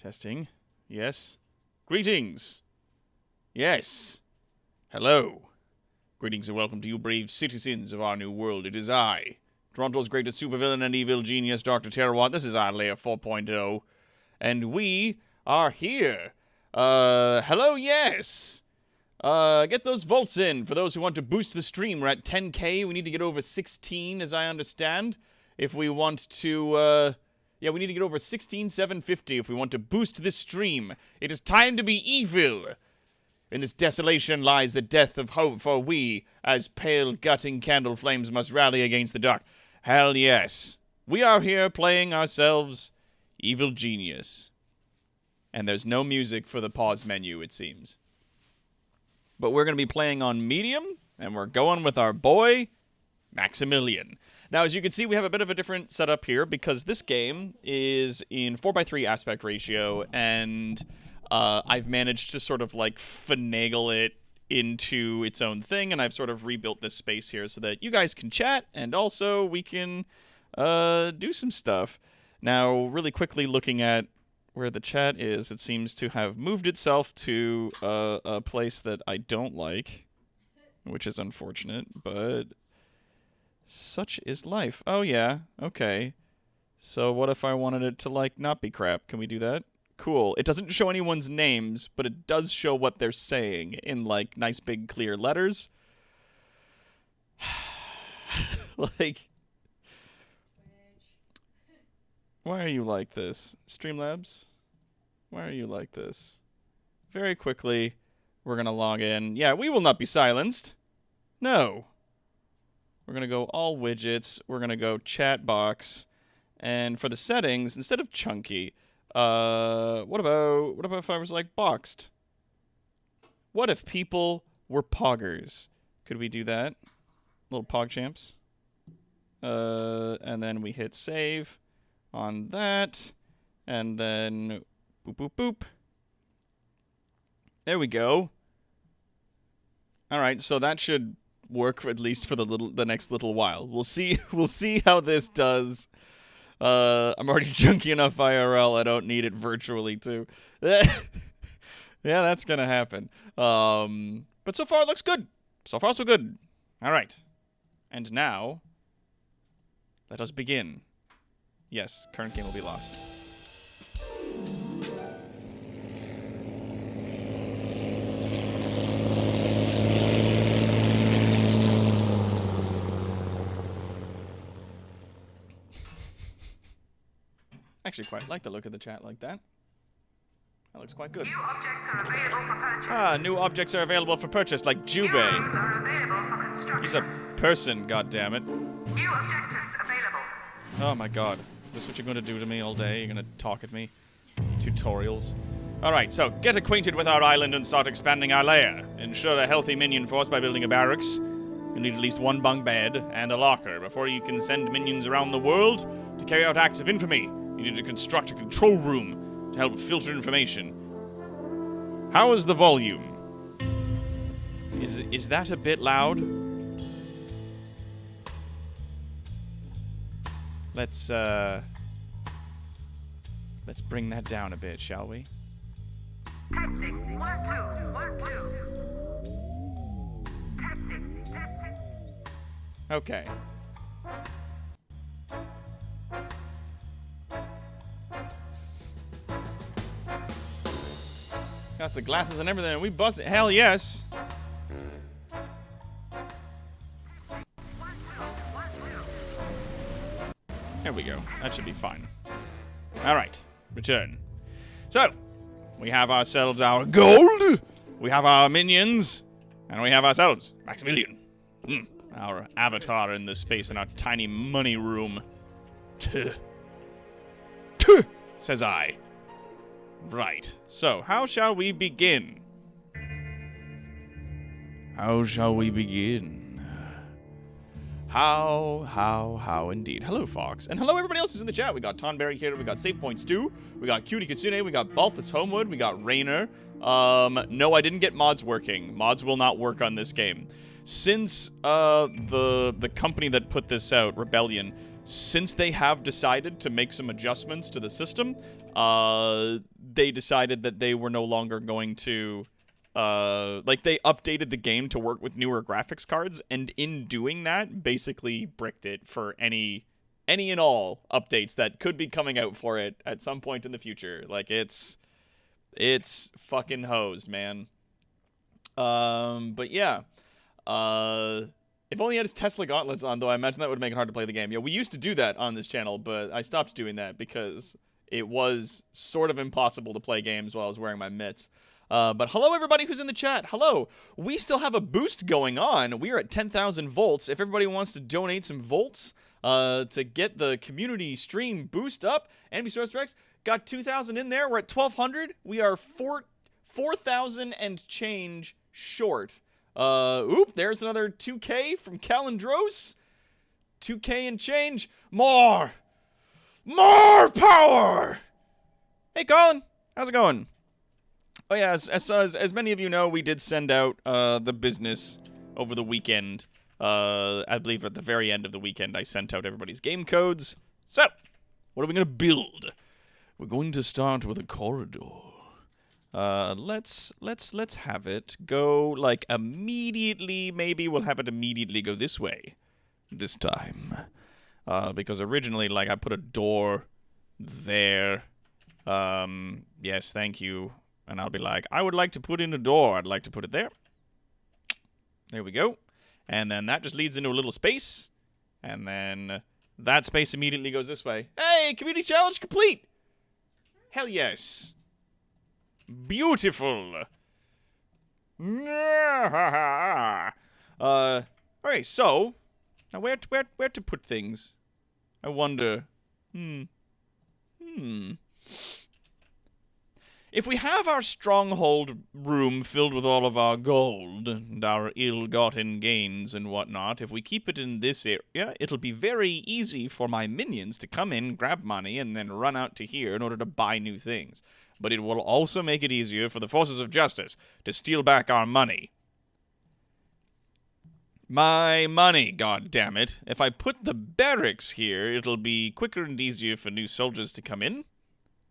Testing. Yes. Greetings. Yes. Hello. Greetings and welcome to you brave citizens of our new world. It is I, Toronto's greatest supervillain and evil genius, Dr. Terrawat. This is Adelaide 4.0. And we are here. Hello, yes. Get those volts in for those who want to boost the stream. We're at 10k. We need to get over 16, as I understand. If we want to, yeah, we need to get over 16,750 if we want to boost this stream. It is time to be evil. In this desolation lies the death of hope, for we, as pale, gutting candle flames, must rally against the dark. Hell yes. We are here playing ourselves Evil Genius. And there's no music for the pause menu, it seems. But we're going to be playing on medium, and we're going with our boy, Maximilian. Now, as you can see, we have a bit of a different setup here, because this game is in 4:3 aspect ratio, and I've managed to sort of, like, finagle it into its own thing, and I've sort of rebuilt this space here so that you guys can chat, and also we can do some stuff. Now, really quickly looking at where the chat is, it seems to have moved itself to a place that I don't like, which is unfortunate, but such is life. Oh, yeah, okay. So what if I wanted it to, like, not be crap? Can we do that? Cool. It doesn't show anyone's names, but it does show what they're saying in, like, nice big clear letters. Like, why are you like this? Streamlabs? Why are you like this? Very quickly, we're going to log in. Yeah, we will not be silenced. No. We're going to go all widgets. We're going to go chat box. And for the settings, instead of chunky, what about if I was like boxed? What if people were poggers? Could we do that? Little pog champs. And then we hit save on that, and then boop, boop, boop. There we go. All right, so that should work for at least for the next little while. We'll see how this does. I'm already junky enough IRL. I don't need it virtually too. Yeah, that's gonna happen. But so far it looks good. So far so good. All right, and now let us begin. Yes, current game will be lost. Actually quite like the look of the chat like that. That looks quite good. New objects are available for purchase. Ah, new objects are available for purchase, like New Jubei. rooms are available for construction. He's a person, goddammit. New objectives available. Oh my god. Is this what you're going to do to me all day? You're going to talk at me? Tutorials. Alright, so get acquainted with our island and start expanding our lair. Ensure a healthy minion force by building a barracks. You'll need at least one bunk bed and a locker before you can send minions around the world to carry out acts of infamy. You need to construct a control room to help filter information. How is the volume? Is that a bit loud? Let's bring that down a bit, shall we? Testing. 1, 2, 1, 2. Testing. Testing. Okay. Got the glasses and everything, and we bust it. Hell yes. There we go. That should be fine. Alright. Return. So, we have ourselves our gold, we have our minions, and we have ourselves Maximilian. Our avatar in this space in our tiny money room. Tuh. Tuh, says I. Right. So, how shall we begin? How shall we begin? How indeed. Hello, Fox. And hello, everybody else who's in the chat. We got Tonberry here. We got Save Point Stew. We got Cutie Kitsune. We got Balthus Homewood. We got Rainer. No, I didn't get mods working. Mods will not work on this game. Since, the company that put this out, Rebellion, since they have decided to make some adjustments to the system, they decided that they were no longer going to, they updated the game to work with newer graphics cards, and in doing that, basically bricked it for any and all updates that could be coming out for it at some point in the future. Like, it's fucking hosed, man. But yeah. If only he had his Tesla gauntlets on, though, I imagine that would make it hard to play the game. Yeah, we used to do that on this channel, but I stopped doing that because it was sort of impossible to play games while I was wearing my mitts. But hello, everybody who's in the chat. Hello. We still have a boost going on. We are at 10,000 volts. If everybody wants to donate some volts to get the community stream boost up, Enemy Source Rex got 2,000 in there. We're at 1,200. We are 4,000 and change short. There's another 2K from Calendros. 2K and change. More power! Hey, Colin. How's it going? Oh, yeah, as many of you know, we did send out the business over the weekend. I believe at the very end of the weekend, I sent out everybody's game codes. So, what are we going to build? We're going to start with a corridor. Let's have it go, like, immediately. Maybe we'll have it immediately go this way this time. Because originally, like, I put a door there. Yes, thank you. And I'll be like, I would like to put in a door. I'd like to put it there. There we go. And then that just leads into a little space. And then that space immediately goes this way. Hey, community challenge complete! Hell yes. Beautiful. Alright, so now where to put things? I wonder. If we have our stronghold room filled with all of our gold and our ill-gotten gains and whatnot, if we keep it in this area, it'll be very easy for my minions to come in, grab money, and then run out to here in order to buy new things. But it will also make it easier for the forces of justice to steal back our money. My money, goddammit. If I put the barracks here, it'll be quicker and easier for new soldiers to come in,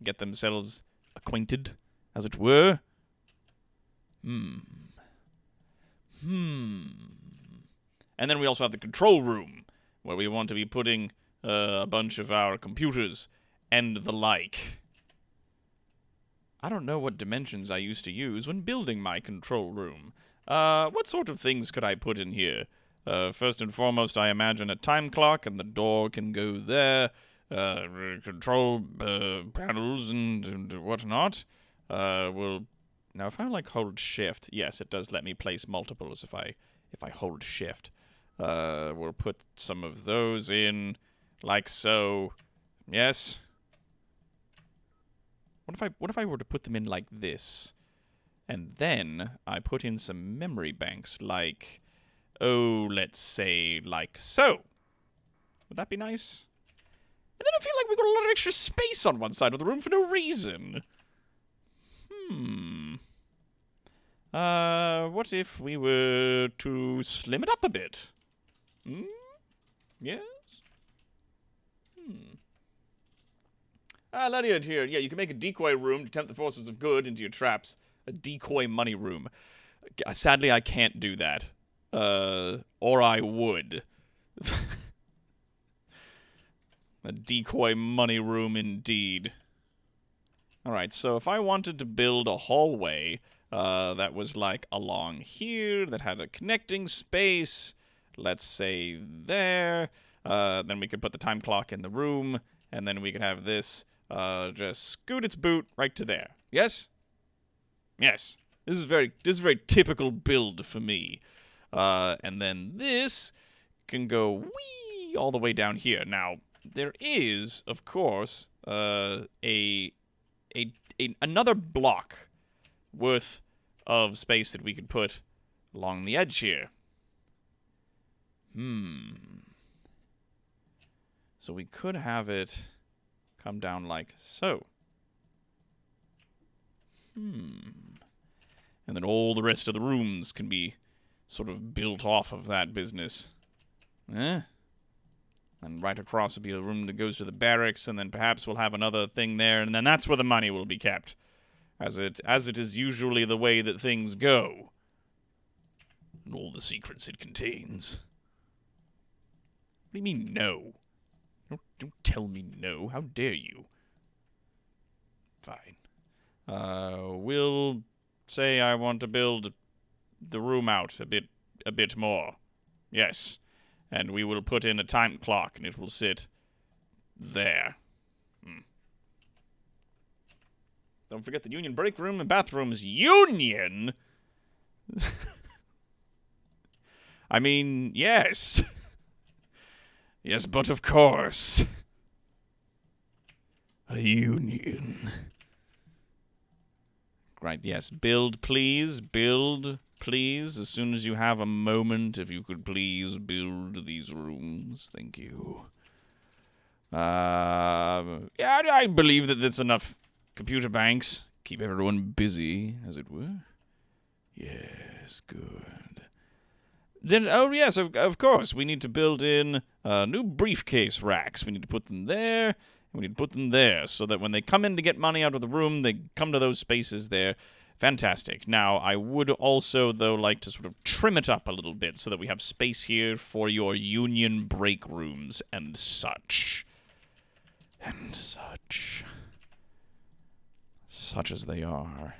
get themselves acquainted, as it were. And then we also have the control room, where we want to be putting a bunch of our computers and the like. I don't know what dimensions I used to use when building my control room. What sort of things could I put in here? First and foremost, I imagine a time clock, and the door can go there. Control panels and whatnot. Now if I like hold shift, yes, it does let me place multiples if I hold shift. We'll put some of those in, like so. Yes. What if I were to put them in like this, and then I put in some memory banks, like, let's say like so. Would that be nice? And then I feel like we've got a lot of extra space on one side of the room for no reason. What if we were to slim it up a bit? Yes? Lediad here. Yeah, you can make a decoy room to tempt the forces of good into your traps. A decoy money room. Sadly, I can't do that. Or I would. A decoy money room indeed. Alright, so if I wanted to build a hallway that was like along here, that had a connecting space, let's say there, then we could put the time clock in the room, and then we could have this just scoot its boot right to there. Yes? Yes. This is a very typical build for me. And then this can go wee all the way down here. Now, there is, of course, another block worth of space that we could put along the edge here. So we could have it come down like so. And then all the rest of the rooms can be sort of built off of that business. And right across will be a room that goes to the barracks, and then perhaps we'll have another thing there, and then that's where the money will be kept. As it is usually the way that things go. And all the secrets it contains. What do you mean, no? Don't tell me no. How dare you? Fine. We'll say I want to build the room out a bit more. Yes. And we will put in a time clock, and it will sit there. Don't forget the union break room and bathrooms. Union? I mean, yes. Yes, but of course. A union. Right, yes. Build, please. Build, please. As soon as you have a moment, if you could please build these rooms. Thank you. Yeah, I believe that that's enough computer banks. Keep everyone busy, as it were. Yes, good. Then, oh yes, of course, we need to build in new briefcase racks. We need to put them there, and we need to put them there, so that when they come in to get money out of the room, they come to those spaces there. Fantastic. Now, I would also, though, like to sort of trim it up a little bit, so that we have space here for your union break rooms and such. And such. Such as they are.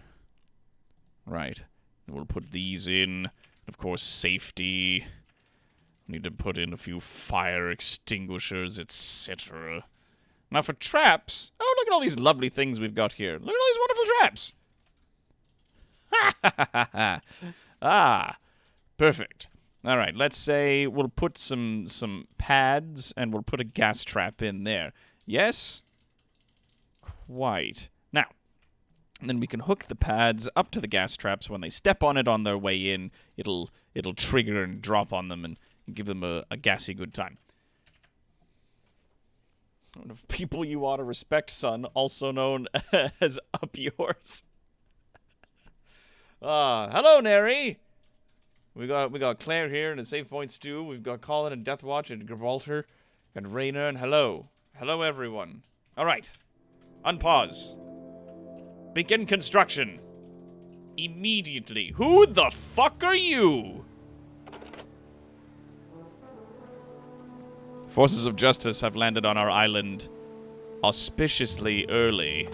Right. We'll put these in. Of course, safety. Need to put in a few fire extinguishers, etc. Now for traps. Oh, look at all these lovely things we've got here. Look at all these wonderful traps. Ha ha ha ha. Ah, perfect. All right, let's say we'll put some pads and we'll put a gas trap in there. Yes? Quite. Now, then we can hook the pads up to the gas traps. When they step on it on their way in, it'll trigger and drop on them and give them a gassy good time. One of people you ought to respect, son, also known as Up Yours. Hello, Neri. We got Claire here and a Save Point Stew. We've got Colin and Deathwatch and Gibraltar and Rainer and hello. Hello, everyone. All right. Unpause. Begin construction. Immediately. Who the fuck are you? Forces of justice have landed on our island auspiciously early.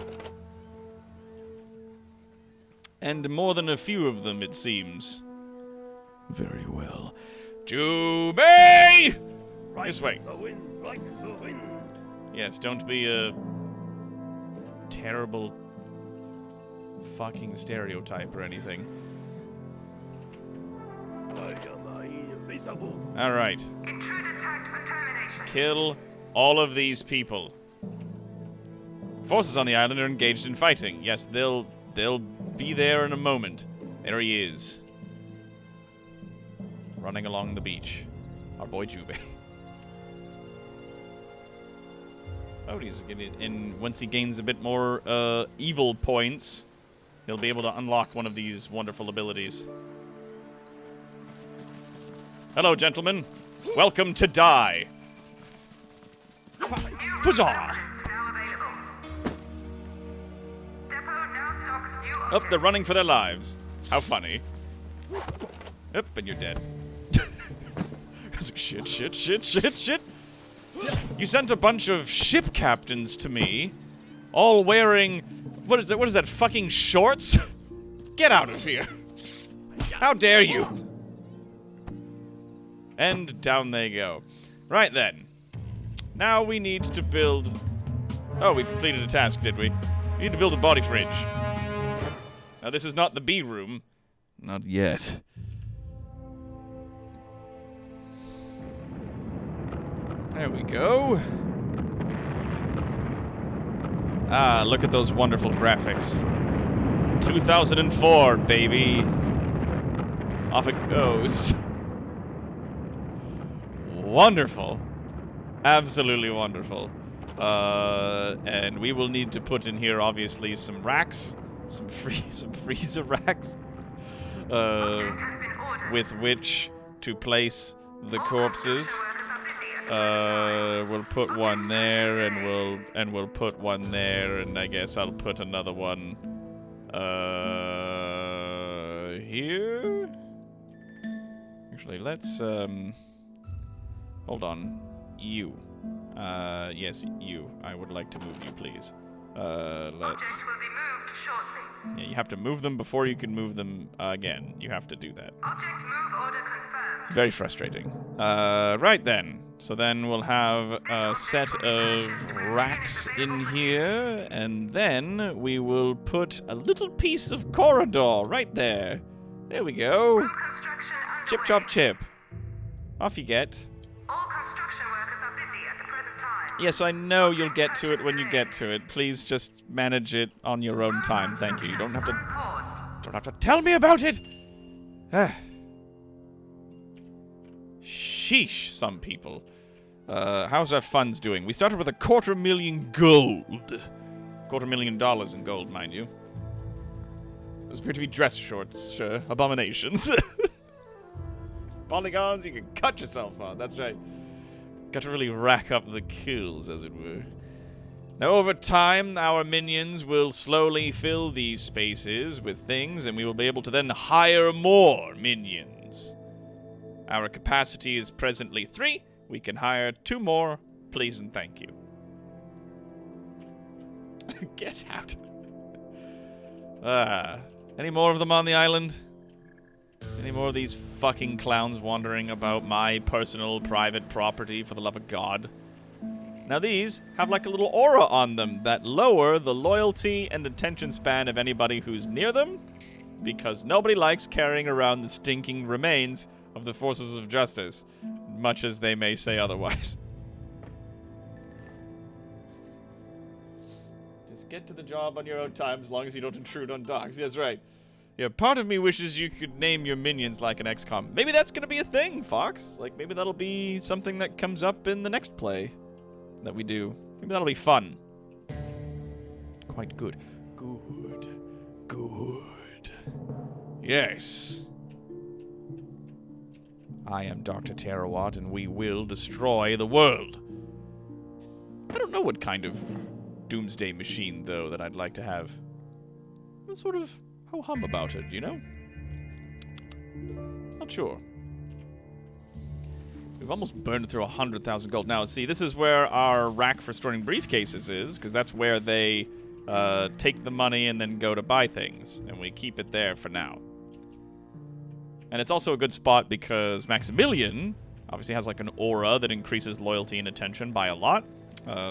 And more than a few of them, it seems. Very well. Juby! Right this way. The wind, right the wind. Yes, don't be a terrible fucking stereotype or anything. Alright. Intruder tagged for termination. Kill all of these people. Forces on the island are engaged in fighting. Yes, they'll be there in a moment. There he is. Running along the beach. Our boy Jube. Oh, he's getting in. Once he gains a bit more evil points, he'll be able to unlock one of these wonderful abilities. Hello, gentlemen. Welcome to die. Huzzah! Now available. Depot now stocks new Up, they're running for their lives. How funny. Up, and you're dead. Shit. You sent a bunch of ship captains to me, all wearing... What is that, fucking shorts? Get out of here. How dare you? And down they go. Right then. Now we need to build... Oh, we completed a task, did we? We need to build a body fridge. Now, this is not the B room. Not yet. There we go. Ah, look at those wonderful graphics. 2004, baby. Off it goes. Wonderful. Absolutely wonderful. And we will need to put in here, obviously, some racks. Some freezer racks. With which to place the corpses. We'll put one there, and we'll put one there, and I guess I'll put another one here. Actually, let's hold on. You. Yes, you. I would like to move you, please. Let's. Objects will be moved shortly. Yeah, you have to move them before you can move them again. You have to do that. Object move order confirmed. It's very frustrating. Right then. So then we'll have a set of racks in here, and then we will put a little piece of corridor right there. There we go. Room construction underway. Chip, chop, chip. Off you get. All construction workers are busy at the present time. Yes, I know you'll get to it when you get to it. Please just manage it on your own time. Thank you. You don't have to Paused. tell me about it. Sheesh, some people. How's our funds doing? We started with $250,000 gold. $250,000 in gold, mind you. Those appear to be dress shorts, sure. Abominations. Polygons you can cut yourself on. That's right. Got to really rack up the kills, as it were. Now, over time, our minions will slowly fill these spaces with things, and we will be able to then hire more minions. Our capacity is presently 3. We can hire 2 more, please and thank you. Get out. Any more of them on the island? Any more of these fucking clowns wandering about my personal private property, for the love of God? Now these have like a little aura on them that lower the loyalty and attention span of anybody who's near them, because nobody likes carrying around the stinking remains of the forces of justice, much as they may say otherwise. Just get to the job on your own time, as long as you don't intrude on docks. Yes, right. Yeah, part of me wishes you could name your minions like an XCOM. Maybe that's gonna be a thing, Fox. Like, maybe that'll be something that comes up in the next play that we do. Maybe that'll be fun. Quite good. Good. Good. Yes. I am Dr. Terrawat, and we will destroy the world. I don't know what kind of doomsday machine, though, that I'd like to have. What sort of ho-hum about it, you know? Not sure. We've almost burned through 100,000 gold. Now, see, this is where our rack for storing briefcases is, because that's where they take the money and then go to buy things, and we keep it there for now. And it's also a good spot because Maximilian obviously has like an aura that increases loyalty and attention by a lot,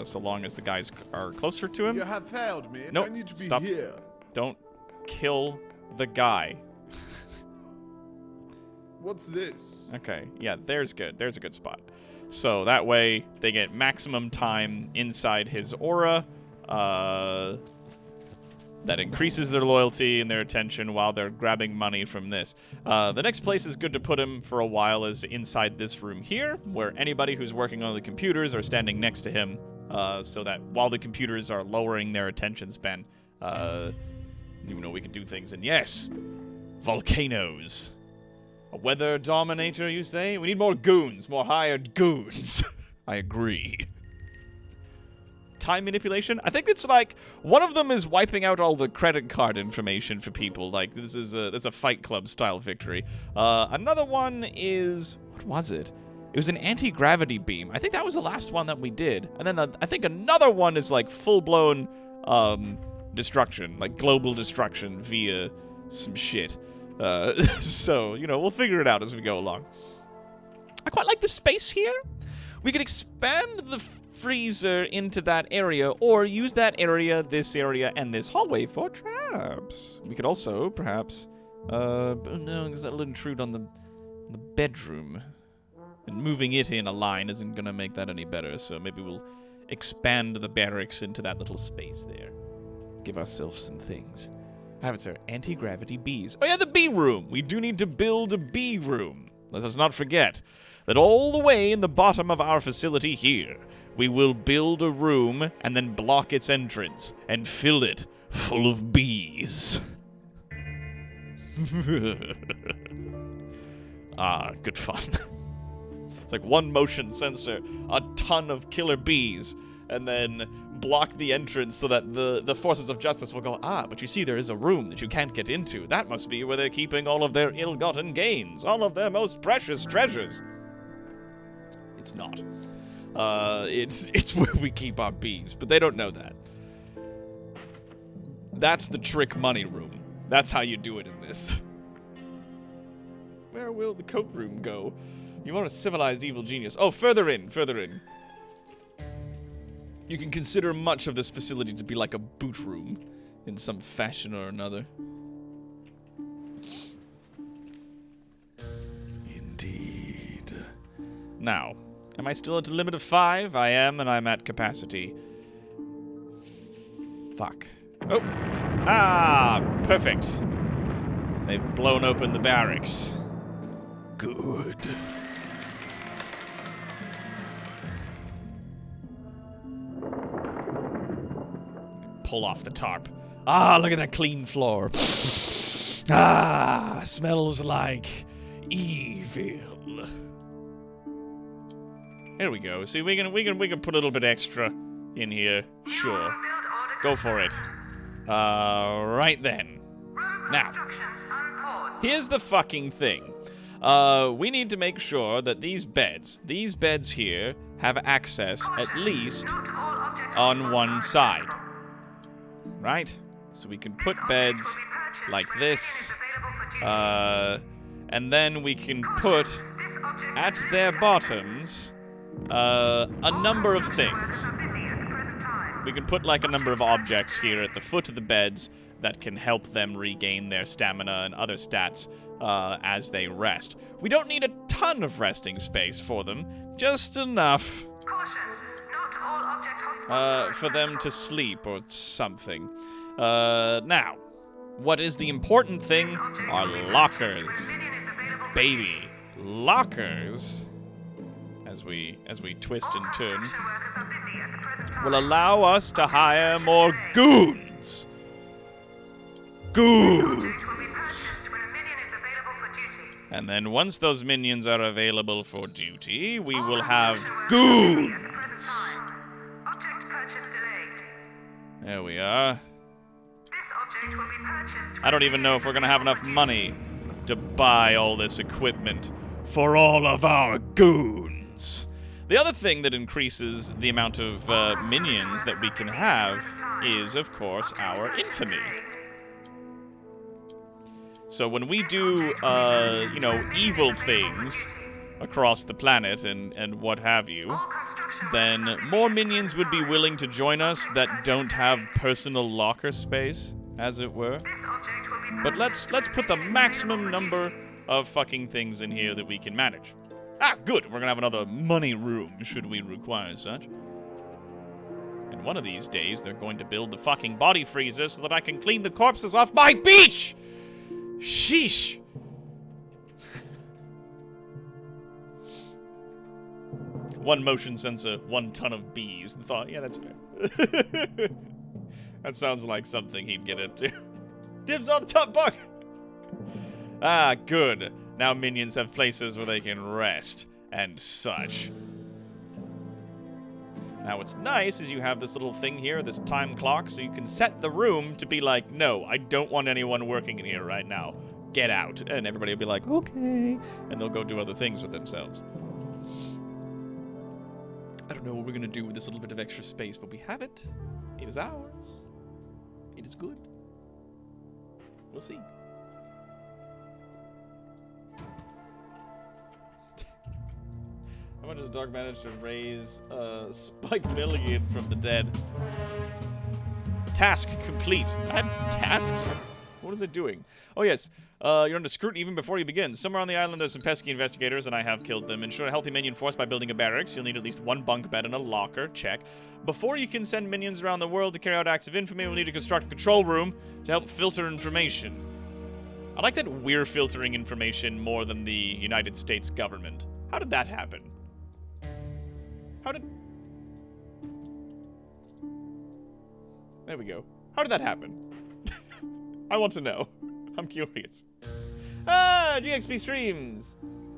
so long as the guys are closer to him. You have failed me. Nope, I need to be stop. here. Don't kill the guy. What's this? Okay, yeah, there's good. There's a good spot. So that way they get maximum time inside his aura. That increases their loyalty and their attention while they're grabbing money from this. The next place is good to put him for a while is inside this room here, where anybody who's working on the computers are standing next to him, so that while the computers are lowering their attention span, even though we can do things. And yes, volcanoes. A weather dominator, you say? We need more goons, more hired goons. I agree. Time manipulation? I think it's like one of them is wiping out all the credit card information for people. Like this is a Fight Club style victory. Another one is, what was it? It was an anti-gravity beam. I think that was the last one that we did. And then I think another one is like full-blown destruction, like global destruction via some shit. So, you know, we'll figure it out as we go along. I quite like the space here. We could expand the freezer into that area, or use that area, this area, and this hallway for traps. We could also, perhaps, oh no, because that'll intrude on the bedroom. And moving it in a line isn't gonna make that any better, so maybe we'll expand the barracks into that little space there. Give ourselves some things. I have it, sir. Anti-gravity bees. Oh yeah, the bee room! We do need to build a bee room. Let us not forget that all the way in the bottom of our facility here, we will build a room and then block its entrance and fill it full of bees. Ah, good fun. It's like one motion sensor, a ton of killer bees, and then block the entrance so that the forces of justice will go, but you see there is a room that you can't get into. That must be where they're keeping all of their ill-gotten gains, all of their most precious treasures. It's not. It's where we keep our bees, but they don't know that. That's the trick money room. That's how you do it in this. Where will the coat room go? You are a civilized evil genius. Oh, further in, further in. You can consider much of this facility to be like a boot room in some fashion or another. Indeed. Now, am I still at a limit of 5? I am, and I'm at capacity. Fuck. Oh! Perfect. They've blown open the barracks. Good. Pull off the tarp. Look at that clean floor. Smells like evil. There we go. See, we can put a little bit extra in here. Sure. Go for it. Right then. Now, here's the fucking thing. We need to make sure that these beds here, have access at least on one side. Right? So we can put beds like this, and then we can put at their bottoms a number of things. We can put like a number of objects here at the foot of the beds that can help them regain their stamina and other stats as they rest. We don't need a ton of resting space for them, just enough for them to sleep or something. Now, what is the important thing are lockers. Baby, lockers, as we twist and turn, will allow us to hire more goons. And then once those minions are available for duty, we will have goons. There we are. I don't even know if we're gonna have enough money to buy all this equipment for all of our goons. The other thing that increases the amount of minions that we can have is, of course, our infamy. So when we do, evil things across the planet and what have you, then more minions would be willing to join us that don't have personal locker space, as it were. But let's put the maximum number of fucking things in here that we can manage. Good. We're gonna have another money room, should we require such. And one of these days, they're going to build the fucking body freezer so that I can clean the corpses off my beach! Sheesh! One motion sensor, 1 ton of bees. The thought, yeah, that's fair. That sounds like something he'd get into. Dibs on the top bunk! Good. Now minions have places where they can rest and such. Now what's nice is you have this little thing here, this time clock, so you can set the room to be like, no, I don't want anyone working in here right now. Get out. And everybody will be like, okay. And they'll go do other things with themselves. I don't know what we're going to do with this little bit of extra space, but we have it. It is ours. It is good. We'll see. How much does Dark manage to raise Spike Milligan from the dead? Task complete. I had tasks? What is it doing? Oh, yes. You're under scrutiny even before you begin. Somewhere on the island there's some pesky investigators, and I have killed them. Ensure a healthy minion force by building a barracks. You'll need at least 1 bunk bed and a locker. Check. Before you can send minions around the world to carry out acts of infamy, we'll need to construct a control room to help filter information. I like that we're filtering information more than the United States government. How did that happen? There we go. How did that happen? I want to know. I'm curious. GXP streams.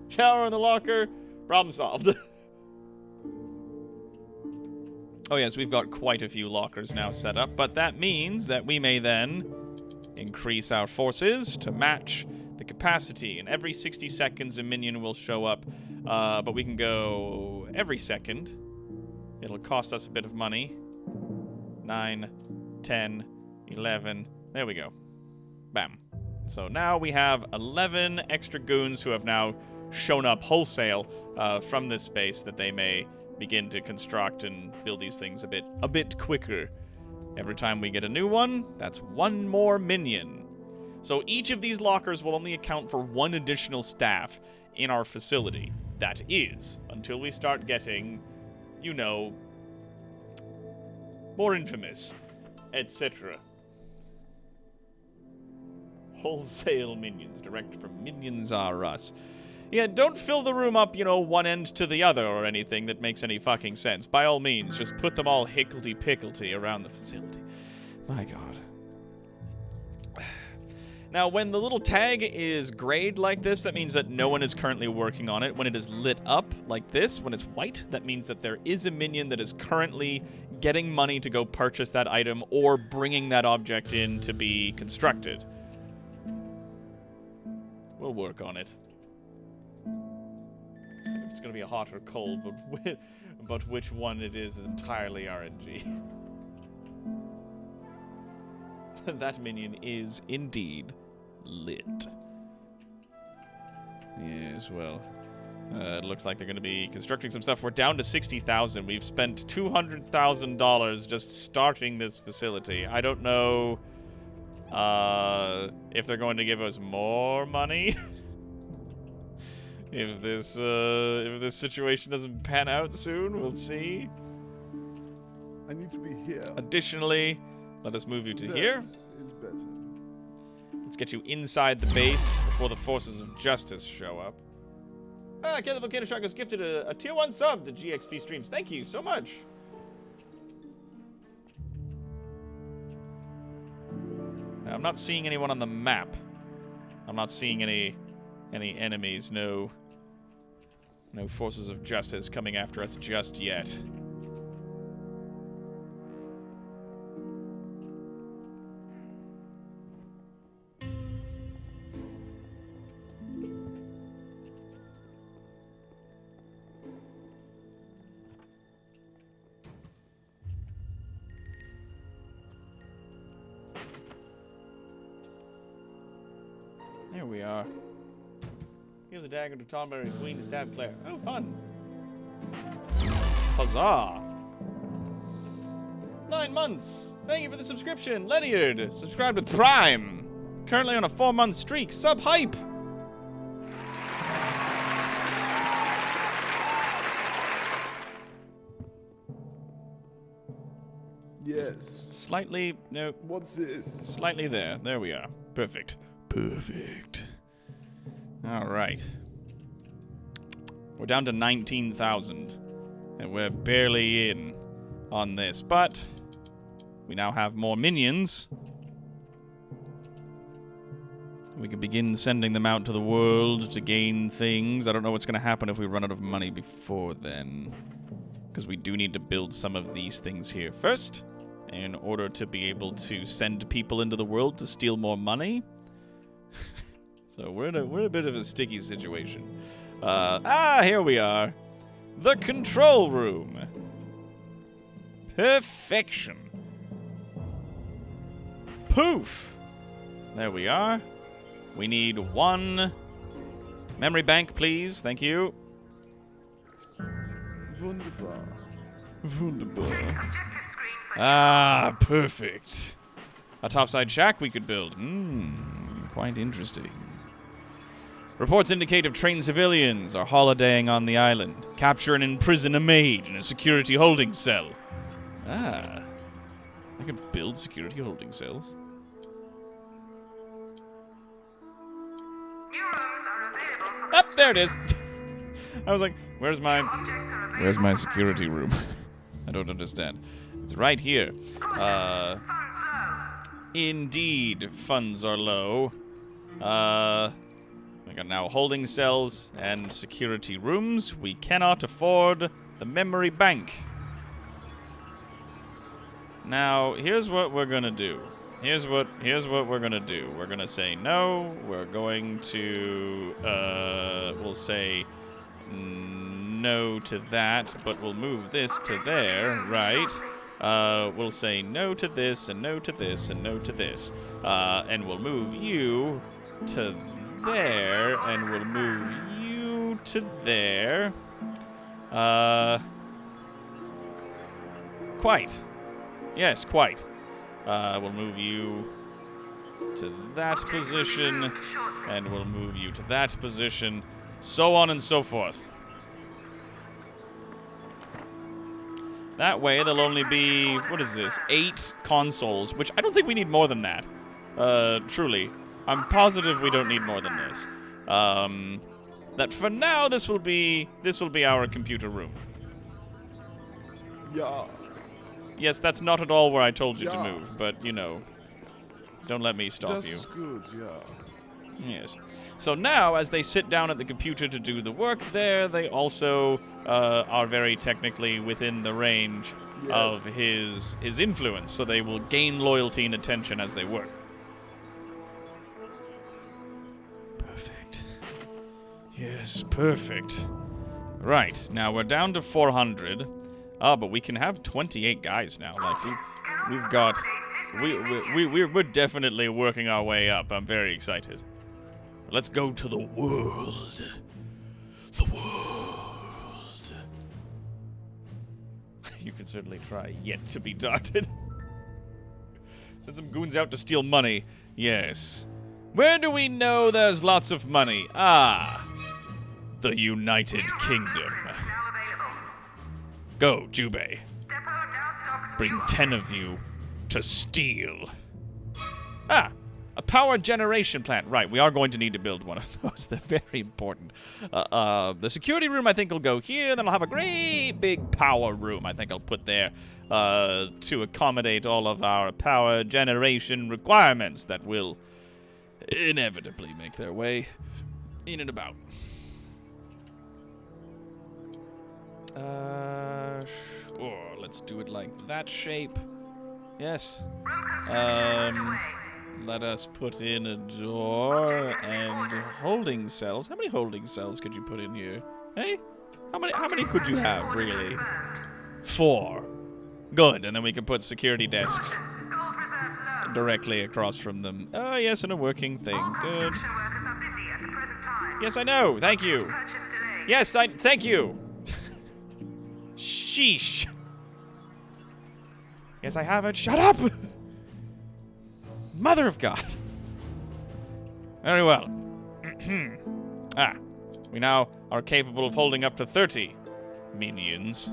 Shower in the locker. Problem solved. Oh yes, we've got quite a few lockers now set up, but that means that we may then increase our forces to match the capacity. And every 60 seconds a minion will show up, but we can go every second. It'll cost us a bit of money. 9, 10, 11. There we go. Bam. So now we have 11 extra goons who have now shown up wholesale from this space that they may begin to construct and build these things a bit quicker. Every time we get a new one, that's one more minion. So each of these lockers will only account for one additional staff in our facility. That is, until we start getting, you know, more infamous, etc. Wholesale minions, direct from Minions R Us. Yeah, don't fill the room up, you know, one end to the other or anything that makes any fucking sense. By all means, just put them all hickledy-pickledy around the facility. My god. Now, when the little tag is grayed like this, that means that no one is currently working on it. When it is lit up like this, when it's white, that means that there is a minion that is currently getting money to go purchase that item or bringing that object in to be constructed. We'll work on it. It's going to be a hot or cold, but which one it is entirely RNG. That minion is indeed lit. Yes, well, it looks like they're going to be constructing some stuff. We're down to 60,000. We've spent $200,000 just starting this facility. I don't know if they're going to give us more money. If this situation doesn't pan out soon, we'll see. I need to be here. Additionally, let us move you to here. Is better. Let's get you inside the base before the forces of justice show up. Ken the Volcano Shark has gifted a tier 1 sub to GXP Streams. Thank you so much. Now, I'm not seeing anyone on the map. I'm not seeing any enemies. No forces of justice coming after us just yet. There we are. Here's a dagger to Tonberry Queen to stab Claire. Oh, fun. Huzzah! 9 months. Thank you for the subscription. Ledyard, subscribed with Prime. Currently on a 4-month streak. Sub-hype. Yes. Slightly, no, What's this? slightly there. There we are. Perfect. Perfect. All right. We're down to 19,000, and we're barely in on this, but we now have more minions. We can begin sending them out to the world to gain things. I don't know what's going to happen if we run out of money before then, because we do need to build some of these things here first in order to be able to send people into the world to steal more money. So we're in a bit of a sticky situation. Here we are. The control room. Perfection. Poof. There we are. We need 1 memory bank, please. Thank you. Wunderbar. Wunderbar. Objective screen for Perfect. A topside shack we could build. Quite interesting. Reports indicate of trained civilians are holidaying on the island. Capture and imprison a maid in a security holding cell. I can build security holding cells. new rooms are available for There it is. I was like, where's my objects are available. Where's my security room? I don't understand. It's right here. Funds low. Indeed, funds are low. We got now holding cells and security rooms. We cannot afford the memory bank. Now, here's what we're gonna do. Here's what we're gonna do. We're gonna say no. We're going to we'll say no to that, but we'll move this to there, right? We'll say no to this and no to this and no to this, and we'll move you to there, and we'll move you to there. Quite. Yes, quite. We'll move you to that position, and we'll move you to that position, so on and so forth. That way, there'll only be, what is this, 8 consoles, which I don't think we need more than that. Truly. I'm positive we don't need more than this. That for now, this will be our computer room. Yeah. Yes, that's not at all where I told you to Yeah. move, but, you know, don't let me stop you. Just good, yeah. Yes. So now, as they sit down at the computer to do the work there, they also are very technically within the range of his influence, so they will gain loyalty and attention as they work. Perfect. Yes, perfect. Right, now we're down to 400. But we can have 28 guys now. Like we've got, we're definitely working our way up. I'm very excited. Let's go to the world. The world. You can certainly try. Yet to be darted. Send some goons out to steal money. Yes. Where do we know there's lots of money? Ah, the United Kingdom. Go, Jubei. Bring 10 of you to steal. Ah, a power generation plant. Right, we are going to need to build one of those. They're very important. The security room, I think, will go here. Then I'll have a great big power room, I think I'll put there to accommodate all of our power generation requirements that will inevitably make their way in and about. Sure. Let's do it like that shape. Yes. Let us put in a door and holding cells. How many holding cells could you put in here? Hey? How many could you have, really? 4. Good, and then we can put security desks directly across from them. Oh, yes, and a working thing. Good. Yes, I know. Thank you. Yes, thank you. Sheesh. Yes, I have it. Shut up! Mother of God. Very well. We now are capable of holding up to 30 minions.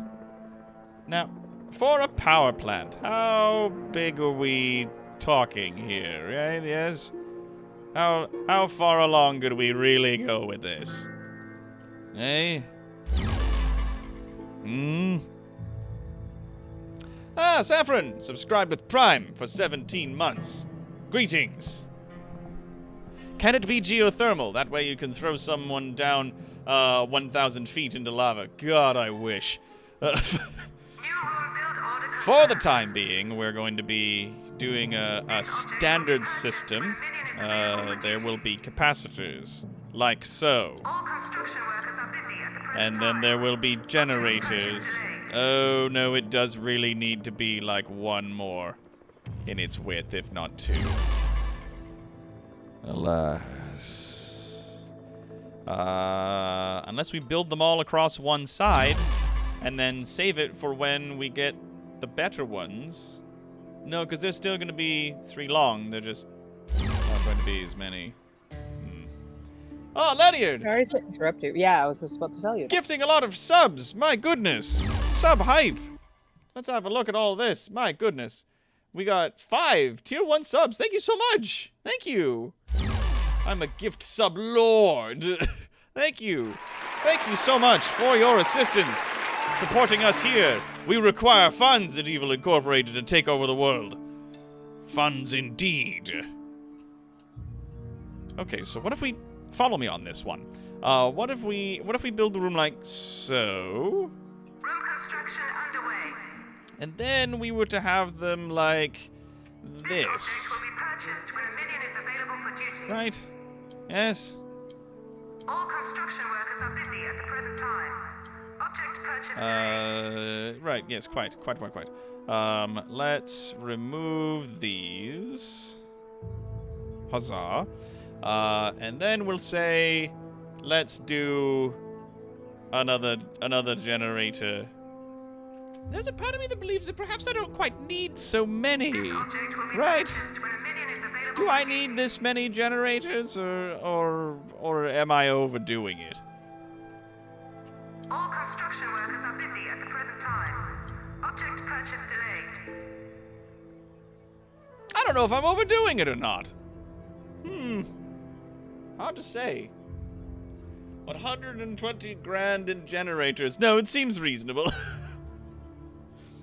Now, for a power plant, how big are we talking here, right? Yes? How far along could we really go with this? Eh? Saffron, subscribed with Prime for 17 months. Greetings. Can it be geothermal? That way you can throw someone down 1,000 feet into lava. God, I wish. For the time being, we're going to be doing a standard system. There will be capacitors, like so. And then there will be generators. Oh, no, it does really need to be like 1 more in its width, if not 2. Alas. Unless we build them all across one side and then save it for when we get the better ones. No, because they're still going to be 3 long. They're just not going to be as many. Oh, Ledyard! Sorry to interrupt you. Yeah, I was just about to tell you. Gifting a lot of subs. My goodness. Sub hype. Let's have a look at all this. My goodness. We got 5 tier 1 subs. Thank you so much. Thank you. I'm a gift sub lord. Thank you. Thank you so much for your assistance. Supporting us here. We require funds at Evil Incorporated to take over the world. Funds indeed. Okay, so what if we follow me on this one. What if we build the room like so? Room construction underway. And then we were to have them like This object this. will be purchased when a minion is available for duty. Right? Yes. All construction workers are busy at the present time. Object purchase delayed. Right, yes, quite. Let's remove these. Huzzah. And then we'll say, let's do another generator. There's a part of me that believes that perhaps I don't quite need so many. Object will be Right. purchased when a minion is available Do for I duty. need this many generators, or am I overdoing it? All construction workers are busy at the present time. Object purchase delayed. I don't know if I'm overdoing it or not. Hard to say. 120 grand in generators. No, it seems reasonable.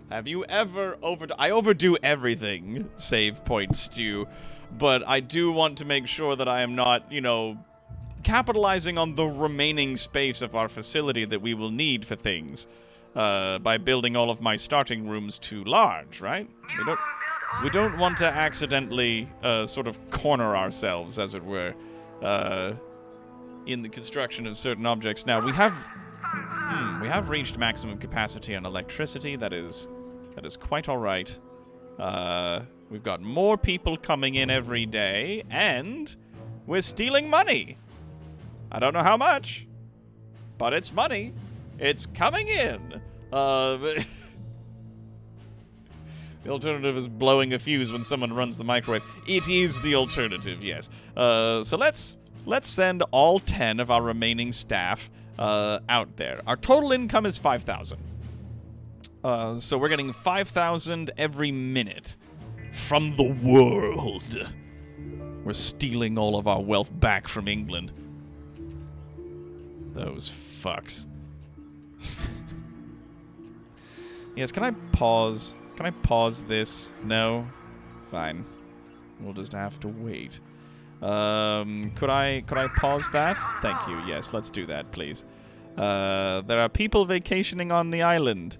Have you ever I overdo everything, save point Stu, but I do want to make sure that I am not, capitalizing on the remaining space of our facility that we will need for things, by building all of my starting rooms too large, right? We don't want to accidentally sort of corner ourselves, as it were, in the construction of certain objects. Now we have reached maximum capacity on electricity. That is quite all right. We've got more people coming in every day, and we're stealing money. I don't know how much, but it's money. It's coming in. The alternative is blowing a fuse when someone runs the microwave. It is the alternative, yes. So let's send all 10 of our remaining staff out there. Our total income is 5,000. So we're getting 5,000 every minute from the world. We're stealing all of our wealth back from England. Those fucks. Yes, can I pause? Can I pause this? No? Fine. We'll just have to wait. Could I pause that? Thank you. Yes, let's do that, please. There are people vacationing on the island.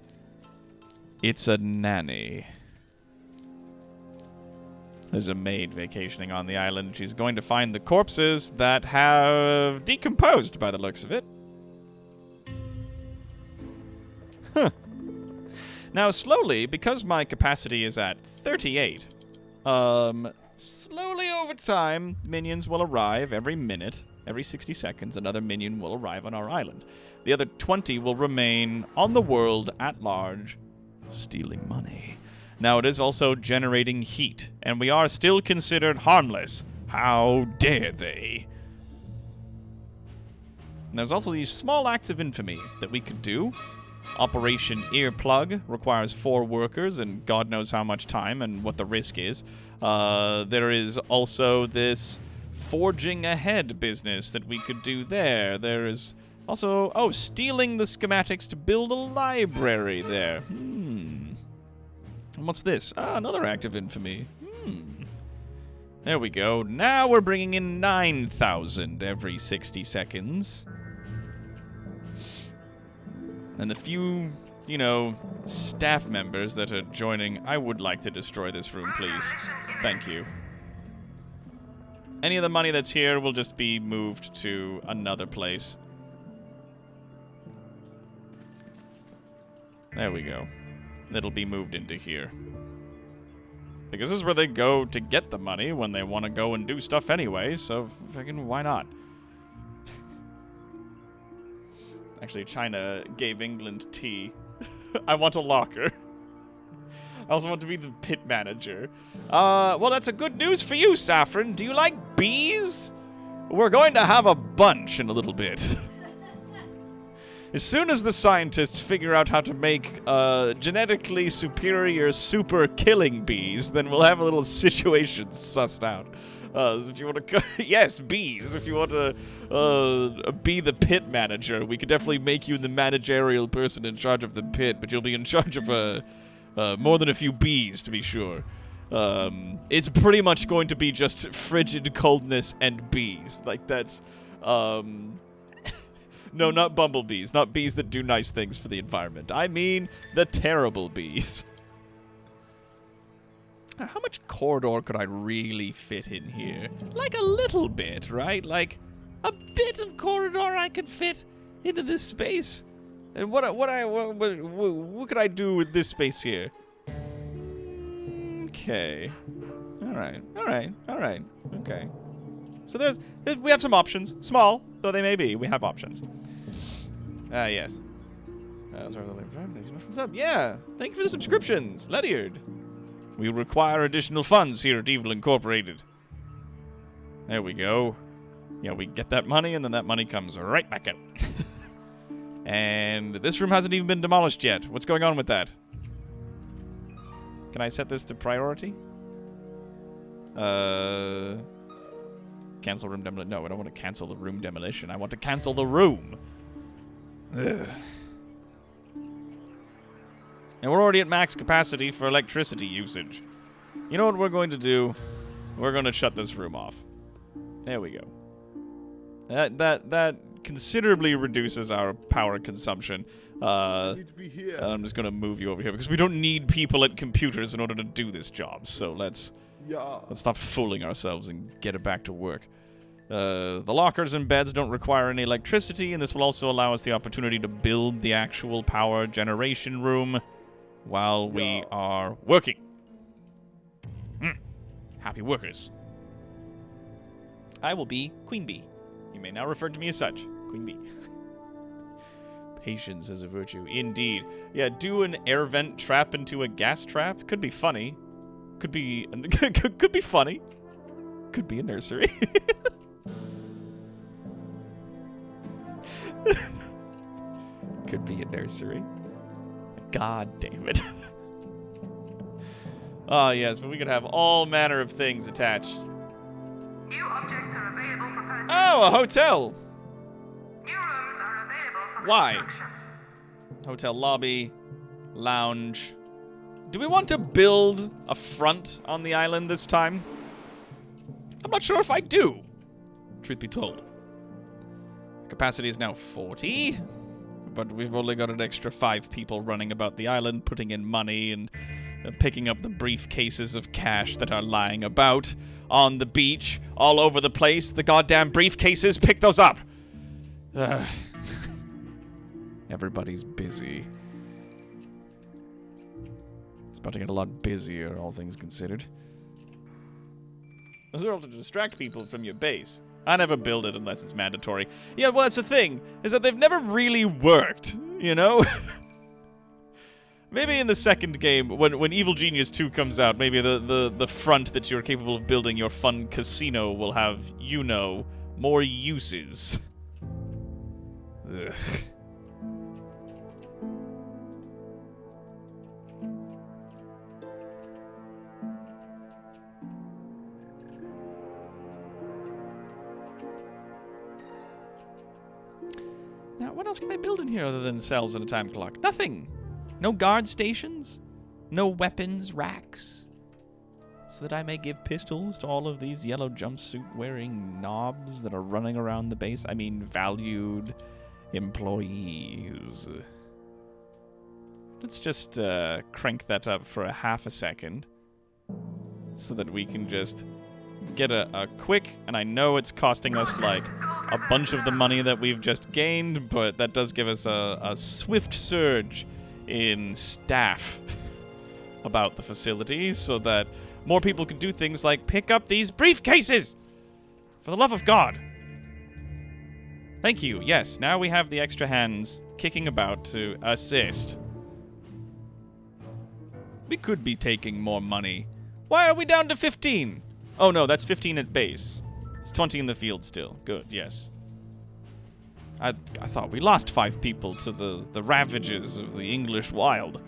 It's a nanny. There's a maid vacationing on the island. She's going to find the corpses that have decomposed by the looks of it. Huh. Now, slowly, because my capacity is at 38, slowly over time, minions will arrive every minute. Every 60 seconds, another minion will arrive on our island. The other 20 will remain on the world at large, stealing money. Now, it is also generating heat, and we are still considered harmless. How dare they? And there's also these small acts of infamy that we could do. Operation Earplug requires 4 workers, and God knows how much time and what the risk is. There is also this forging ahead business that we could do there. There is also, stealing the schematics to build a library there. And what's this? Another act of infamy. There we go. Now we're bringing in 9,000 every 60 seconds. And the few, staff members that are joining, I would like to destroy this room, please. Thank you. Any of the money that's here will just be moved to another place. There we go. It'll be moved into here. Because this is where they go to get the money when they want to go and do stuff anyway, so fucking why not? Actually, China gave England tea. I want a locker. I also want to be the pit manager. Well, that's a good news for you, Saffron. Do you like bees? We're going to have a bunch in a little bit. As soon as the scientists figure out how to make genetically superior super killing bees, then we'll have a little situation sussed out. If you want to, yes, bees. If you want to be the pit manager, we could definitely make you the managerial person in charge of the pit, but you'll be in charge of more than a few bees, to be sure. It's pretty much going to be just frigid coldness and bees. Like, that's No, not bumblebees. Not bees that do nice things for the environment. I mean the terrible bees. Now, how much corridor could I really fit in here? Like a little bit, right? Like a bit of corridor I could fit into this space. And what could I do with this space here? Okay. All right. Okay. So we have some options. Small, though they may be. We have options. Yes. What's up? Yeah. Thank you for the subscriptions, Ledyard. We require additional funds here at Evil Incorporated. There we go. Yeah, we get that money, and then that money comes right back out. And this room hasn't even been demolished yet. What's going on with that? Can I set this to priority? Cancel room demolition. No, I don't want to cancel the room demolition. I want to cancel the room. Ugh. And we're already at max capacity for electricity usage. You know what we're going to do? We're going to shut this room off. There we go. That considerably reduces our power consumption. I need to be here. I'm just going to move you over here because we don't need people at computers in order to do this job. So let's stop fooling ourselves and get it back to work. The lockers and beds don't require any electricity, and this will also allow us the opportunity to build the actual power generation room while we are working. Happy workers. I will be Queen Bee. You may now refer to me as such. Queen Bee. Patience is a virtue. Indeed. Yeah, do an air vent trap into a gas trap. Could be funny. Could be funny. Could be a nursery. Could be a nursery. God damn it. Oh, yes, but we could have all manner of things attached. New objects are available for purchase. Oh, a hotel. New rooms are available for Why? construction. Hotel lobby, lounge. Do we want to build a front on the island this time? I'm not sure if I do, truth be told. Capacity is now 40, but we've only got an extra 5 people running about the island, putting in money and picking up the briefcases of cash that are lying about on the beach, all over the place. The goddamn briefcases, pick those up! Everybody's busy. It's about to get a lot busier, all things considered. Those are all to distract people from your base. I never build it unless it's mandatory. Yeah, well, that's the thing, is that they've never really worked, you know? Maybe in the second game, when Evil Genius 2 comes out, maybe the front that you're capable of building your fun casino will have, you know, more uses. Ugh. Now, what else can I build in here other than cells and a time clock? Nothing! No guard stations? No weapons racks? So that I may give pistols to all of these yellow jumpsuit-wearing knobs that are running around the base? I mean, valued employees. Let's just crank that up for a half a second so that we can just get a quick, and I know it's costing us like a bunch of the money that we've just gained, but that does give us a swift surge in staff about the facility so that more people can do things like pick up these briefcases! For the love of God! Thank you. Yes, now we have the extra hands kicking about to assist. We could be taking more money. Why are we down to 15? Oh no, that's 15 at base. It's 20 in the field still. Good, yes. I thought we lost 5 people to the ravages of the English wild.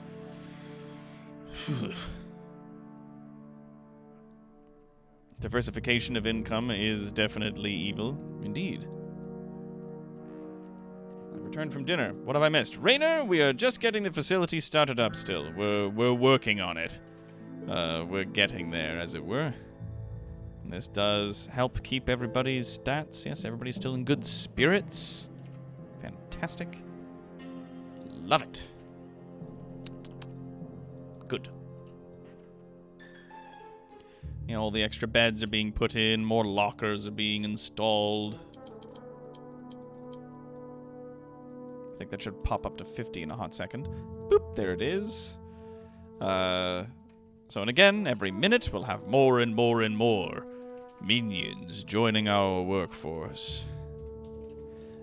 Diversification of income is definitely evil. Indeed. I returned from dinner. What have I missed? Rainer, we are just getting the facility started up still. We're working on it. We're getting there, as it were. And this does help keep everybody's stats. Yes, everybody's still in good spirits. Fantastic. Love it. Good. You know, all the extra beds are being put in, more lockers are being installed. I think that should pop up to 50 in a hot second. Boop, there it is. So, and again, every minute we'll have more and more and more minions joining our workforce.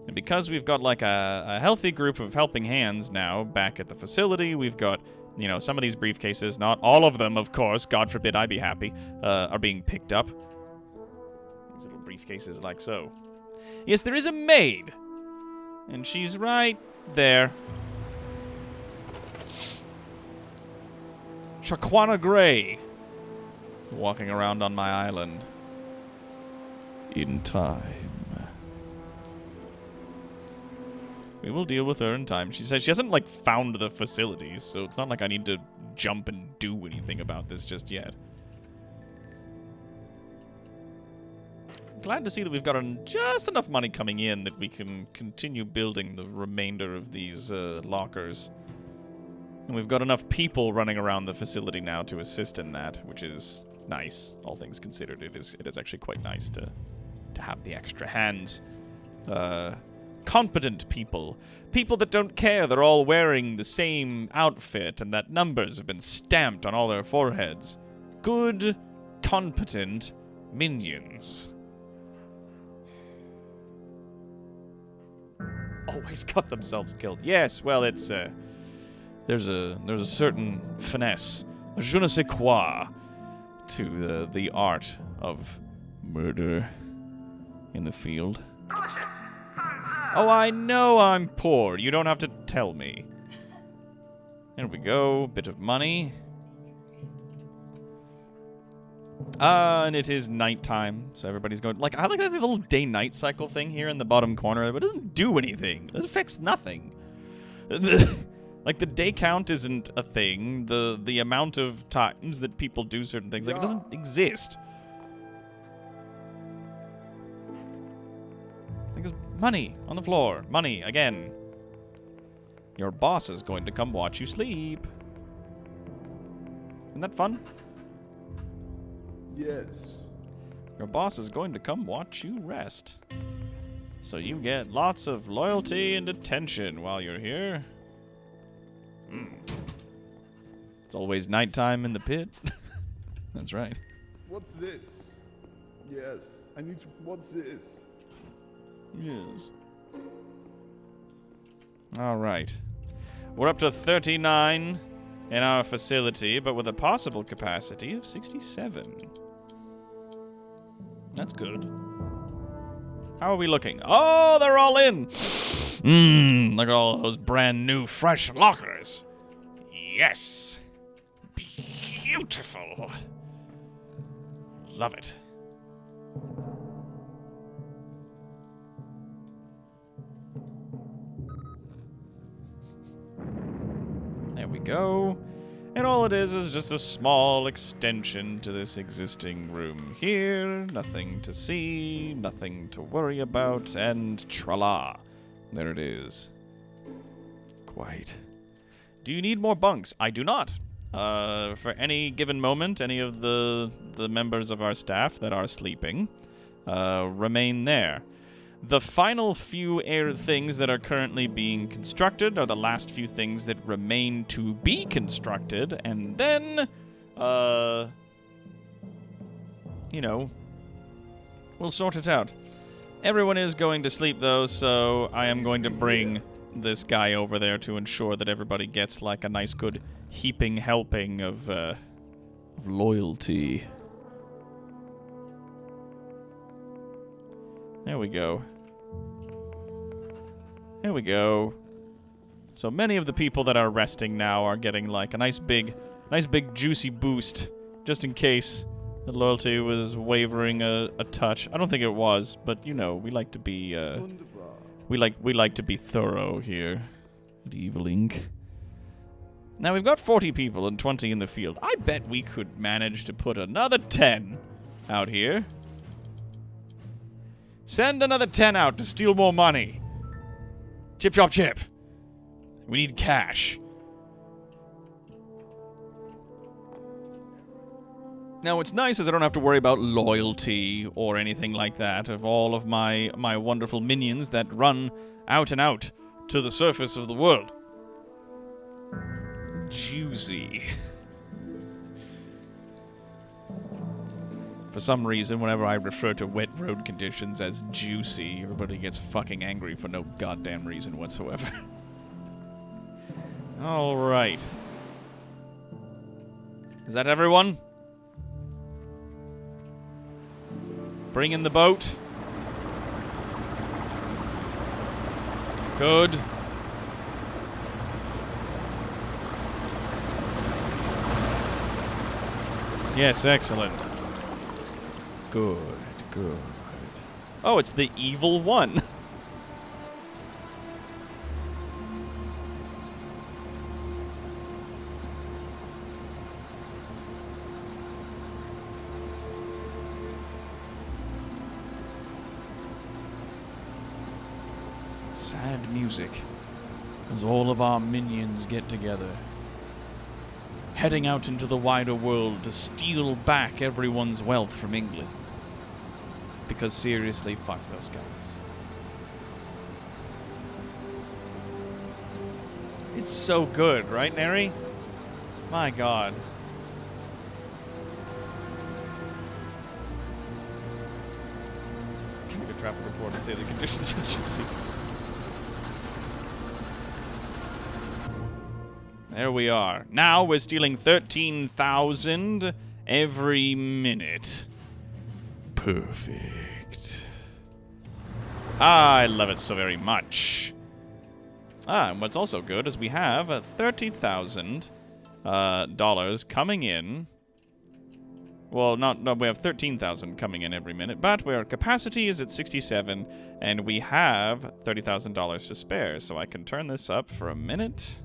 And because we've got like a healthy group of helping hands now back at the facility, we've got, you know, some of these briefcases, not all of them, of course, God forbid I be happy, are being picked up. These little briefcases like so. Yes, there is a maid. And she's right there. Shaquana Gray. Walking around on my island. In time. We will deal with her in time. She says she hasn't, like, found the facilities, so it's not like I need to jump and do anything about this just yet. Glad to see that we've got just enough money coming in that we can continue building the remainder of these lockers. And we've got enough people running around the facility now to assist in that, which is nice. All things considered, it is actually quite nice to have the extra hands. Competent people. People that don't care they're all wearing the same outfit and that numbers have been stamped on all their foreheads. Good, competent minions. Always got themselves killed. Yes, well, it's there's a certain finesse, a je ne sais quoi, to the art of murder in the field. Caution! Funds low! Oh, I know I'm poor. You don't have to tell me. There we go. Bit of money. And it is nighttime, so everybody's going... Like, I like that little day-night cycle thing here in the bottom corner, but it doesn't do anything. It doesn't fix nothing. Like, the day count isn't a thing. The amount of times that people do certain things, like, it doesn't exist. I think there's money on the floor. Money, again. Your boss is going to come watch you sleep. Isn't that fun? Yes. Your boss is going to come watch you rest. So you get lots of loyalty and attention while you're here. It's always nighttime in the pit. That's right. What's this? Yes. I need to. What's this? Yes. All right. We're up to 39 in our facility, but with a possible capacity of 67. That's good. How are we looking? Oh, they're all in! Look at all those brand new, fresh lockers. Yes! Beautiful! Love it. There we go. And all it is just a small extension to this existing room here. Nothing to see, nothing to worry about, and tra-la. There it is. Quite. Do you need more bunks? I do not. For any given moment, any of the members of our staff that are sleeping remain there. The final few things that are currently being constructed are the last few things that remain to be constructed, and then, you know, we'll sort it out. Everyone is going to sleep, though, so I am going to bring this guy over there to ensure that everybody gets, like, a nice, good heaping helping of loyalty. There we go. There we go. So many of the people that are resting now are getting like a nice big juicy boost, just in case the loyalty was wavering a touch. I don't think it was, but you know, we like to be we like to be thorough here at Evil Inc. Now we've got 40 people and 20 in the field. I bet we could manage to put another 10 out here. Send another 10 out to steal more money. Chip, chop, chip. We need cash. Now, what's nice is I don't have to worry about loyalty or anything like that of all of my wonderful minions that run out and out to the surface of the world. Juicy. For some reason, whenever I refer to wet road conditions as juicy, everybody gets fucking angry for no goddamn reason whatsoever. Alright. Is that everyone? Bring in the boat. Good. Yes, excellent. Good, good. Oh, it's the evil one. Sad music as all of our minions get together, heading out into the wider world to steal back everyone's wealth from England. Because seriously, fuck those guys. It's so good, right, Neri? My god. Can you get a traffic report and say the conditions are juicy? There we are. Now we're stealing 13,000 every minute. Perfect. I love it so very much. And what's also good is we have $30,000 dollars coming in. Well, no, we have 13,000 coming in every minute, but our capacity is at 67, and we have $30,000 to spare, so I can turn this up for a minute.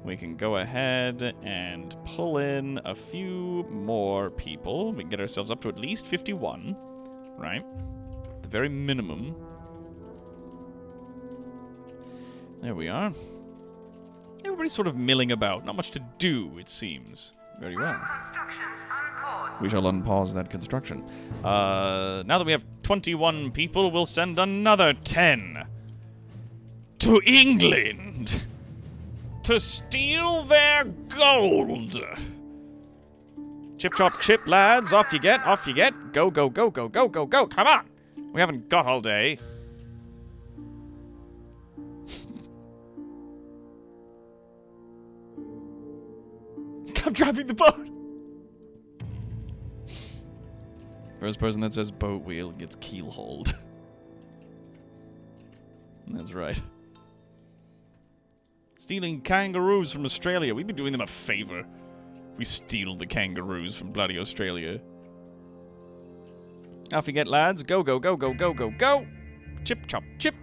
We can go ahead and pull in a few more people. We can get ourselves up to at least 51, right? The very minimum. There we are. Everybody's sort of milling about. Not much to do, it seems. Very well. Construction unpaused. We shall unpause that construction. Now that we have 21 people, we'll send another 10 to England to steal their gold. Chip, chop, chip, lads. Off you get, off you get. Go, go, go, go, go, go, go. Come on. We haven't got all day. I'm driving the boat. First person that says boat wheel gets keelhauled. That's right. Stealing kangaroos from Australia. We'd be doing them a favor. We steal the kangaroos from bloody Australia. Off you get, lads. Go, go, go, go, go, go, go. Chip, chop, chip.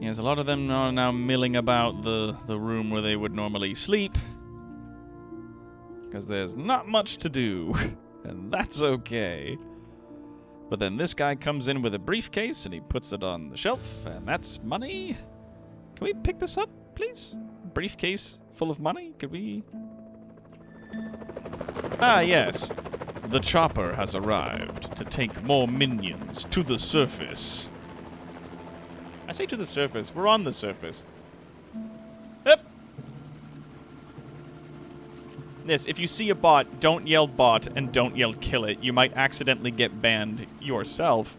Yes, a lot of them are now milling about the room where they would normally sleep. Because there's not much to do. And that's okay. But then this guy comes in with a briefcase and he puts it on the shelf. And that's money. Can we pick this up, please? Briefcase full of money? Could we... Ah, yes. The chopper has arrived to take more minions to the surface. I say to the surface. We're on the surface. Yep. Yes, if you see a bot, don't yell bot and don't yell kill it. You might accidentally get banned yourself.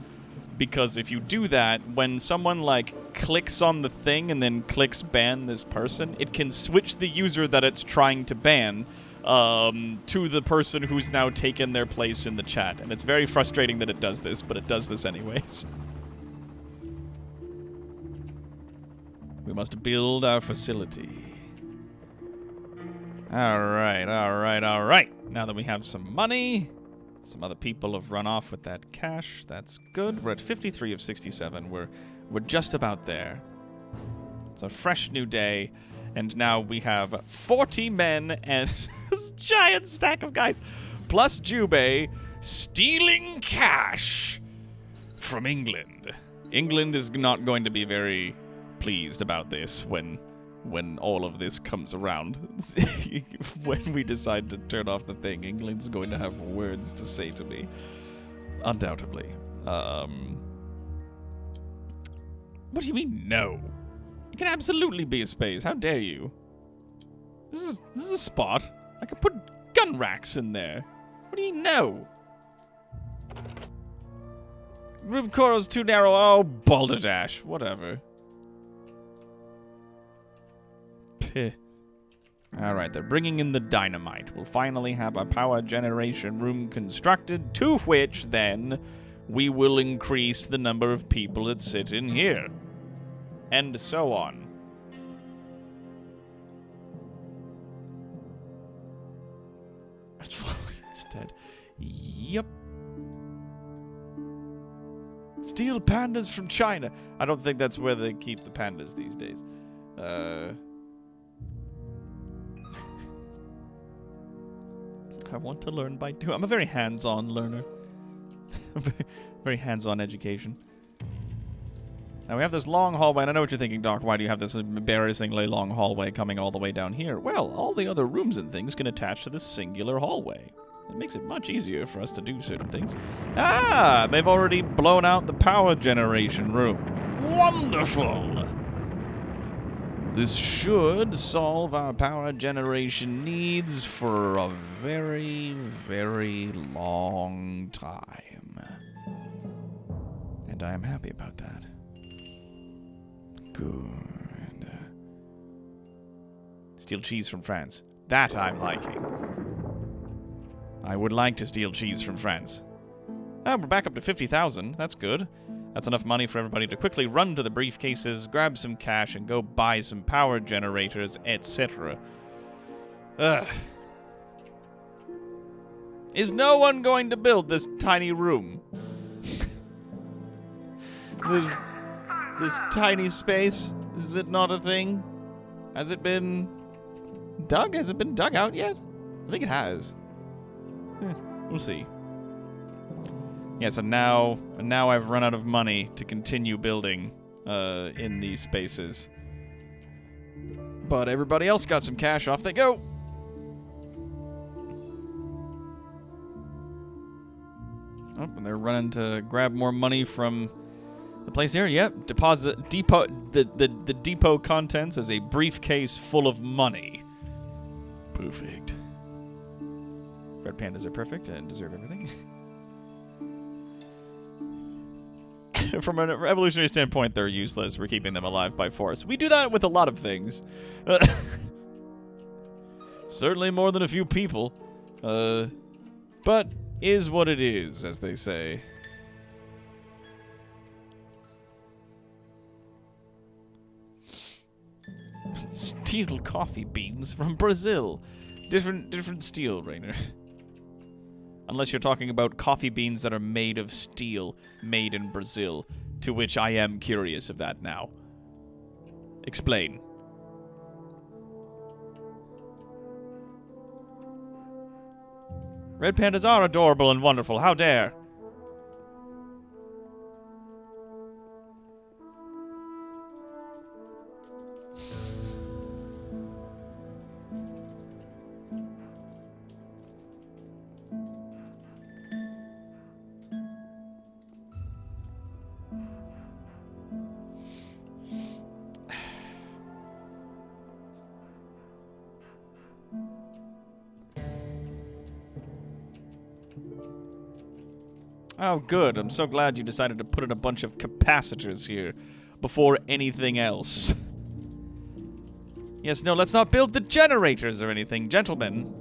Because if you do that, when someone, like, clicks on the thing and then clicks ban this person, it can switch the user that it's trying to ban to the person who's now taken their place in the chat. And it's very frustrating that it does this, but it does this anyways. We must build our facility. Alright, alright, alright. Now that we have some money, some other people have run off with that cash. That's good. We're at 53 of 67. We're just about there. It's a fresh new day. And now we have 40 men and this giant stack of guys. Plus Jubei. stealing cash from England. England is not going to be very pleased about this when all of this comes around. When we decide to turn off the thing, England's going to have words to say to me. Undoubtedly. What do you mean, no? It can absolutely be a space. How dare you? This is a spot. I could put gun racks in there. What do you mean, no? Room corridor's too narrow. Oh, balderdash. Whatever. Alright, they're bringing in the dynamite. We'll finally have a power generation room constructed, to which, then, we will increase the number of people that sit in here. And so on. Instead. Yep. Steal pandas from China. I don't think that's where they keep the pandas these days. I want to learn by doing. I'm a very hands-on learner. Very hands-on education. Now we have this long hallway, and I know what you're thinking, Doc. Why do you have this embarrassingly long hallway coming all the way down here? Well, all the other rooms and things can attach to this singular hallway. It makes it much easier for us to do certain things. Ah! They've already blown out the power generation room. Wonderful! This should solve our power generation needs for a very, very long time. And I am happy about that. Good. Steal cheese from France. That I'm liking. I would like to steal cheese from France. Ah, we're back up to 50,000. That's good. That's enough money for everybody to quickly run to the briefcases, grab some cash, and go buy some power generators, etc. Ugh. Is no one going to build this tiny room? This tiny space? Is it not a thing? Has it been dug? Has it been dug out yet? I think it has. We'll see. Yes, and now I've run out of money to continue building in these spaces. But everybody else got some cash. Off they go. Oh, and they're running to grab more money from the place here. Yep, the depot contents as a briefcase full of money. Perfect. Red pandas are perfect and deserve everything. From an evolutionary standpoint, they're useless. We're keeping them alive by force. We do that with a lot of things. Certainly more than a few people. But is what it is, as they say. Steel coffee beans from Brazil. Different steel, Rainer. Unless you're talking about coffee beans that are made of steel, made in Brazil, to which I am curious of that now. Explain. Red pandas are adorable and wonderful. How dare? Oh, good. I'm so glad you decided to put in a bunch of capacitors here before anything else. Yes, no, let's not build the generators or anything, gentlemen.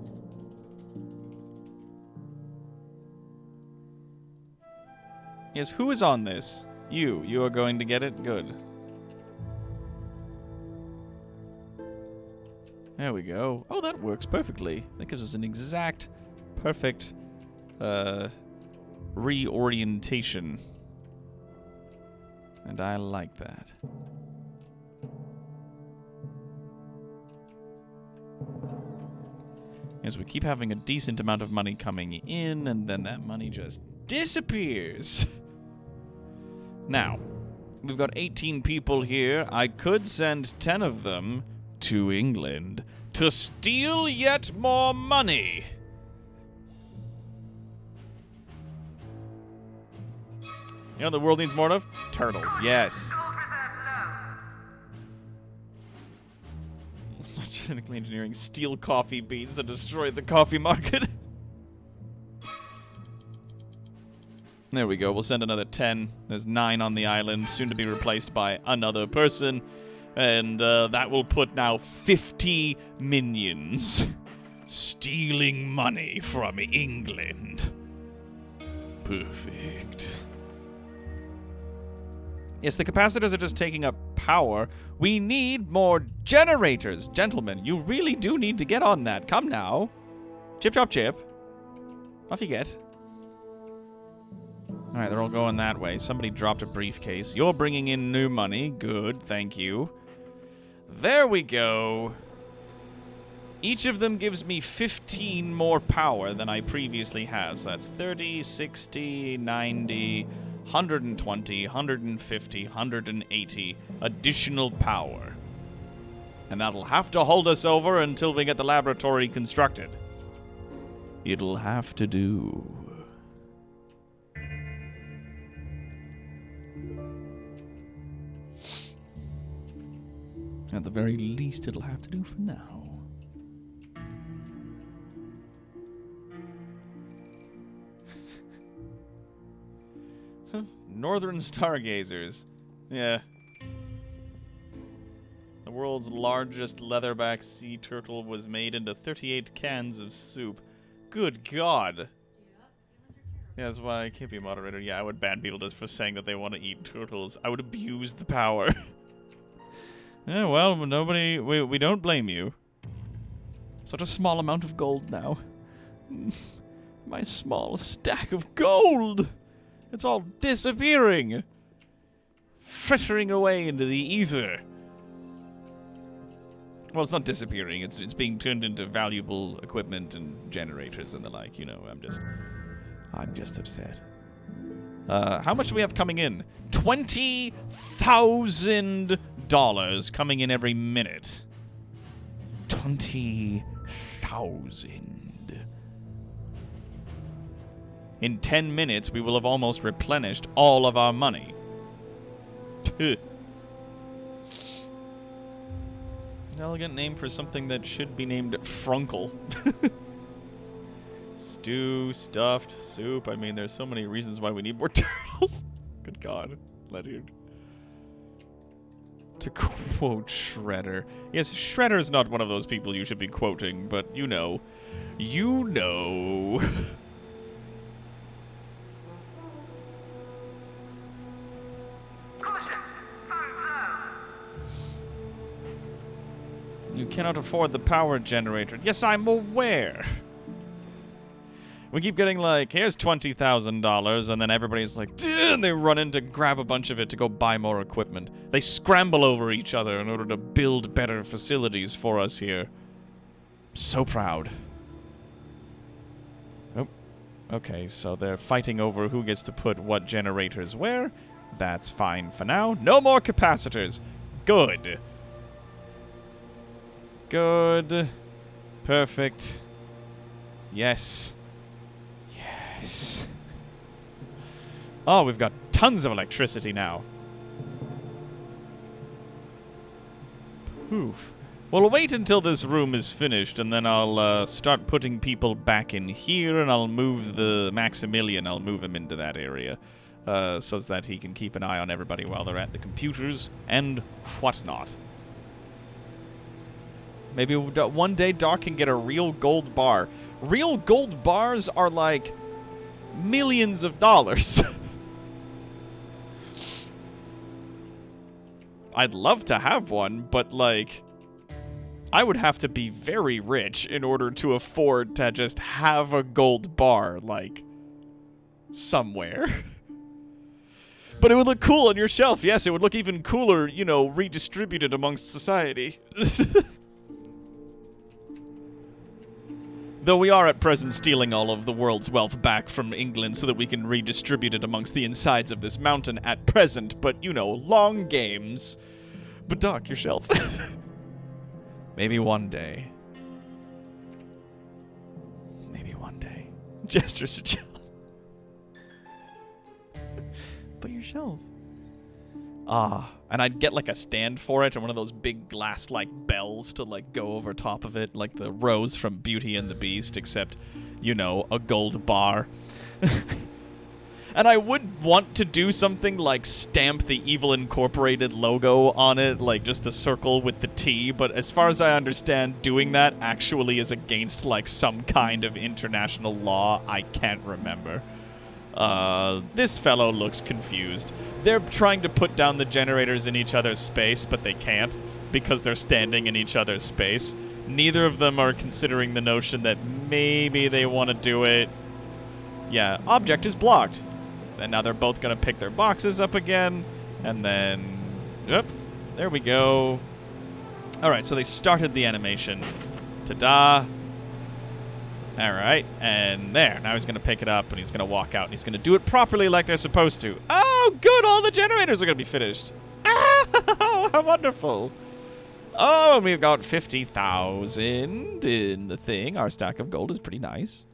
Yes, who is on this? You. You are going to get it? Good. There we go. Oh, that works perfectly. That gives us an exact, perfect, reorientation. And I like that. Is we keep having a decent amount of money coming in, and then that money just disappears. Now, we've got 18 people here. I could send 10 of them to England to steal yet more money. You know what the world needs more of? Turtles, yes. Gold reserves low. Genetically engineering steal coffee beans to destroy the coffee market. There we go. We'll send another 10. There's 9 on the island, soon to be replaced by another person. And that will put now 50 minions stealing money from England. Perfect. Yes, the capacitors are just taking up power. We need more generators. Gentlemen, you really do need to get on that. Come now. Chip, chop, chip. Off you get. All right, they're all going that way. Somebody dropped a briefcase. You're bringing in new money. Good, thank you. There we go. Each of them gives me 15 more power than I previously had. So that's 30, 60, 90... 120, 150, 180 additional power. And that'll have to hold us over until we get the laboratory constructed. It'll have to do. At the very least, it'll have to do for now. Northern Stargazers. Yeah. The world's largest leatherback sea turtle was made into 38 cans of soup. Good God. Yeah, that's why I can't be a moderator. Yeah, I would ban people just for saying that they want to eat turtles. I would abuse the power. Yeah, well, nobody... We don't blame you. Such a small amount of gold now. My small stack of gold! It's all disappearing! Frittering away into the ether. Well, it's not disappearing. It's being turned into valuable equipment and generators and the like. You know, I'm just upset. How much do we have coming in? $20,000 coming in every minute. 20,000. In 10 minutes, we will have almost replenished all of our money. An elegant name for something that should be named Frunkle. Stew, stuffed, soup. I mean, there's so many reasons why we need more turtles. Good God. Ledyard. To quote Shredder. Yes, Shredder's not one of those people you should be quoting, but you know. You know. Caution! Funds low. You cannot afford the power generator. Yes, I'm aware. We keep getting like, here's $20,000, and then everybody's like, duh, and they run in to grab a bunch of it to go buy more equipment. They scramble over each other in order to build better facilities for us here. So proud. Oh, okay, so they're fighting over who gets to put what generators where. That's fine for now. No more capacitors. Good. Good. Perfect. Yes. Yes. Oh, we've got tons of electricity now. Poof. Well, wait until this room is finished, and then I'll start putting people back in here, and I'll move the Maximilian. I'll move him into that area, so that he can keep an eye on everybody while they're at the computers and whatnot. Maybe one day Doc can get a real gold bar. Real gold bars are like millions of dollars. I'd love to have one, but like, I would have to be very rich in order to afford to just have a gold bar, like, somewhere. But it would look cool on your shelf. Yes, it would look even cooler, you know, redistributed amongst society. Though we are at present stealing all of the world's wealth back from England so that we can redistribute it amongst the insides of this mountain at present, but, you know, long games. But Doc, your shelf. Maybe one day. Maybe one day. Gestures to Jill. But your shelf. And I'd get like a stand for it and one of those big glass like bells to like go over top of it, like the Rose from Beauty and the Beast, except, you know, a gold bar. And I would want to do something like stamp the Evil Incorporated logo on it, like just the circle with the T, but as far as I understand, doing that actually is against like some kind of international law. I can't remember. This fellow looks confused. They're trying to put down the generators in each other's space, but they can't because they're standing in each other's space. Neither of them are considering the notion that maybe they want to do it. Yeah, object is blocked. And now they're both going to pick their boxes up again. And then, yep, there we go. All right, so they started the animation. Ta-da. All right, and there. Now he's going to pick it up, and he's going to walk out, and he's going to do it properly like they're supposed to. Oh, good, all the generators are going to be finished. Oh, how wonderful. Oh, and we've got 50,000 in the thing. Our stack of gold is pretty nice.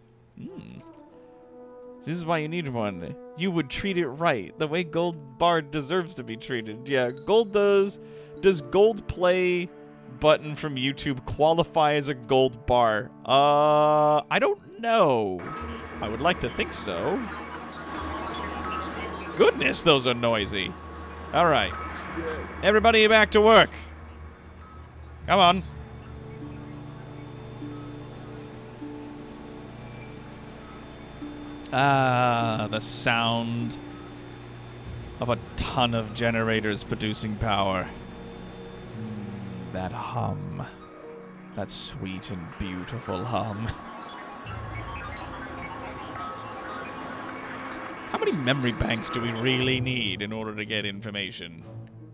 This is why you need one. You would treat it right, the way Gold Bar deserves to be treated. Yeah, gold does. Does gold play button from YouTube qualify as a gold bar? I don't know. I would like to think so. Goodness, those are noisy. All right. Yes. Everybody back to work. Come on. The sound of a ton of generators producing power. That hum. That sweet and beautiful hum. How many memory banks do we really need in order to get information?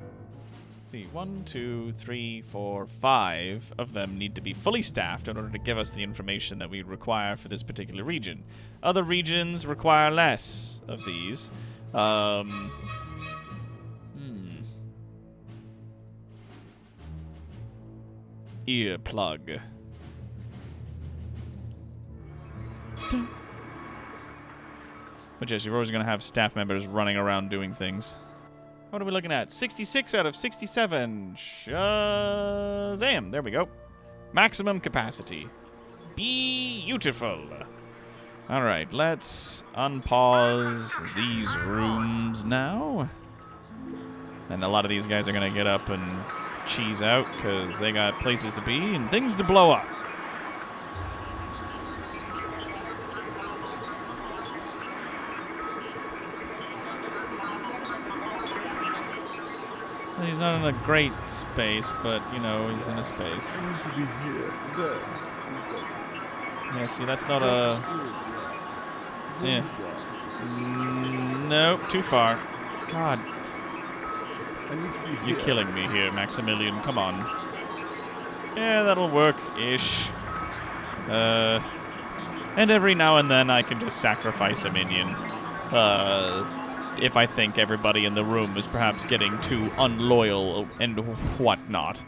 Let's see, 1, 2, 3, 4, 5 of them need to be fully staffed in order to give us the information that we require for this particular region. Other regions require less of these. Earplug. But yes, you're always going to have staff members running around doing things. What are we looking at? 66 out of 67. Shazam! There we go. Maximum capacity. Beautiful. All right, let's unpause these rooms now. And a lot of these guys are going to get up and cheese out because they got places to be and things to blow up. He's not in a great space, but, you know, he's in a space. I need to be here. There. Is better. Yeah, see, that's not That's a... good, Yeah. yeah. Nope, too far. God, I need to be here. you're killing me here, Maximilian. Come on. Yeah, that'll work-ish. And every now and then I can just sacrifice a minion. If I think everybody in the room is perhaps getting too unloyal and whatnot.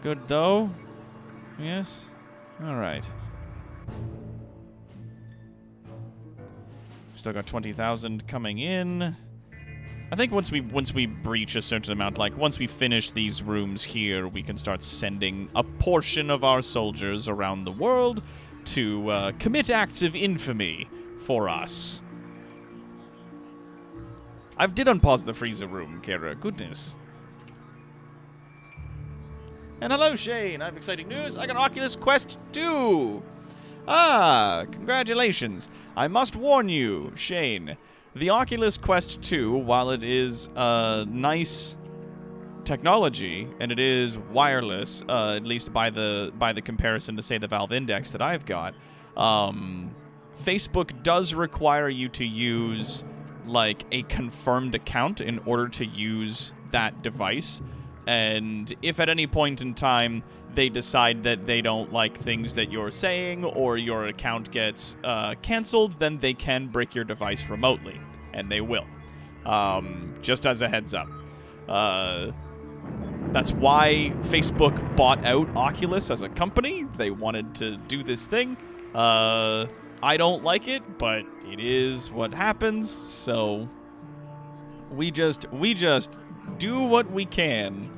Good, though? Yes? Alright. Still got 20,000 coming in. I think once we breach a certain amount, like once we finish these rooms here, we can start sending a portion of our soldiers around the world to commit acts of infamy for us. I did unpause the freezer room, Kara. Goodness. And hello, Shane. I have exciting news. I got Oculus Quest 2. Ah, congratulations. I must warn you, Shane. The Oculus Quest 2, while it is nice technology and it is wireless, at least by the comparison to say the Valve Index that I've got, Facebook does require you to use like a confirmed account in order to use that device. And if at any point in time they decide that they don't like things that you're saying or your account gets canceled, then they can brick your device remotely, and they will. Just as a heads up. That's why Facebook bought out Oculus as a company. They wanted to do this thing. I don't like it, but it is what happens, so we just do what we can.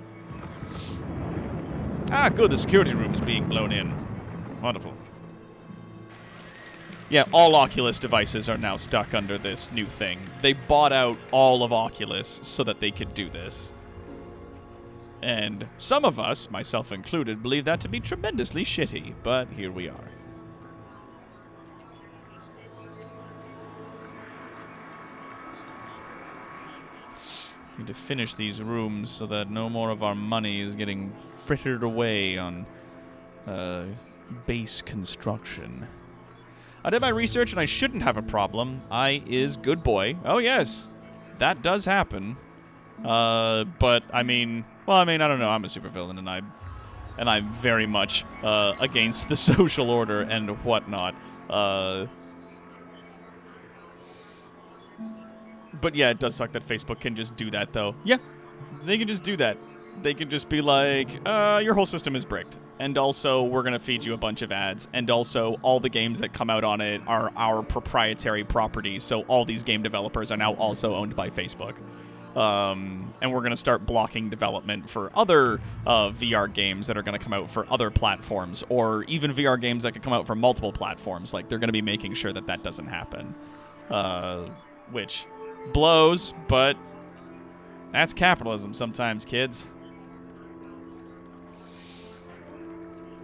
Ah, good, the security room is being blown in. Wonderful. Yeah, all Oculus devices are now stuck under this new thing. They bought out all of Oculus so that they could do this. And some of us, myself included, believe that to be tremendously shitty, but here we are. Need to finish these rooms so that no more of our money is getting frittered away on base construction. I did my research and I shouldn't have a problem. I is good boy. Oh yes, that does happen. But I mean, I don't know. I'm a supervillain and I'm very much against the social order and whatnot. But yeah, it does suck that Facebook can just do that, though. Yeah, they can just do that. They can just be like, your whole system is bricked. And also, we're going to feed you a bunch of ads. And also, all the games that come out on it are our proprietary property. So all these game developers are now also owned by Facebook. And we're going to start blocking development for other VR games that are going to come out for other platforms. Or even VR games that could come out for multiple platforms. Like, they're going to be making sure that that doesn't happen. Which blows, but that's capitalism sometimes, kids.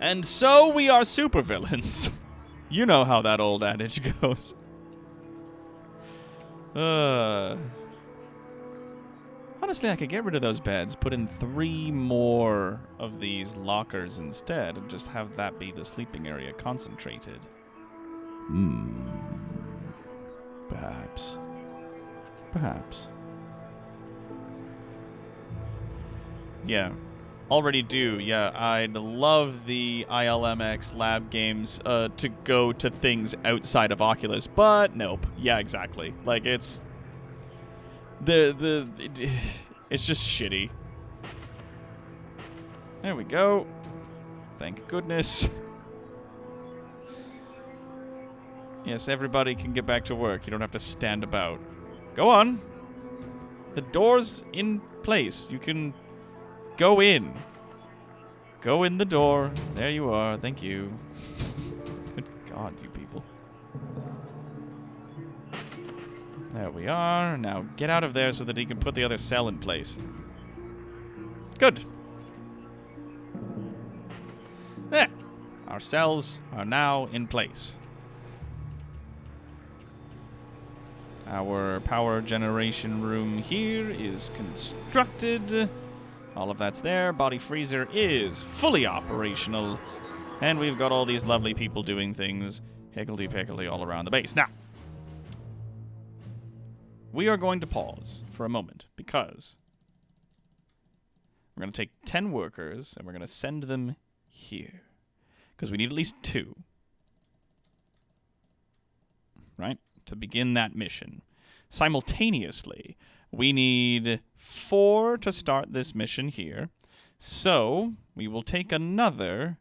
And so we are supervillains. You know how that old adage goes. Honestly, I could get rid of those beds, put in 3 more of these lockers instead, and just have that be the sleeping area concentrated. Perhaps. Perhaps. Yeah. Already do. Yeah, I'd love the ILMX lab games to go to things outside of Oculus, but nope. Yeah, exactly. Like, it's... it's just shitty. There we go. Thank goodness. Yes, everybody can get back to work. You don't have to stand about. Go on. The door's in place. You can go in. Go in the door. There you are. Thank you. Good God, you people. There we are. Now get out of there so that he can put the other cell in place. Good. There. Our cells are now in place. Our power generation room here is constructed. All of that's there. Body freezer is fully operational. And we've got all these lovely people doing things higgledy-piggledy all around the base. Now, we are going to pause for a moment because we're going to take 10 workers and we're going to send them here. Because we need at least 2. Right? To begin that mission. Simultaneously, we need 4 to start this mission here. So, we will take another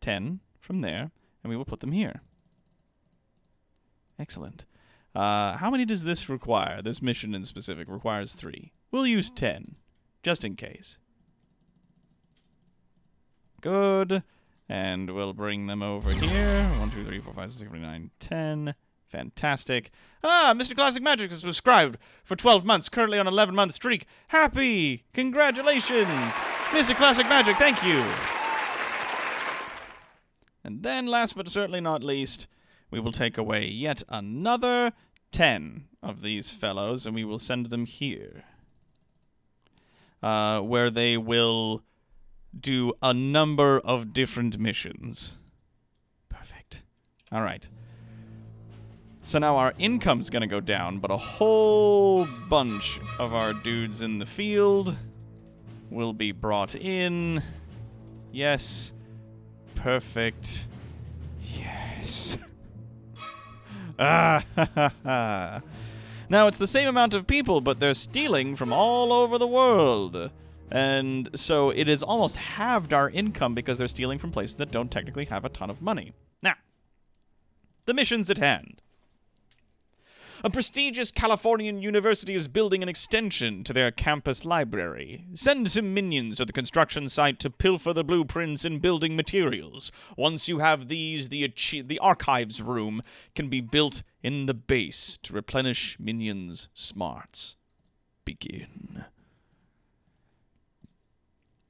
10 from there, and we will put them here. Excellent. How many does this require? This mission in specific requires 3. We'll use 10, just in case. Good. And we'll bring them over here. 1, 2, 3, 4, 5, 6, 7, 8, 9, 10. Fantastic. Mr. Classic Magic is subscribed for 12 months, currently on an 11-month streak. Happy! Congratulations! Mr. Classic Magic, thank you! And then, last but certainly not least, we will take away yet another 10 of these fellows, and we will send them here. Where they will do a number of different missions. Perfect. All right. So now our income's gonna go down, but a whole bunch of our dudes in the field will be brought in. Yes. Perfect. Yes. Ah, ha, ha, ha. Now, it's the same amount of people, but they're stealing from all over the world. And so it has almost halved our income because they're stealing from places that don't technically have a ton of money. Now, the mission's at hand. A prestigious Californian university is building an extension to their campus library. Send some minions to the construction site to pilfer the blueprints and building materials. Once you have these, the archives room can be built in the base to replenish minions' smarts. Begin.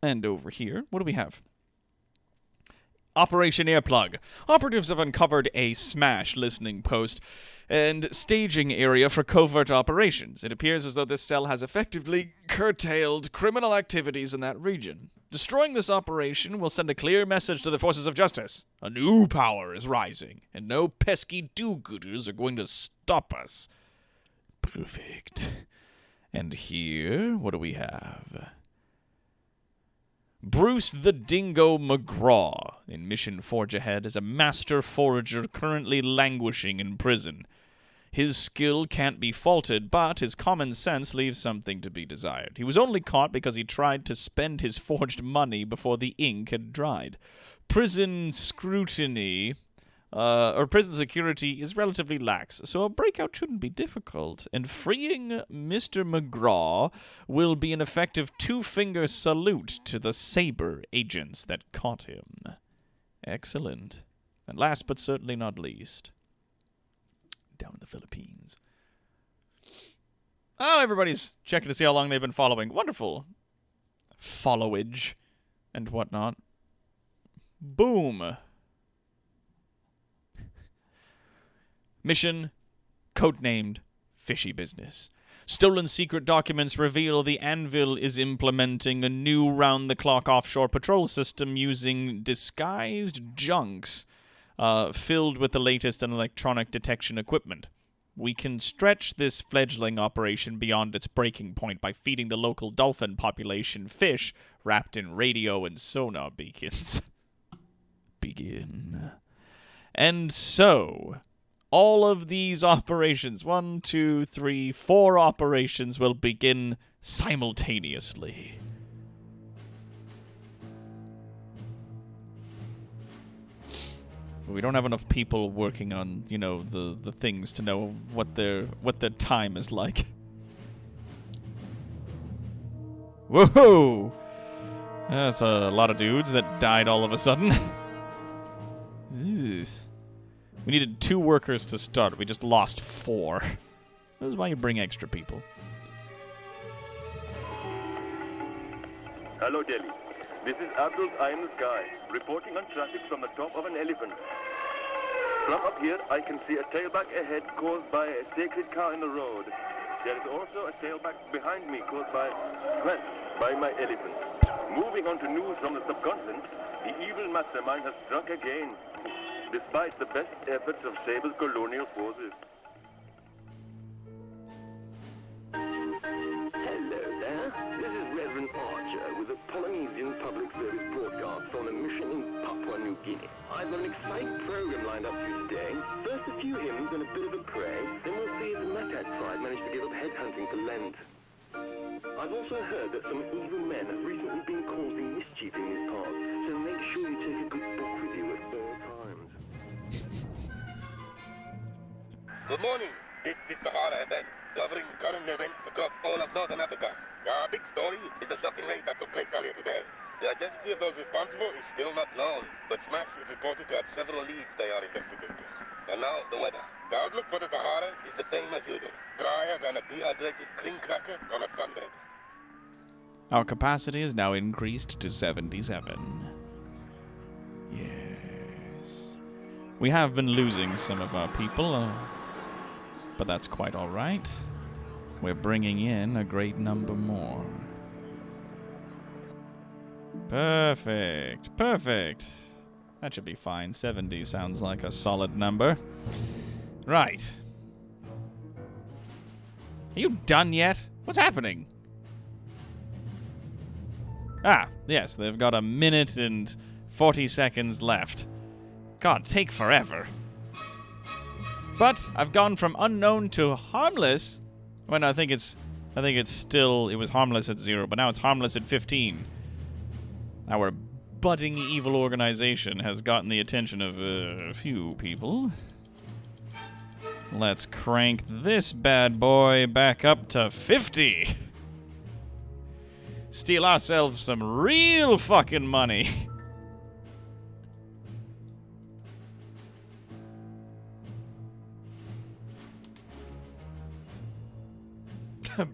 And over here, what do we have? Operation Earplug. Operatives have uncovered a smash listening post and staging area for covert operations. It appears as though this cell has effectively curtailed criminal activities in that region. Destroying this operation will send a clear message to the forces of justice. A new power is rising, and no pesky do-gooders are going to stop us. Perfect. And here, what do we have? Bruce the Dingo McGraw in Mission Forge Ahead is a master forager currently languishing in prison. His skill can't be faulted, but his common sense leaves something to be desired. He was only caught because he tried to spend his forged money before the ink had dried. Prison scrutiny, or prison security is relatively lax, so a breakout shouldn't be difficult, and freeing Mr. McGraw will be an effective two-finger salute to the Saber agents that caught him. Excellent. And last but certainly not least, down in the Philippines. Oh, everybody's checking to see how long they've been following. Wonderful. Followage and whatnot. Boom. Mission, codenamed Fishy Business. Stolen secret documents reveal the Anvil is implementing a new round-the-clock offshore patrol system using disguised junks filled with the latest in electronic detection equipment. We can stretch this fledgling operation beyond its breaking point by feeding the local dolphin population fish wrapped in radio and sonar beacons. Begin. And so, all of these operations, 1, 2, 3, 4 operations will begin simultaneously. We don't have enough people working on, the things to know what their time is like. Whoa! That's a lot of dudes that died all of a sudden. We needed 2 workers to start. We just lost 4. This is why you bring extra people. Hello, Delhi. This is Abdul's Eye in the Sky, reporting on traffic from the top of an elephant. From up here, I can see a tailback ahead caused by a sacred cow in the road. There is also a tailback behind me caused by stress by my elephant. Moving on to news from the subcontinent, the evil mastermind has struck again, despite the best efforts of Sable's colonial forces. Hello there. This is Reverend Archer with a Polynesian Public Service broadcast on a mission in Papua New Guinea. I've got an exciting program lined up for you today. First a few hymns and a bit of a pray, then we'll see if the Nakat tribe managed to give up headhunting for Lent. I've also heard that some evil men have recently been causing mischief in these parts, so make sure you take a good book with you at all times. Good morning. This is the Sahara event, covering current events across all of Northern Africa. Our big story is the shocking raid that took place earlier today. The identity of those responsible is still not known, but Smash is reported to have several leads they are investigating. And now, the weather. The outlook for the Sahara is the same as usual. Drier than a dehydrated clean cracker on a sunbed. Our capacity is now increased to 77. Yes. We have been losing some of our people, but that's quite all right. We're bringing in a great number more. Perfect. Perfect. That should be fine. 70 sounds like a solid number. Right. Are you done yet? What's happening? Ah, yes, they've got a minute and 40 seconds left. God, take forever. But I've gone from unknown to harmless. Well, I think it was harmless at 0, but now it's harmless at 15. Our budding evil organization has gotten the attention of a few people. Let's crank this bad boy back up to 50. Steal ourselves some real fucking money.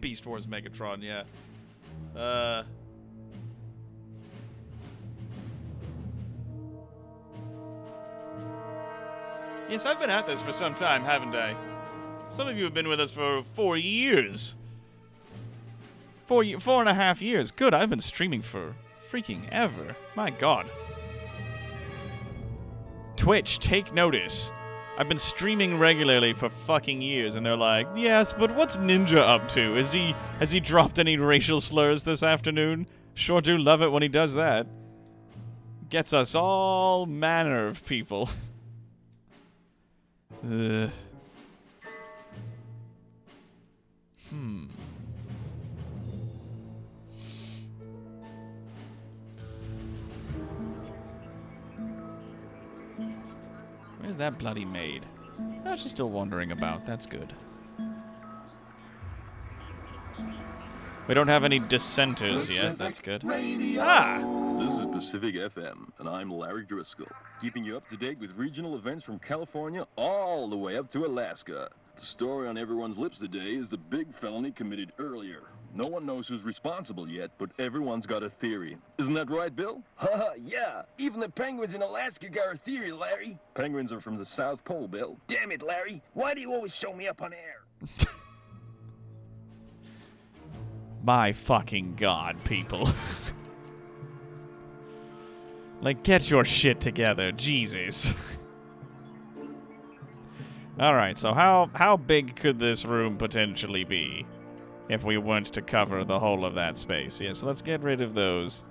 Beast Wars Megatron, yeah. Yes, I've been at this for some time, haven't I? Some of you have been with us for 4 years. 4.5 years. Good, I've been streaming for freaking ever. My god. Twitch, take notice. I've been streaming regularly for fucking years, and they're like, yes, but what's Ninja up to? Has he dropped any racial slurs this afternoon? Sure do love it when he does that. Gets us all manner of people. Where's that bloody maid? Oh, she's still wandering about. That's good. We don't have any dissenters yet. That's good. Ah! This is Pacific FM, and I'm Larry Driscoll, keeping you up to date with regional events from California all the way up to Alaska. The story on everyone's lips today is the big felony committed earlier. No one knows who's responsible yet, but everyone's got a theory. Isn't that right, Bill? Haha, yeah. Even the penguins in Alaska got a theory, Larry. Penguins are from the South Pole, Bill. Damn it, Larry. Why do you always show me up on air? My fucking god, people. Like, get your shit together. Jesus. Alright, so how big could this room potentially be if we weren't to cover the whole of that space? Yeah, so let's get rid of those.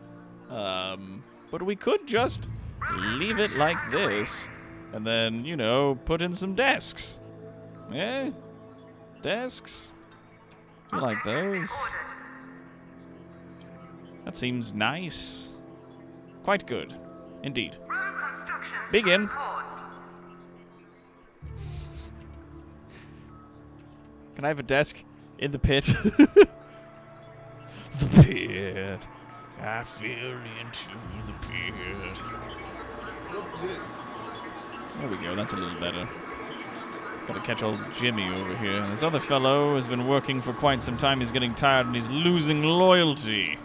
But we could just leave it like this, and then, you know, put in some desks. Yeah? Desks? Do you like those? That seems nice. Quite good. Indeed. Begin. Can I have a desk in the pit? The pit. I fell into the pit. What's this? There we go. That's a little better. Gotta catch old Jimmy over here. This other fellow has been working for quite some time. He's getting tired and he's losing loyalty.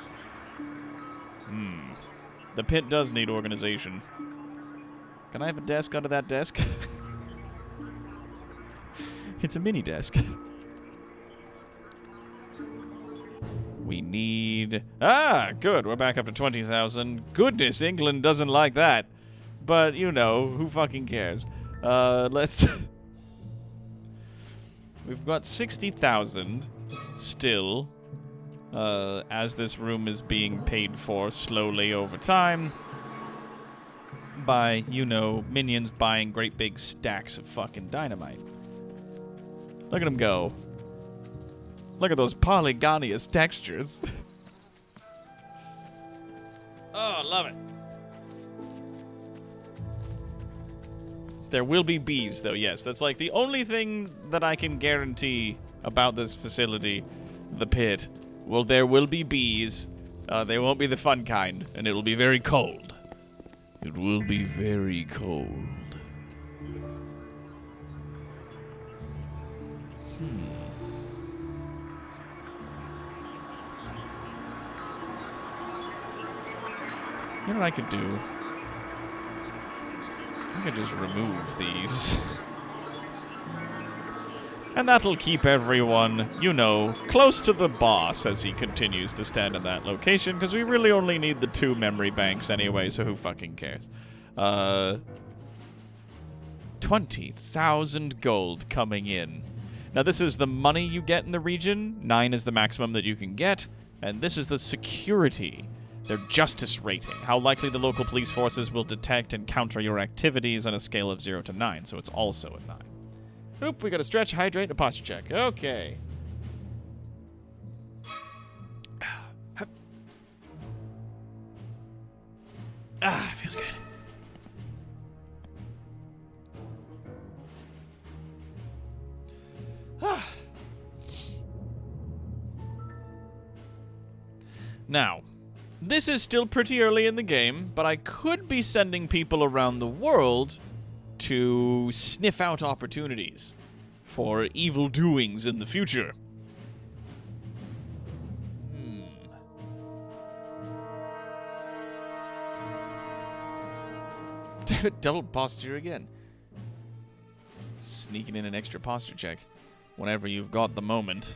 The pit does need organization. Can I have a desk under that desk? It's a mini desk. We need... Ah, good. We're back up to 20,000. Goodness, England doesn't like that. But, you know, who fucking cares? Let's... We've got 60,000 still. As this room is being paid for slowly over time by, you know, minions buying great big stacks of fucking dynamite. Look at them go. Look at those polygonious textures. Oh, love it. There will be bees, though, yes. That's like the only thing that I can guarantee about this facility, the pit. Well, there will be bees. They won't be the fun kind, and it'll be very cold. It will be very cold. You know what I could do? I could just remove these. And that'll keep everyone, you know, close to the boss as he continues to stand in that location, because we really only need the 2 memory banks anyway, so who fucking cares? 20,000 gold coming in. Now, this is the money you get in the region. 9 is the maximum that you can get, and this is the security their justice rating, how likely the local police forces will detect and counter your activities on a scale of 0 to 9, so it's also a 9. Oop, we got to stretch, hydrate, and a posture check. Okay. Feels good. Now, this is still pretty early in the game, but I could be sending people around the world to sniff out opportunities for evil doings in the future. Double posture again. Sneaking in an extra posture check whenever you've got the moment.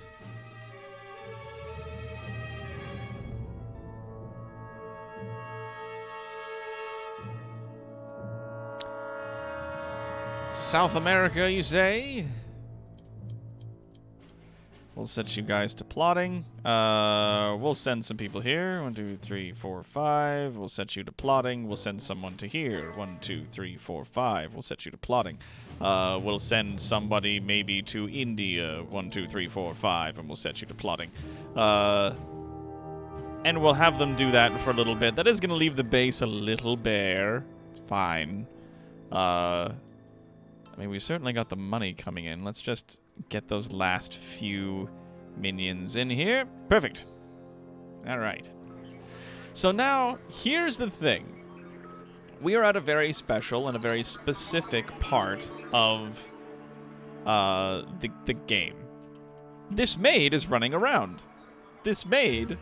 South America, you say? We'll set you guys to plotting. We'll send some people here. 1, 2, 3, 4, 5. We'll set you to plotting. We'll send someone to here. 1, 2, 3, 4, 5. We'll set you to plotting. We'll send somebody maybe to India. 1, 2, 3, 4, 5. And we'll set you to plotting. And we'll have them do that for a little bit. That is going to leave the base a little bare. It's fine. I mean, we've certainly got the money coming in. Let's just get those last few minions in here. Perfect. All right. So now, here's the thing. We are at a very special and a very specific part of the game. This maid is running around. This maid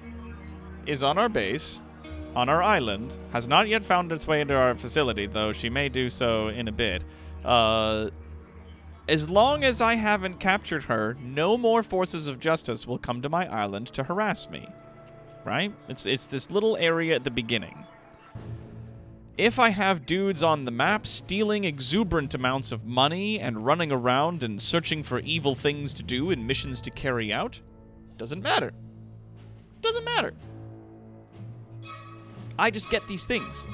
is on our base, on our island, has not yet found its way into our facility, though she may do so in a bit. As long as I haven't captured her, no more forces of justice will come to my island to harass me. Right? It's this little area at the beginning. If I have dudes on the map stealing exuberant amounts of money and running around and searching for evil things to do and missions to carry out, doesn't matter. Doesn't matter. I just get these things.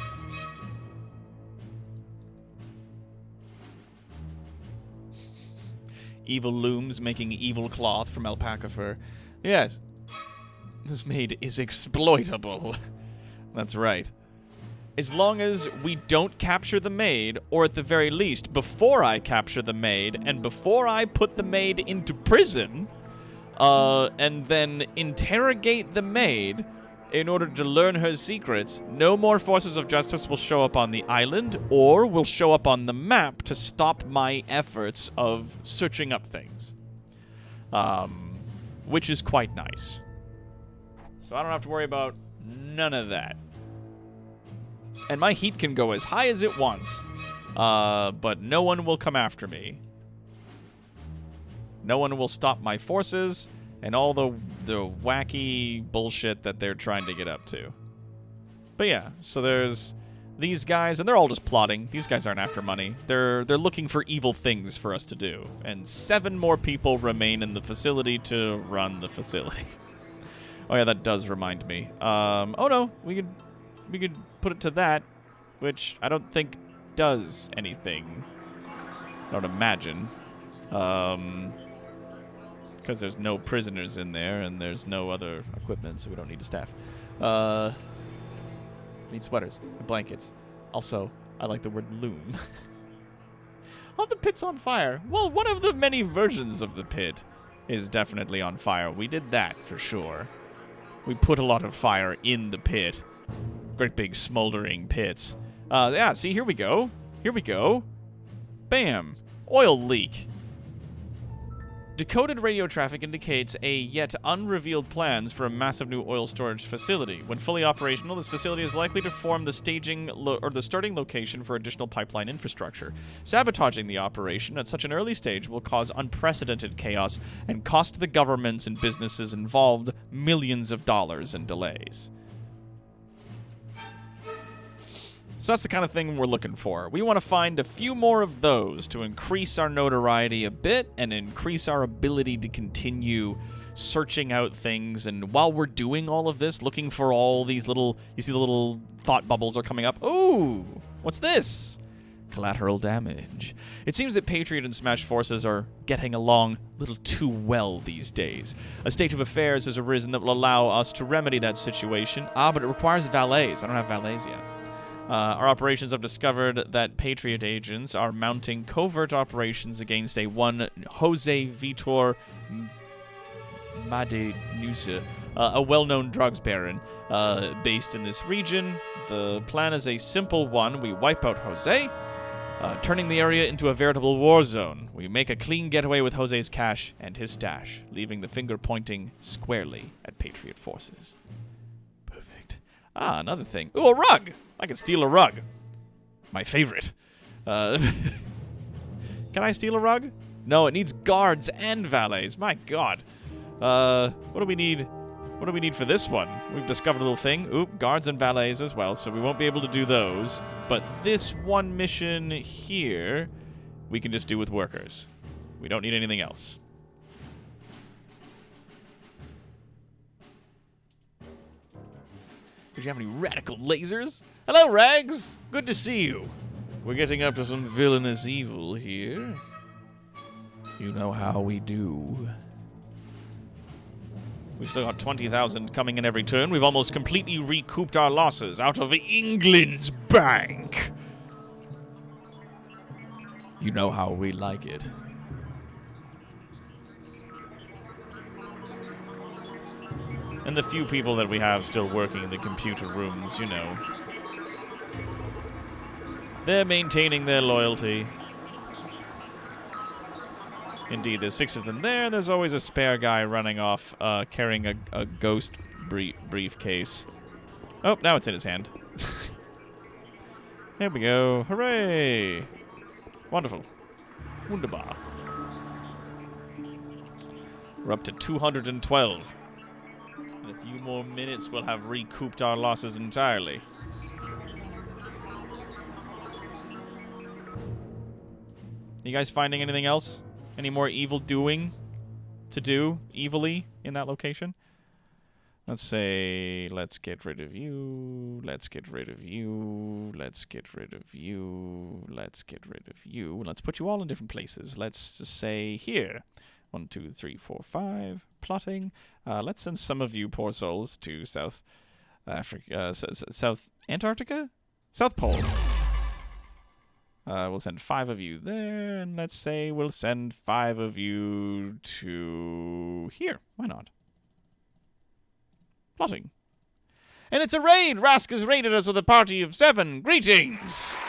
Evil looms making evil cloth from alpaca fur. Yes. This maid is exploitable. That's right. As long as we don't capture the maid, or at the very least, before I capture the maid, and before I put the maid into prison, and then interrogate the maid in order to learn her secrets, no more forces of justice will show up on the island or will show up on the map to stop my efforts of searching up things. Which is quite nice. So I don't have to worry about none of that. And my heat can go as high as it wants, but no one will come after me. No one will stop my forces and all the wacky bullshit that they're trying to get up to. But yeah, so there's these guys, and they're all just plotting. These guys aren't after money. They're looking for evil things for us to do. And 7 more people remain in the facility to run the facility. Oh yeah, that does remind me. Oh no, we could put it to that, which I don't think does anything. I don't imagine. Because there's no prisoners in there, and there's no other equipment, so we don't need to staff. Need sweaters and blankets. Also, I like the word loom. Oh, the pit's on fire. Well, one of the many versions of the pit is definitely on fire. We did that for sure. We put a lot of fire in the pit. Great big smoldering pits. Yeah, see, here we go. Here we go. Bam. Oil leak. Decoded radio traffic indicates a yet unrevealed plans for a massive new oil storage facility. When fully operational, this facility is likely to form the the starting location for additional pipeline infrastructure. Sabotaging the operation at such an early stage will cause unprecedented chaos and cost the governments and businesses involved millions of dollars in delays. So that's the kind of thing we're looking for. We want to find a few more of those to increase our notoriety a bit and increase our ability to continue searching out things. And while we're doing all of this, looking for all these little... You see the little thought bubbles are coming up. Ooh, what's this? Collateral damage. It seems that Patriot and Smash forces are getting along a little too well these days. A state of affairs has arisen that will allow us to remedy that situation. But it requires valets. I don't have valets yet. Our operations have discovered that Patriot agents are mounting covert operations against a one Jose Vitor Madenusa, a well-known drugs baron based in this region. The plan is a simple one. We wipe out Jose, turning the area into a veritable war zone. We make a clean getaway with Jose's cash and his stash, leaving the finger pointing squarely at Patriot forces. Perfect. Another thing. Ooh, a rug! I can steal a rug. My favorite. Can I steal a rug? No, it needs guards and valets. My God. What do we need? What do we need for this one? We've discovered a little thing. Oop, guards and valets as well, so we won't be able to do those. But this one mission here, we can just do with workers. We don't need anything else. Did you have any radical lasers? Hello, Rags! Good to see you. We're getting up to some villainous evil here. You know how we do. We've still got 20,000 coming in every turn. We've almost completely recouped our losses out of England's bank. You know how we like it. And the few people that we have still working in the computer rooms, you know. They're maintaining their loyalty. Indeed, there's 6 of them there, and there's always a spare guy running off, carrying a ghost briefcase. Oh, now it's in his hand. There we go. Hooray! Wonderful. Wunderbar. We're up to 212. In a few more minutes, we'll have recouped our losses entirely. You guys finding anything else? Any more evil doing to do evilly in that location? Let's say, let's get rid of you, let's get rid of you, let's get rid of you, let's get rid of you. Let's put you all in different places. Let's just say here. 1, 2, 3, 4, 5. Plotting. Let's send some of you poor souls to South Africa, South Antarctica? South Pole. We'll send 5 of you there, and let's say we'll send 5 of you to here. Why not? Plotting. And it's a raid! Rask has raided us with a party of 7. Greetings!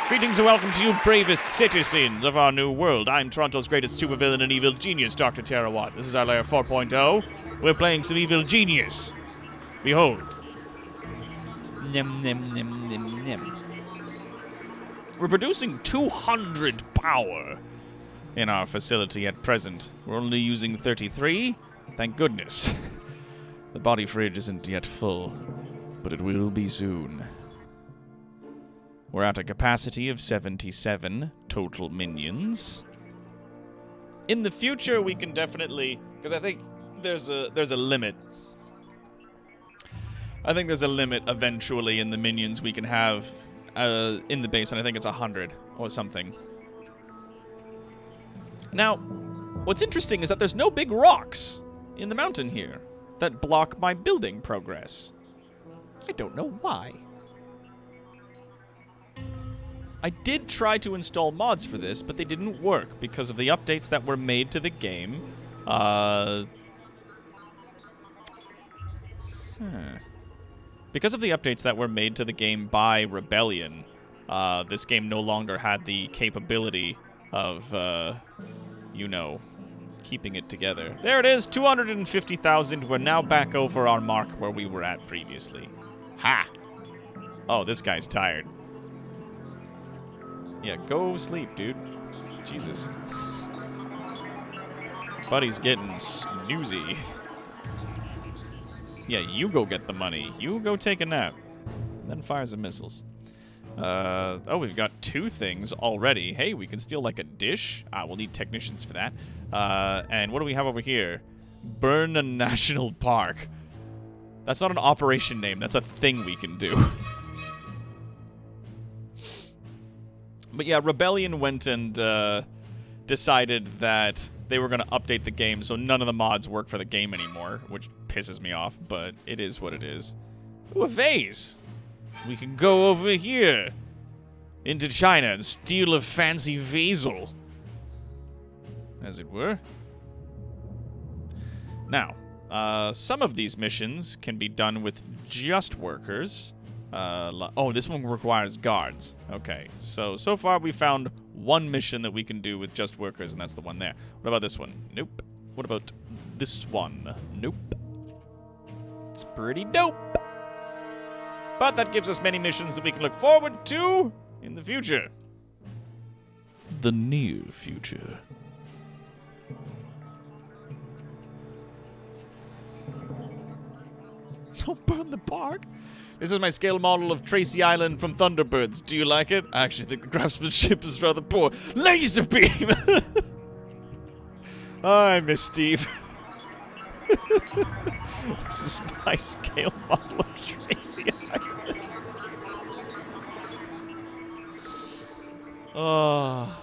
Greetings and welcome to you bravest citizens of our new world. I'm Toronto's greatest supervillain and evil genius, Dr. Terrawat. This is our layer 4.0. We're playing some evil genius. Behold. Nem, nem, nem, nem, nem. We're producing 200 power in our facility at present. We're only using 33. Thank goodness. The body fridge isn't yet full, but it will be soon. We're at a capacity of 77 total minions. In the future, we can definitely, because I think there's a limit. I think there's a limit eventually in the minions we can have in the base, and I think it's 100 or something. Now, what's interesting is that there's no big rocks in the mountain here that block my building progress. I don't know why. I did try to install mods for this, but they didn't work because of the updates that were made to the game. Because of the updates that were made to the game by Rebellion, this game no longer had the capability of, you know, keeping it together. There it is, 250,000. We're now back over our mark where we were at previously. Ha! Oh, this guy's tired. Yeah, go sleep, dude. Jesus. Buddy's getting snoozy. Yeah, you go get the money. You go take a nap. Then fire some missiles. Oh, we've got 2 things already. Hey, we can steal like a dish. We'll need technicians for that. And what do we have over here? Burn a National Park. That's not an operation name. That's a thing we can do. But yeah, Rebellion went and decided that they were going to update the game so none of the mods work for the game anymore, which pisses me off, but it is what it is. Ooh, a vase! We can go over here into China and steal a fancy vasel, as it were. Now, some of these missions can be done with just workers. Oh, this one requires guards. Okay, so far we found one mission that we can do with just workers, and that's the one there. What about this one? Nope. What about this one? Nope. It's pretty dope. But that gives us many missions that we can look forward to in the future. The near future. Don't burn the park. This is my scale model of Tracy Island from Thunderbirds. Do you like it? I actually think the craftsmanship is rather poor. Laser beam! I miss Steve. This is my scale model of Tracy Island. Oh.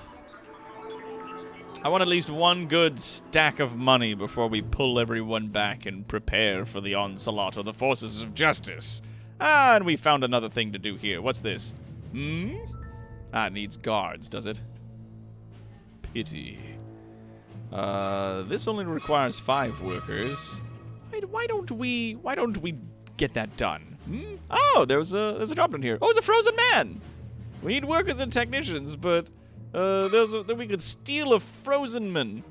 I want at least one good stack of money before we pull everyone back and prepare for the onslaught of the forces of justice. Ah, and we found another thing to do here. What's this? Ah, it needs guards, does it? Pity. This only requires 5 workers. Why don't we get that done? Oh, there's a job done here. Oh, it's a frozen man. We need workers and technicians, but then we could steal a frozen man.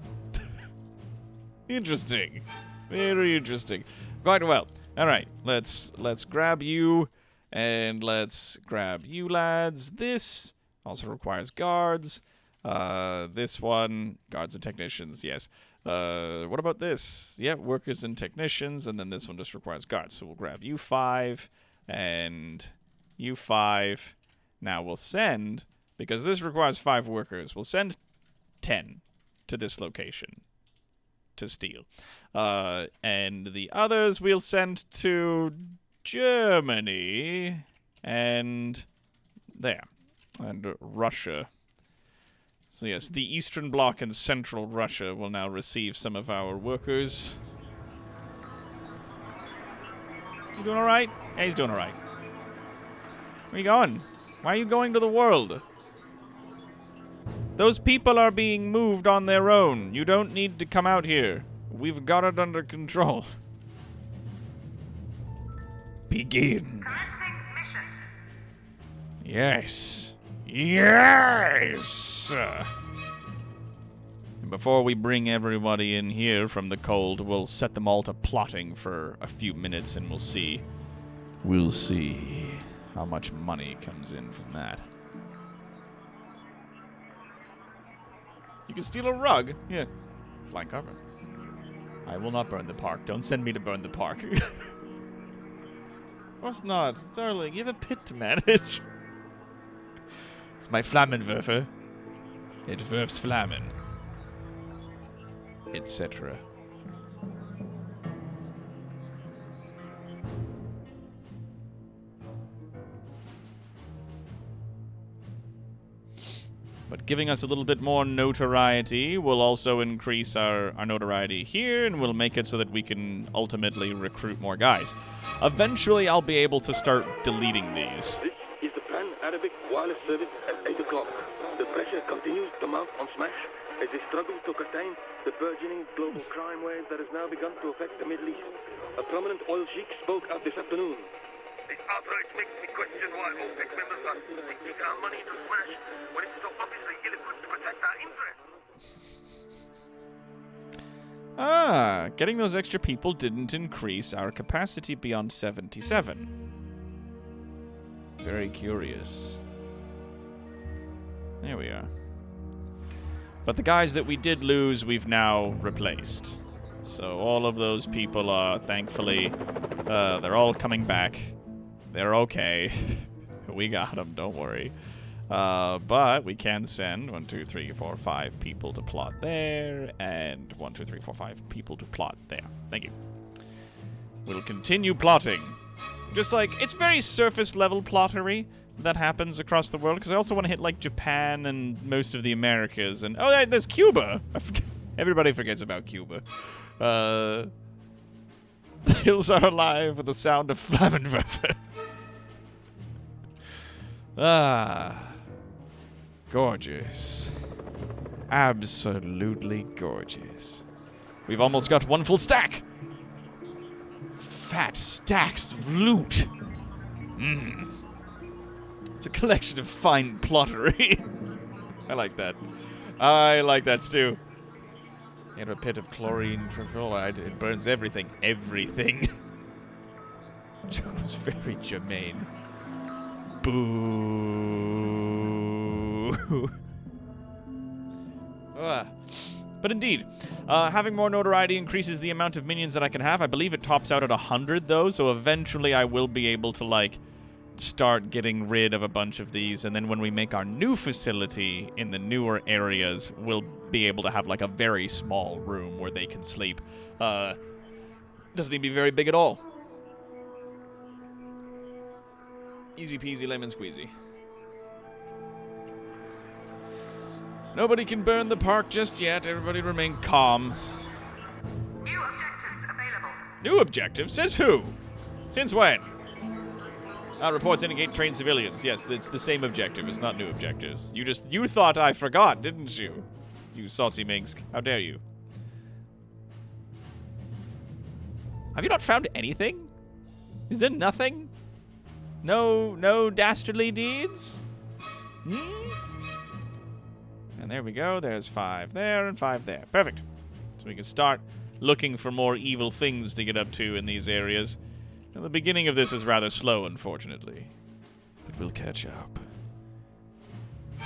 Interesting. Very interesting. Quite well. All right, let's grab you, and let's grab you lads. This also requires guards. This one, guards and technicians, yes. What about this? Yeah, workers and technicians, and then this one just requires guards. So we'll grab you 5, and you 5. Now we'll send, because this requires 5 workers, we'll send 10 to this location to steal. And the others we'll send to Germany and there. And Russia. So yes, the Eastern Bloc and Central Russia will now receive some of our workers. You doing alright? Yeah, he's doing alright. Where you going? Why are you going to the world? Those people are being moved on their own. You don't need to come out here. We've got it under control. Begin. Commencing mission. Yes. Yes! And before we bring everybody in here from the cold, we'll set them all to plotting for a few minutes and we'll see. We'll see how much money comes in from that. You can steal a rug? Yeah. Flying carpet. I will not burn the park. Don't send me to burn the park. Of course not. Darling, you have a pit to manage. It's my Flammenwerfer. It werfs Flammen. Etc. But giving us a little bit more notoriety will also increase our notoriety here, and will make it so that we can ultimately recruit more guys. Eventually, I'll be able to start deleting these. This is the Pan-Arabic Wireless Service at 8 o'clock. The pressure continues to mount on Smash as they struggle to contain the burgeoning global crime wave that has now begun to affect the Middle East. A prominent oil sheik spoke out this afternoon. This outrage makes me question why OPEC members are taking our money to Smash when it's so obviously ill-equipped to protect our interests. Ah, getting those extra people didn't increase our capacity beyond 77. Very curious. There we are. But the guys that we did lose, we've now replaced. So all of those people are, thankfully, they're all coming back. They're okay. We got them, don't worry. But we can send 1, 2, 3, 4, 5 people to plot there, and 1, 2, 3, 4, 5 people to plot there. Thank you. We'll continue plotting. Just like, it's very surface level plottery that happens across the world, because I also want to hit like Japan and most of the Americas, and oh, there's Cuba. Everybody forgets about Cuba. The hills are alive with the sound of Flammenwerfer. Gorgeous. Absolutely gorgeous. We've almost got 1 full stack. Fat stacks of loot. It's a collection of fine plottery. I like that. I like that, Stu. You have a pit of chlorine trifluoride. It burns everything. Everything. Joke was very germane. Boo. But indeed, having more notoriety increases the amount of minions that I can have. I believe it tops out at 100, though, so eventually I will be able to, like, start getting rid of a bunch of these, and then when we make our new facility in the newer areas, we'll be able to have, like, a very small room where they can sleep. Doesn't need to be very big at all. Easy peasy lemon squeezy. Nobody can burn the park just yet. Everybody remain calm. New objectives available. New objectives? Says who? Since when? Reports indicate trained civilians. Yes, it's the same objective. It's not new objectives. You thought I forgot, didn't you? You saucy minx. How dare you? Have you not found anything? Is there nothing? No dastardly deeds? And there we go. There's 5 there and 5 there. Perfect. So we can start looking for more evil things to get up to in these areas. Now, the beginning of this is rather slow, unfortunately. But we'll catch up.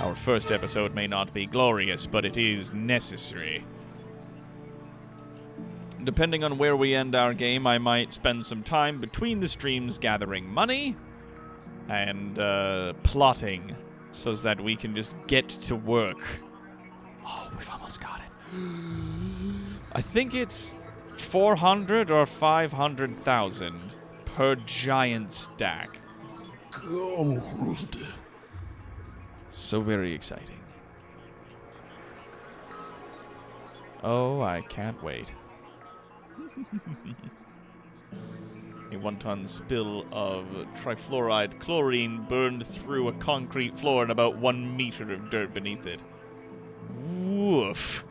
Our first episode may not be glorious, but it is necessary. Depending on where we end our game, I might spend some time between the streams gathering money and plotting so that we can just get to work. Oh, we've almost got it. I think it's 400 or 500,000 per giant stack. Gold. So very exciting. Oh, I can't wait. A 1-ton spill of trifluoride chlorine burned through a concrete floor and about 1 meter of dirt beneath it. Woof.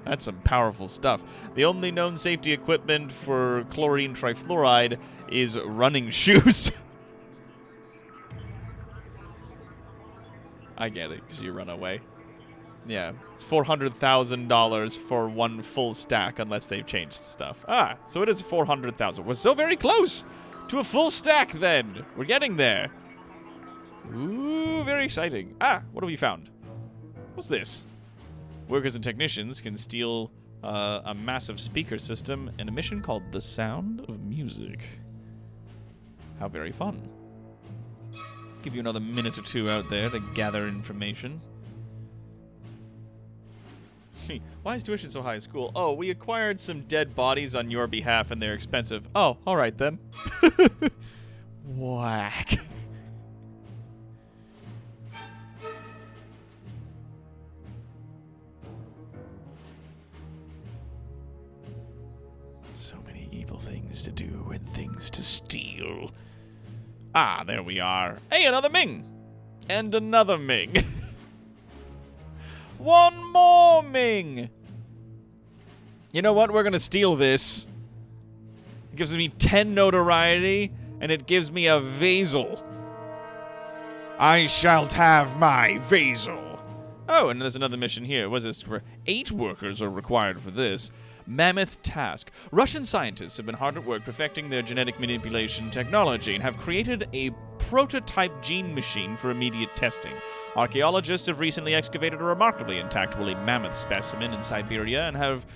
That's some powerful stuff. The only known safety equipment for chlorine trifluoride is running shoes. I get it, because you run away. Yeah, it's $400,000 for 1 full stack, unless they've changed stuff. Ah, so it is 400,000. We're so very close to a full stack, then. We're getting there. Ooh, very exciting. Ah, what have we found? What's this? Workers and technicians can steal a massive speaker system in a mission called The Sound of Music. How very fun. Give you another minute or 2 out there to gather information. Why is tuition so high at school? Oh, we acquired some dead bodies on your behalf and they're expensive. Oh, alright then. Whack. So many evil things to do and things to steal. Ah, there we are. Hey, another Ming! And another Ming. 1 more Ming! You know what? We're gonna steal this. It gives me 10 notoriety, and it gives me a Vasil. I shall have my Vasil. Oh, and there's another mission here. What is this? 8 workers are required for this. Mammoth task. Russian scientists have been hard at work perfecting their genetic manipulation technology and have created a prototype gene machine for immediate testing. Archaeologists have recently excavated a remarkably intact woolly mammoth specimen in Siberia and have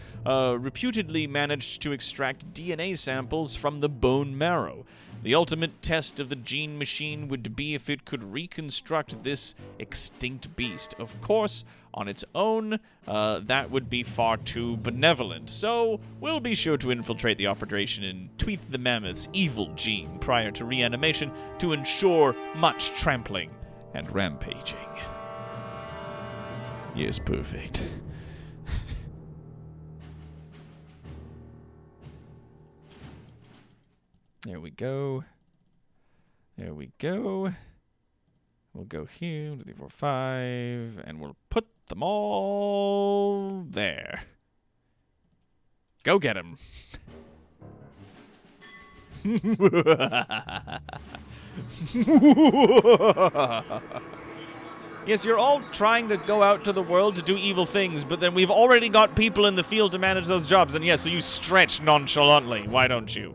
reputedly managed to extract DNA samples from the bone marrow. The ultimate test of the gene machine would be if it could reconstruct this extinct beast. Of course, on its own, that would be far too benevolent. So, we'll be sure to infiltrate the operation and tweak the mammoth's evil gene prior to reanimation to ensure much trampling and rampaging. Yes, perfect. There we go. There we go. We'll go here, 1, 2, 3, 4, 5, and we'll put them all there. Go get him. Yes, you're all trying to go out to the world to do evil things, but then we've already got people in the field to manage those jobs, and yes, so you stretch nonchalantly. Why don't you?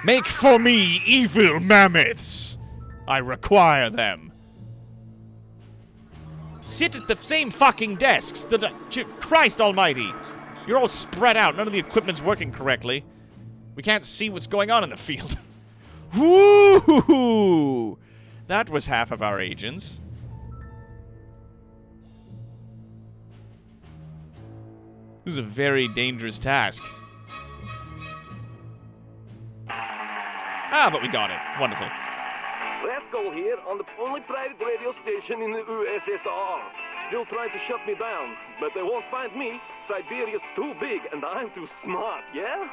Make for me evil mammoths! I require them. Sit at the same fucking desks. Christ almighty! You're all spread out. None of the equipment's working correctly. We can't see what's going on in the field. Woo! That was half of our agents. This is a very dangerous task. Ah, but we got it. Wonderful. Rascal here on the only private radio station in the USSR. Still trying to shut me down, but they won't find me. Siberia's too big and I'm too smart, yeah?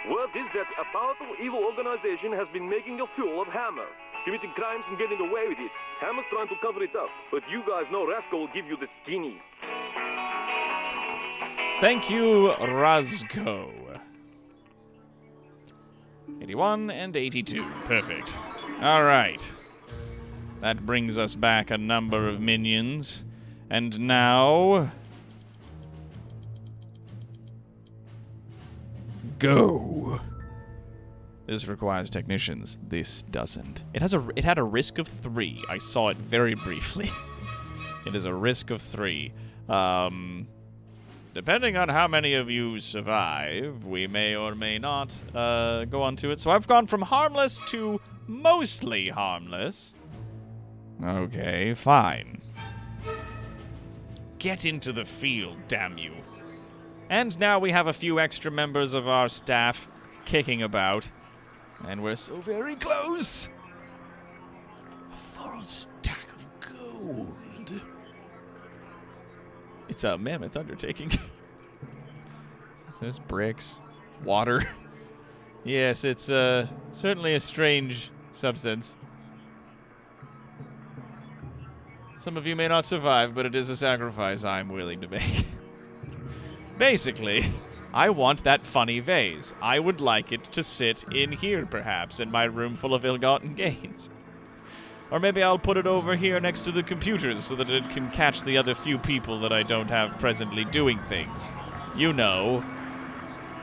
Word is that a powerful evil organization has been making a fool of Hammer, committing crimes and getting away with it. Hammer's trying to cover it up, but you guys know Rascal will give you the skinny. Thank you, Razko. 81 and 82. Perfect. All right. That brings us back a number of minions. And now... go. This requires technicians. This doesn't. It had a risk of 3. I saw it very briefly. It is a risk of 3. Depending on how many of you survive, we may or may not go on to it. So I've gone from harmless to mostly harmless. Okay, fine. Get into the field, damn you. And now we have a few extra members of our staff kicking about. And we're so very close. A full stack of gold. It's a mammoth undertaking. There's bricks, water. Yes, it's certainly a strange substance. Some of you may not survive, but it is a sacrifice I'm willing to make. Basically, I want that funny vase. I would like it to sit in here, perhaps, in my room full of ill-gotten gains. Or maybe I'll put it over here next to the computers so that it can catch the other few people that I don't have presently doing things. You know,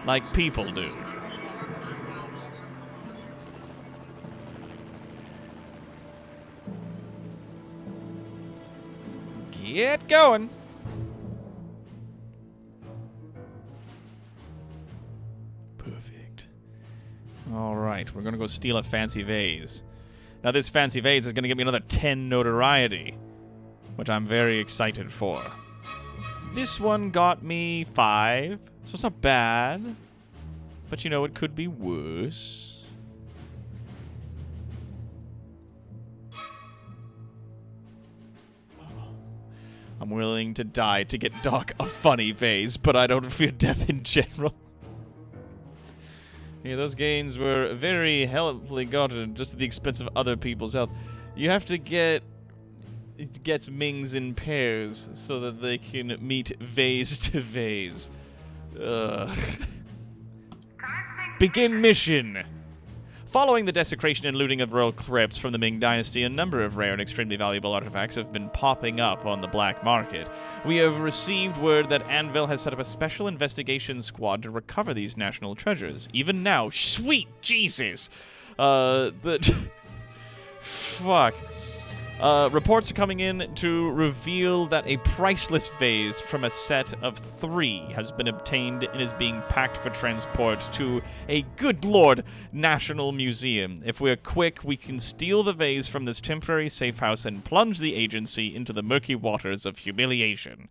like people do. Get going. Perfect. All right, we're going to go steal a fancy vase. Now, this fancy vase is going to give me another 10 notoriety, which I'm very excited for. This one got me 5, so it's not bad. But, you know, it could be worse. I'm willing to die to get Doc a funny vase, but I don't fear death in general. Yeah, those gains were very healthily gotten, just at the expense of other people's health. You have to get Mings in pairs so that they can meet vase to vase. Begin mission! Following the desecration and looting of royal crypts from the Ming Dynasty, a number of rare and extremely valuable artifacts have been popping up on the black market. We have received word that Anvil has set up a special investigation squad to recover these national treasures. Even now, sweet Jesus! Fuck. Reports are coming in to reveal that a priceless vase from a set of 3 has been obtained and is being packed for transport to a, good lord, national museum. If we're quick, we can steal the vase from this temporary safe house and plunge the agency into the murky waters of humiliation.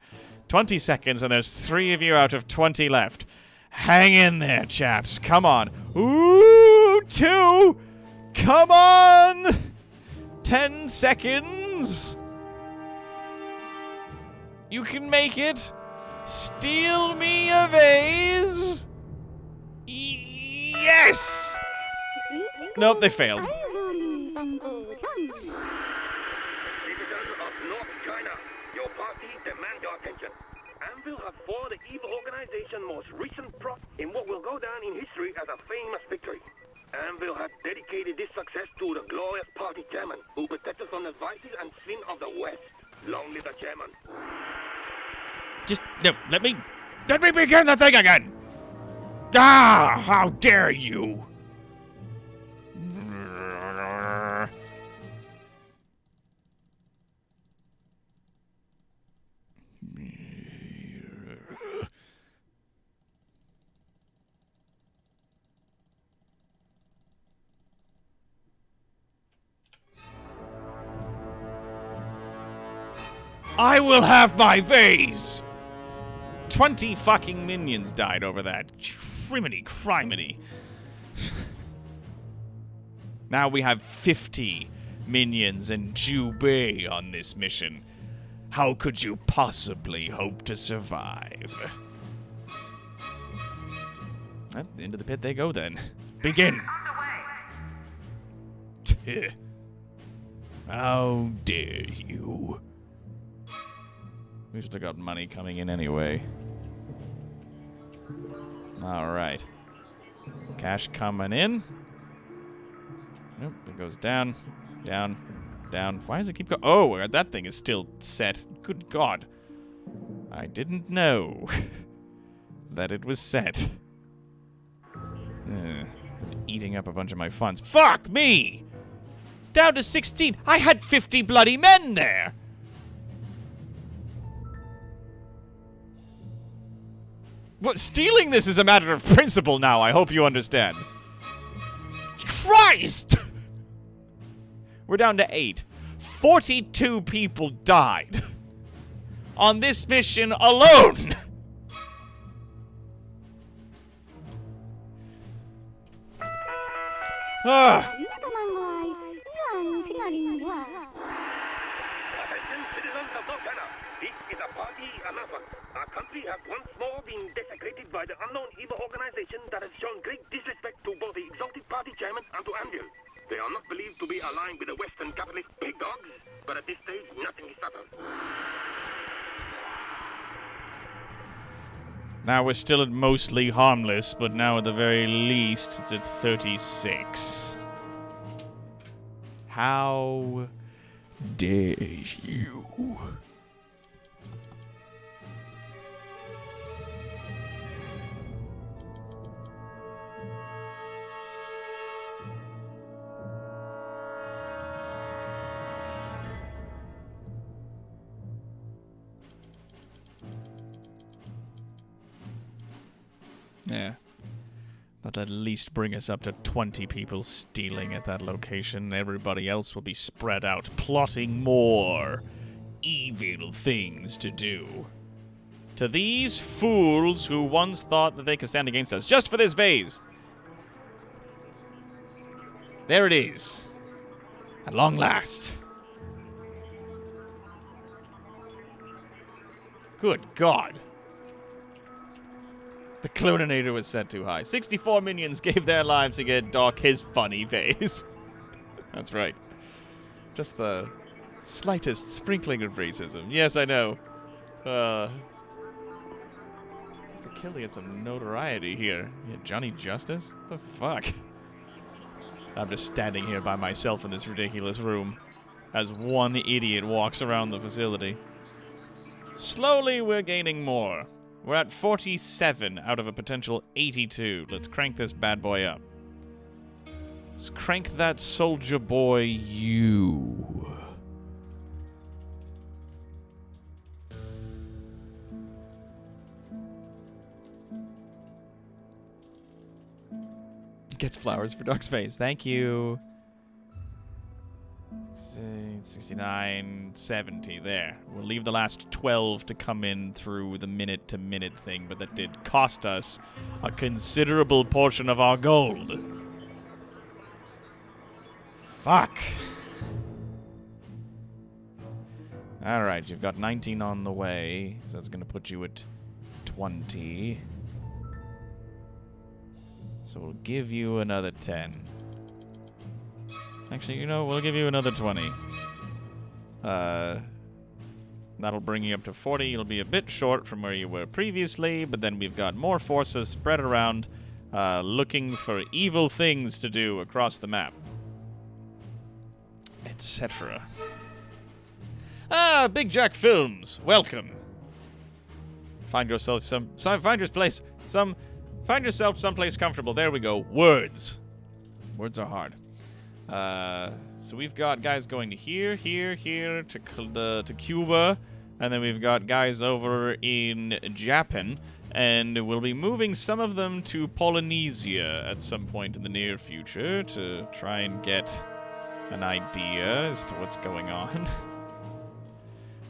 20 seconds, and there's 3 of you out of 20 left. Hang in there, chaps. Come on. Ooh, 2. Come on. 10 seconds. You can make it. Steal me a vase. Yes. Nope, they failed. Citizens of North China, your party demand your attention. Anvil have fought the evil organization most recent prop in what will go down in history as a famous victory. Anvil has dedicated this success to the glorious party chairman, who protects us from the vices and sin of the West. Long live the chairman. Just, no, let me begin the thing again. Ah, how dare you. I will have my vase! 20 fucking minions died over that. Criminy criminy. Now we have 50 minions and Jubei on this mission. How could you possibly hope to survive? Well, into the pit they go then. Begin! How dare you? We should have got money coming in anyway. Alright. Cash coming in. Nope, it goes down, down, down. Why does it keep going? Oh, that thing is still set. Good God. I didn't know that it was set. Eating up a bunch of my funds. Fuck me! Down to 16. I had 50 bloody men there! What, stealing this is a matter of principle now, I hope you understand. Christ! We're down to 8. 42 people died. On this mission alone! Attention, citizens of North China. This is a party announcement. Our country has once more been desecrated by the unknown evil organization that has shown great disrespect to both the exalted party chairman and to Anvil. They are not believed to be aligned with the Western capitalist big dogs, but at this stage, nothing is settled. Now we're still at mostly harmless, but now at the very least, it's at 36. How dare you? Yeah. That'll at least bring us up to 20 people stealing at that location. Everybody else will be spread out, plotting more evil things to do. To these fools who once thought that they could stand against us, just for this vase. There it is. At long last. Good God. The Cloninator was set too high. 64 minions gave their lives to get Doc his funny vase. That's right. Just the slightest sprinkling of racism. Yes, I know. To kill to get some notoriety here. Yeah, Johnny Justice? What the fuck? I'm just standing here by myself in this ridiculous room as one idiot walks around the facility. Slowly, we're gaining more. We're at 47 out of a potential 82. Let's crank this bad boy up. Let's crank that soldier boy you. Gets flowers for Dog's face. Thank you. 69, 70. There. We'll leave the last 12 to come in through the minute-to-minute thing, but that did cost us a considerable portion of our gold. Fuck. Alright, you've got 19 on the way, so that's going to put you at 20. So we'll give you another 10. Actually, we'll give you another 20. That'll bring you up to 40. You'll be a bit short from where you were previously, but then we've got more forces spread around, looking for evil things to do across the map. Etc. Big Jack Films, welcome. Find yourself someplace comfortable. There we go. Words. Words are hard. So we've got guys going to here, to Cuba, and then we've got guys over in Japan, and we'll be moving some of them to Polynesia at some point in the near future to try and get an idea as to what's going on.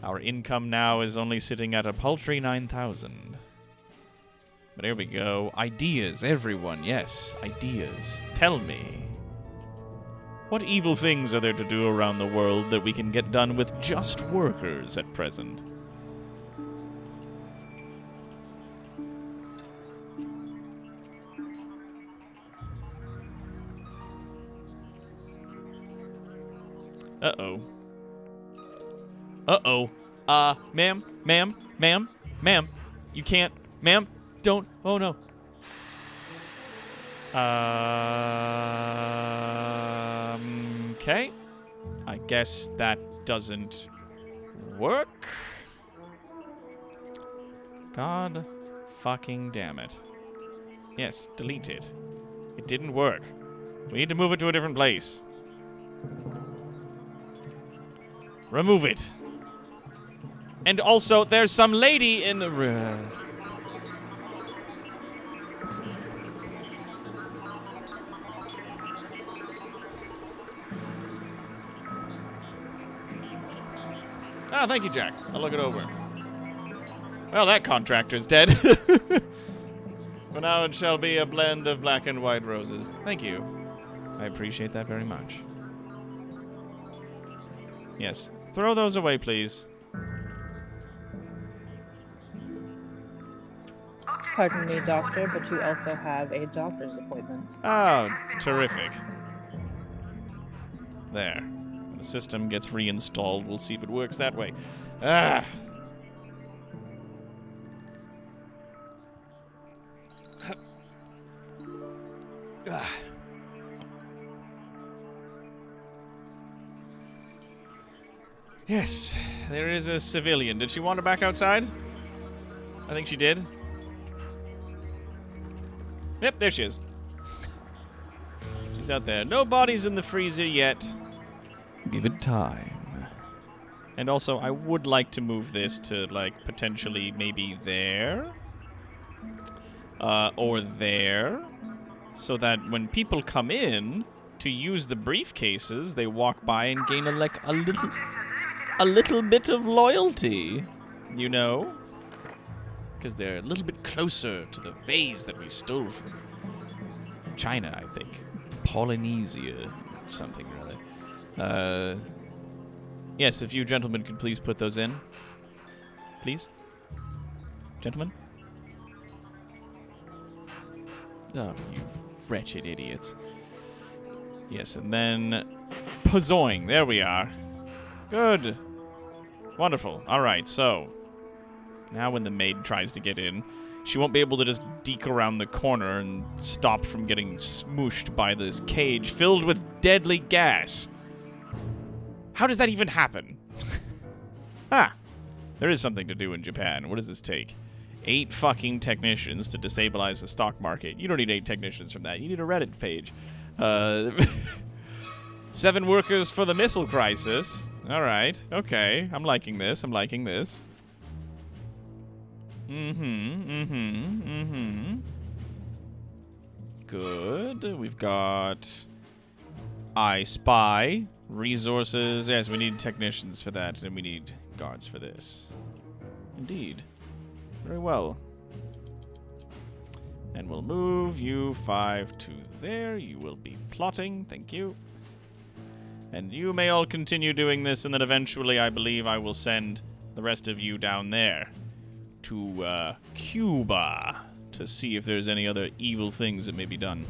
Our income now is only sitting at a paltry 9,000. But here we go. Ideas, everyone. Yes, ideas. Tell me. What evil things are there to do around the world that we can get done with just workers at present? Uh-oh. Uh-oh. Ma'am. You can't. Ma'am, don't. Oh, no. Okay. I guess that doesn't work. God fucking damn it. Yes, delete it. It didn't work. We need to move it to a different place. Remove it. And also, there's some lady in the room. Ah, thank you, Jack. I'll look it over. Well, that contractor's dead. For now, it shall be a blend of black and white roses. Thank you. I appreciate that very much. Yes. Throw those away, please. Pardon me, doctor, but you also have a doctor's appointment. Oh, terrific. There. When the system gets reinstalled, we'll see if it works that way. Ah! Ah. Yes, there is a civilian. Did she wander back outside? I think she did. Yep, there she is. She's out there. No bodies in the freezer yet. Give it time. And also, I would like to move this to, like, potentially maybe there. Or there. So that when people come in to use the briefcases, they walk by and gain a little bit of loyalty. You know? Because they're a little bit closer to the vase that we stole from China, I think. Polynesia, something or other. Yes, if you gentlemen could please put those in. Please? Gentlemen? Oh, you wretched idiots. Yes, and then Pazoing. There we are. Good. Wonderful. All right, so now when the maid tries to get in, she won't be able to just deke around the corner and stop from getting smooshed by this cage filled with deadly gas. How does that even happen? Ah, there is something to do in Japan. What does this take? 8 fucking technicians to destabilize the stock market. You don't need 8 technicians from that. You need a Reddit page. 7 workers for the missile crisis. All right. Okay. I'm liking this. good. We've got I Spy, resources. Yes, we need technicians for that, and we need guards for this. Indeed. Very well. And we'll move you 5 to there. You will be plotting. Thank you. And you may all continue doing this, and then eventually I believe I will send the rest of you down there to Cuba to see if there's any other evil things that may be done.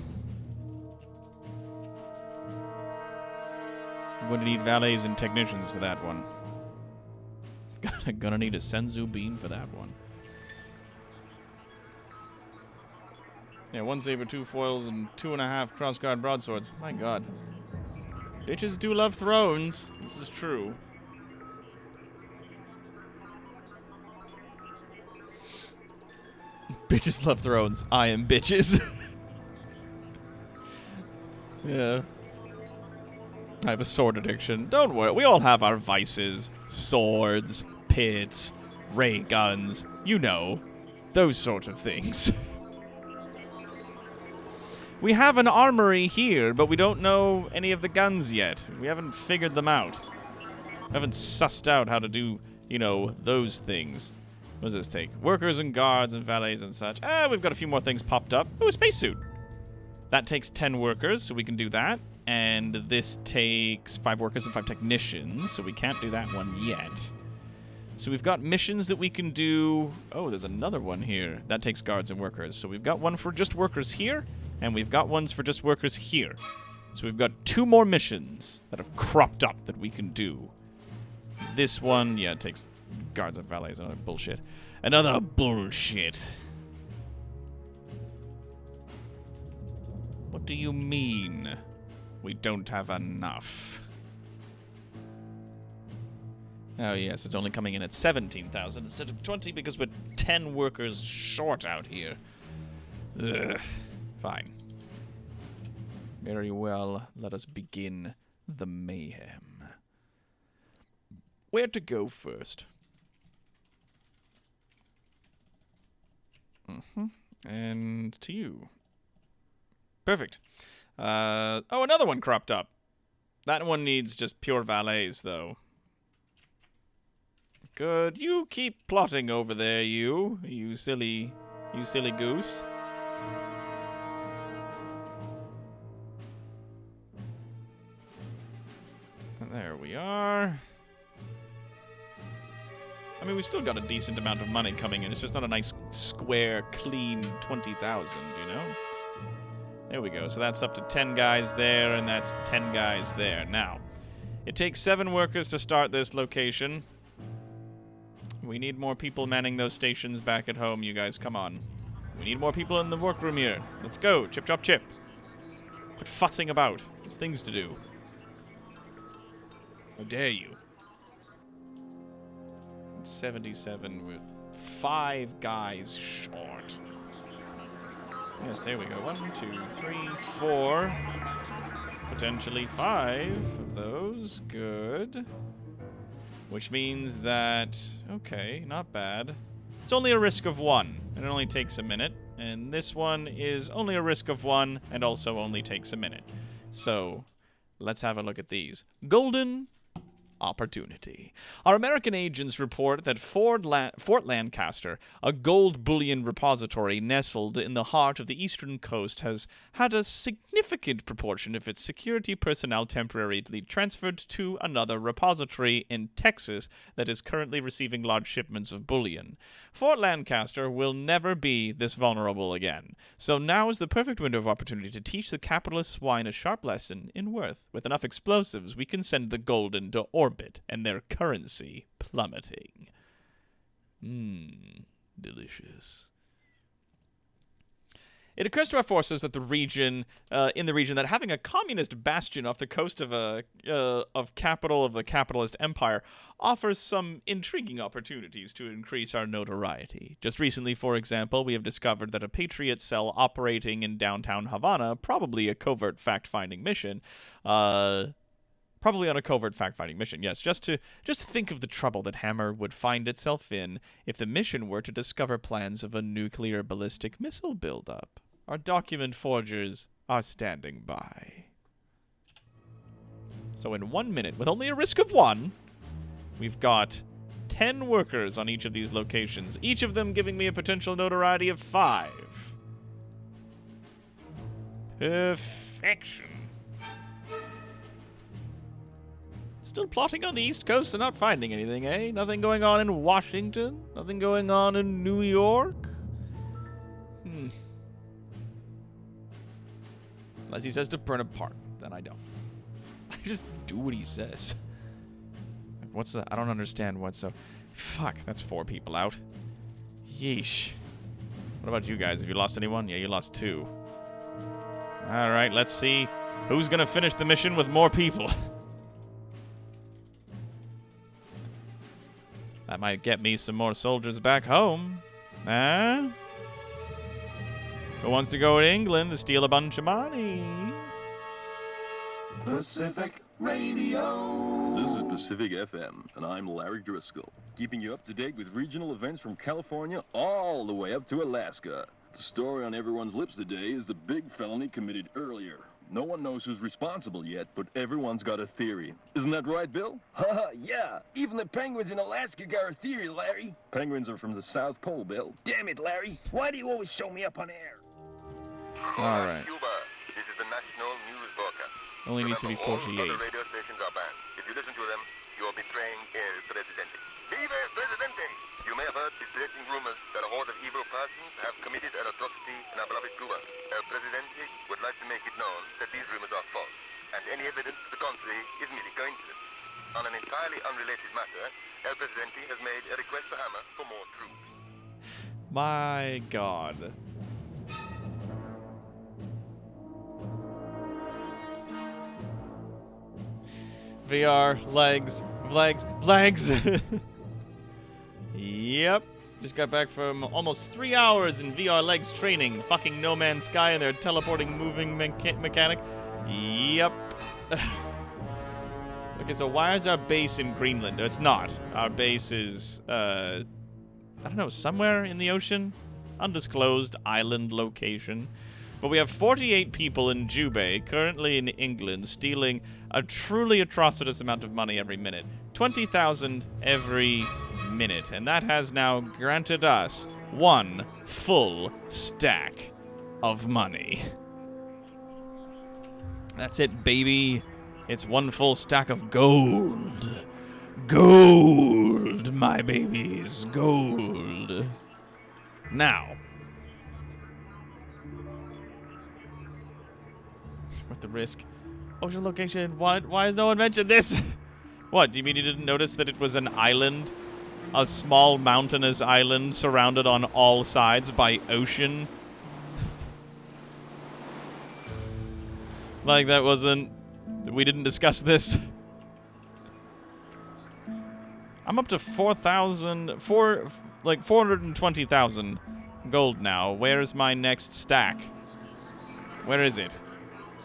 I'm going to need valets and technicians for that one. Gonna need a Senzu bean for that one. Yeah, 1 saber, 2 foils, and 2.5 crossguard broadswords. My god. Bitches do love thrones. This is true. Bitches love thrones. I am bitches. Yeah. I have a sword addiction. Don't worry. We all have our vices. Swords, pits, ray guns. You know. Those sort of things. We have an armory here, but we don't know any of the guns yet. We haven't figured them out. We haven't sussed out how to do, you know, those things. What does this take? Workers and guards and valets and such. We've got a few more things popped up. Oh, a spacesuit. That takes 10 workers, so we can do that. And this takes 5 workers and 5 technicians, so we can't do that one yet. So we've got missions that we can do. Oh, there's another one here. That takes guards and workers. So we've got one for just workers here, and we've got ones for just workers here. So we've got 2 more missions that have cropped up that we can do. This one, yeah, it takes guards and valets. Another bullshit. Another bullshit. What do you mean? We don't have enough. Oh, yes, it's only coming in at 17,000 instead of 20 because we're 10 workers short out here. Ugh. Fine. Very well, let us begin the mayhem. Where to go first? And to you. Perfect. Oh, another one cropped up. That one needs just pure valets, though. Good. You keep plotting over there, you silly goose. And there we are. I mean, we still got a decent amount of money coming in. It's just not a nice, square, clean 20,000, you know? There we go. So that's up to 10 guys there, and that's 10 guys there. Now, it takes 7 workers to start this location. We need more people manning those stations back at home, you guys. Come on. We need more people in the workroom here. Let's go. Chip, chop, chip. Quit fussing about. There's things to do. How dare you? It's 77 with 5 guys short. Yes, there we go. 1, 2, 3, 4. Potentially 5 of those. Good. Which means that... Okay, not bad. It's only a risk of 1, and it only takes a minute. And this one is only a risk of 1, and also only takes a minute. So, let's have a look at these. Golden opportunity. Our American agents report that Fort Lancaster, a gold bullion repository nestled in the heart of the eastern coast, has had a significant proportion of its security personnel temporarily transferred to another repository in Texas that is currently receiving large shipments of bullion. Fort Lancaster will never be this vulnerable again, so now is the perfect window of opportunity to teach the capitalist swine a sharp lesson in worth. With enough explosives, we can send the golden to orbit and their currency plummeting. Delicious. It occurs to our forces that in the region that having a communist bastion off the coast of capital of the capitalist empire offers some intriguing opportunities to increase our notoriety. Just recently, for example, we have discovered that a Patriot cell operating in downtown Havana, probably a covert fact-finding mission, Probably on a covert fact-finding mission, yes. Just think of the trouble that Hammer would find itself in if the mission were to discover plans of a nuclear ballistic missile buildup. Our document forgers are standing by. So in 1 minute, with only a risk of 1, we've got 10 workers on each of these locations, each of them giving me a potential notoriety of 5. Perfection. Still plotting on the East Coast and not finding anything, eh? Nothing going on in Washington? Nothing going on in New York? Unless he says to burn apart, then I don't. I just do what he says. Like, what's the... I don't understand what's so... Fuck, that's 4 people out. Yeesh. What about you guys? Have you lost anyone? Yeah, you lost 2. Alright, let's see who's gonna finish the mission with more people. That might get me some more soldiers back home. Huh? Who wants to go to England to steal a bunch of money? Pacific Radio. This is Pacific FM, and I'm Larry Driscoll, keeping you up to date with regional events from California all the way up to Alaska. The story on everyone's lips today is the big felony committed earlier. No one knows who's responsible yet, but everyone's got a theory. Isn't that right, Bill? Haha, yeah. Even the penguins in Alaska got a theory, Larry. Penguins are from the South Pole, Bill. Damn it, Larry. Why do you always show me up on air? All right. Cuba. This is the national news broadcast. Only needs to be 48. All other radio stations are banned. If you listen to them, you are betraying El Presidente. Viva el Presidente! You may have heard distressing rumors that a horde of evil persons have committed an atrocity in our beloved Cuba. El Presidente would like to make it known that these rumors are false, and any evidence to the contrary is merely coincidence. On an entirely unrelated matter, El Presidente has made a request to Hammer for more truth. My God. VR, legs. Yep. Just got back from almost 3 hours in VR legs training. Fucking No Man's Sky and their teleporting moving mechanic. Yep. Okay, so why is our base in Greenland? It's not. Our base is, I don't know, somewhere in the ocean? Undisclosed island location. But we have 48 people in Jubei, currently in England, stealing a truly atrocious amount of money every minute. 20,000 every minute. And that has now granted us 1 full stack of money. That's it, baby. It's 1 full stack of gold. Gold, my babies. Gold. Now. Worth the risk. Ocean location. What? Why has no one mentioned this? What? Do you mean you didn't notice that it was an island? A small mountainous island surrounded on all sides by ocean? Like that wasn't... We didn't discuss this. I'm up to 420,000 gold now. Where's my next stack? Where is it?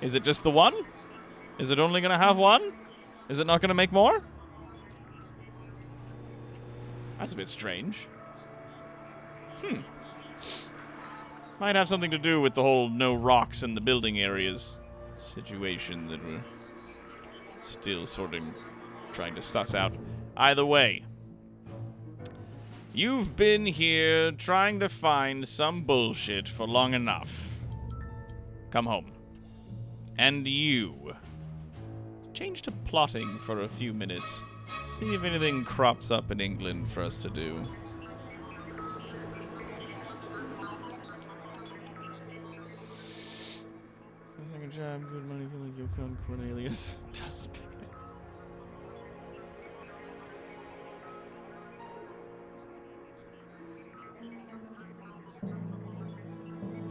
Is it just the 1? Is it only gonna have 1? Is it not gonna make more? That's a bit strange. Might have something to do with the whole no rocks in the building areas situation that we're still sort of trying to suss out. Either way, you've been here trying to find some bullshit for long enough. Come home. And you. Change to plotting for a few minutes. See if anything crops up in England for us to do. Second job, good money, feel like Yukon Cornelius. Does pick it.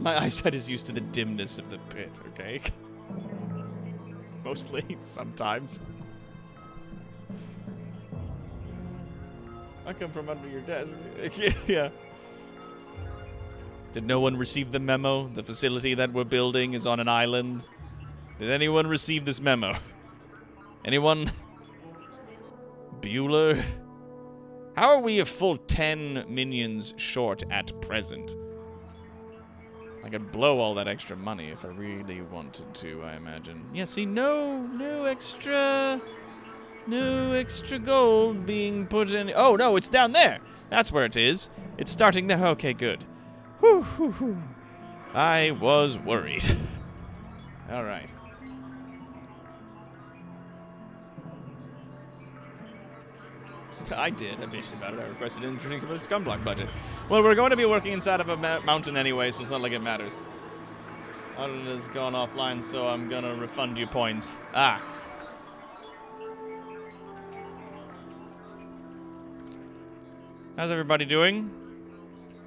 My eyesight is used to the dimness of the pit, okay? Mostly, sometimes. I come from under your desk. Yeah. Did no one receive the memo? The facility that we're building is on an island. Did anyone receive this memo? Anyone? Bueller? How are we a full 10 minions short at present? I could blow all that extra money if I really wanted to, I imagine. Yeah, see, no extra gold being put in. Oh, no, it's down there. That's where it is. It's starting there. Okay, good. Whew, whew, whew. I was worried. All right. I did. I bitched about it. I requested an increase in the Scumblock budget. Well, we're going to be working inside of a mountain anyway, so it's not like it matters. Audit has gone offline, so I'm going to refund you points. Ah. How's everybody doing?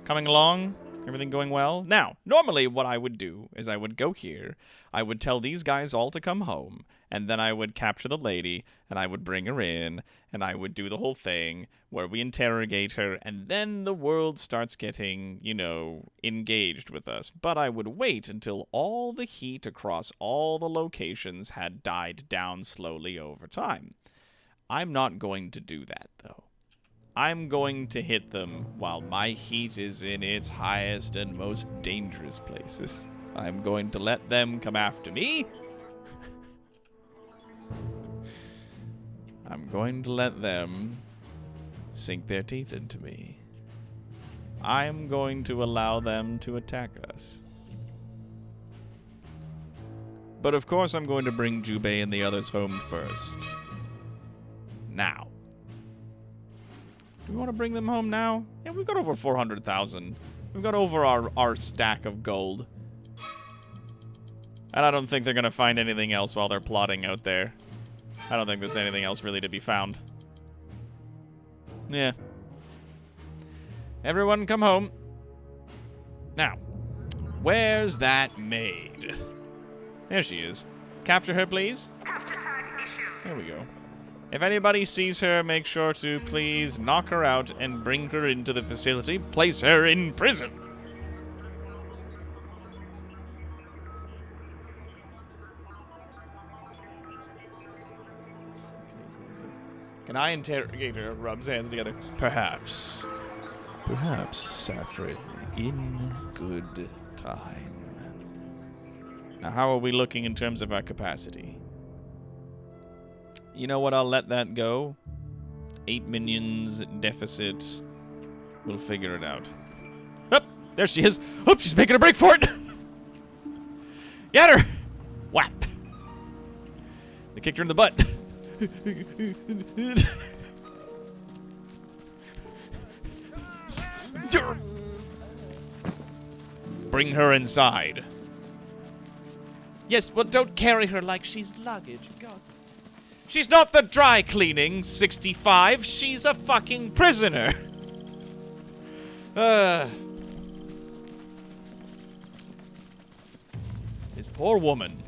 Coming along? Everything going well? Now, normally what I would do is I would go here, I would tell these guys all to come home, and then I would capture the lady, and I would bring her in, and I would do the whole thing where we interrogate her, and then the world starts getting, you know, engaged with us. But I would wait until all the heat across all the locations had died down slowly over time. I'm not going to do that, though. I'm going to hit them while my heat is in its highest and most dangerous places. I'm going to let them come after me. I'm going to let them sink their teeth into me. I'm going to allow them to attack us. But of course I'm going to bring Jubei and the others home first. Now. Do we want to bring them home now? Yeah, we've got over 400,000. We've got over our stack of gold. And I don't think they're going to find anything else while they're plotting out there. I don't think there's anything else really to be found. Yeah. Everyone come home. Now, where's that maid? There she is. Capture her, please. Capture tag issued. There we go. If anybody sees her, make sure to please knock her out and bring her into the facility. Place her in prison. Can I interrogate her? Rubs hands together. Perhaps. Perhaps, Safrin, in good time. Now, how are we looking in terms of our capacity? You know what? I'll let that go. 8 minions deficit. We'll figure it out. Oh, there she is. Oh, she's making a break for it. Get her. Whap. They kicked her in the butt. Bring her inside. Yes, well, don't carry her like she's luggage. God. She's not the dry cleaning 65. She's a fucking prisoner. This poor woman.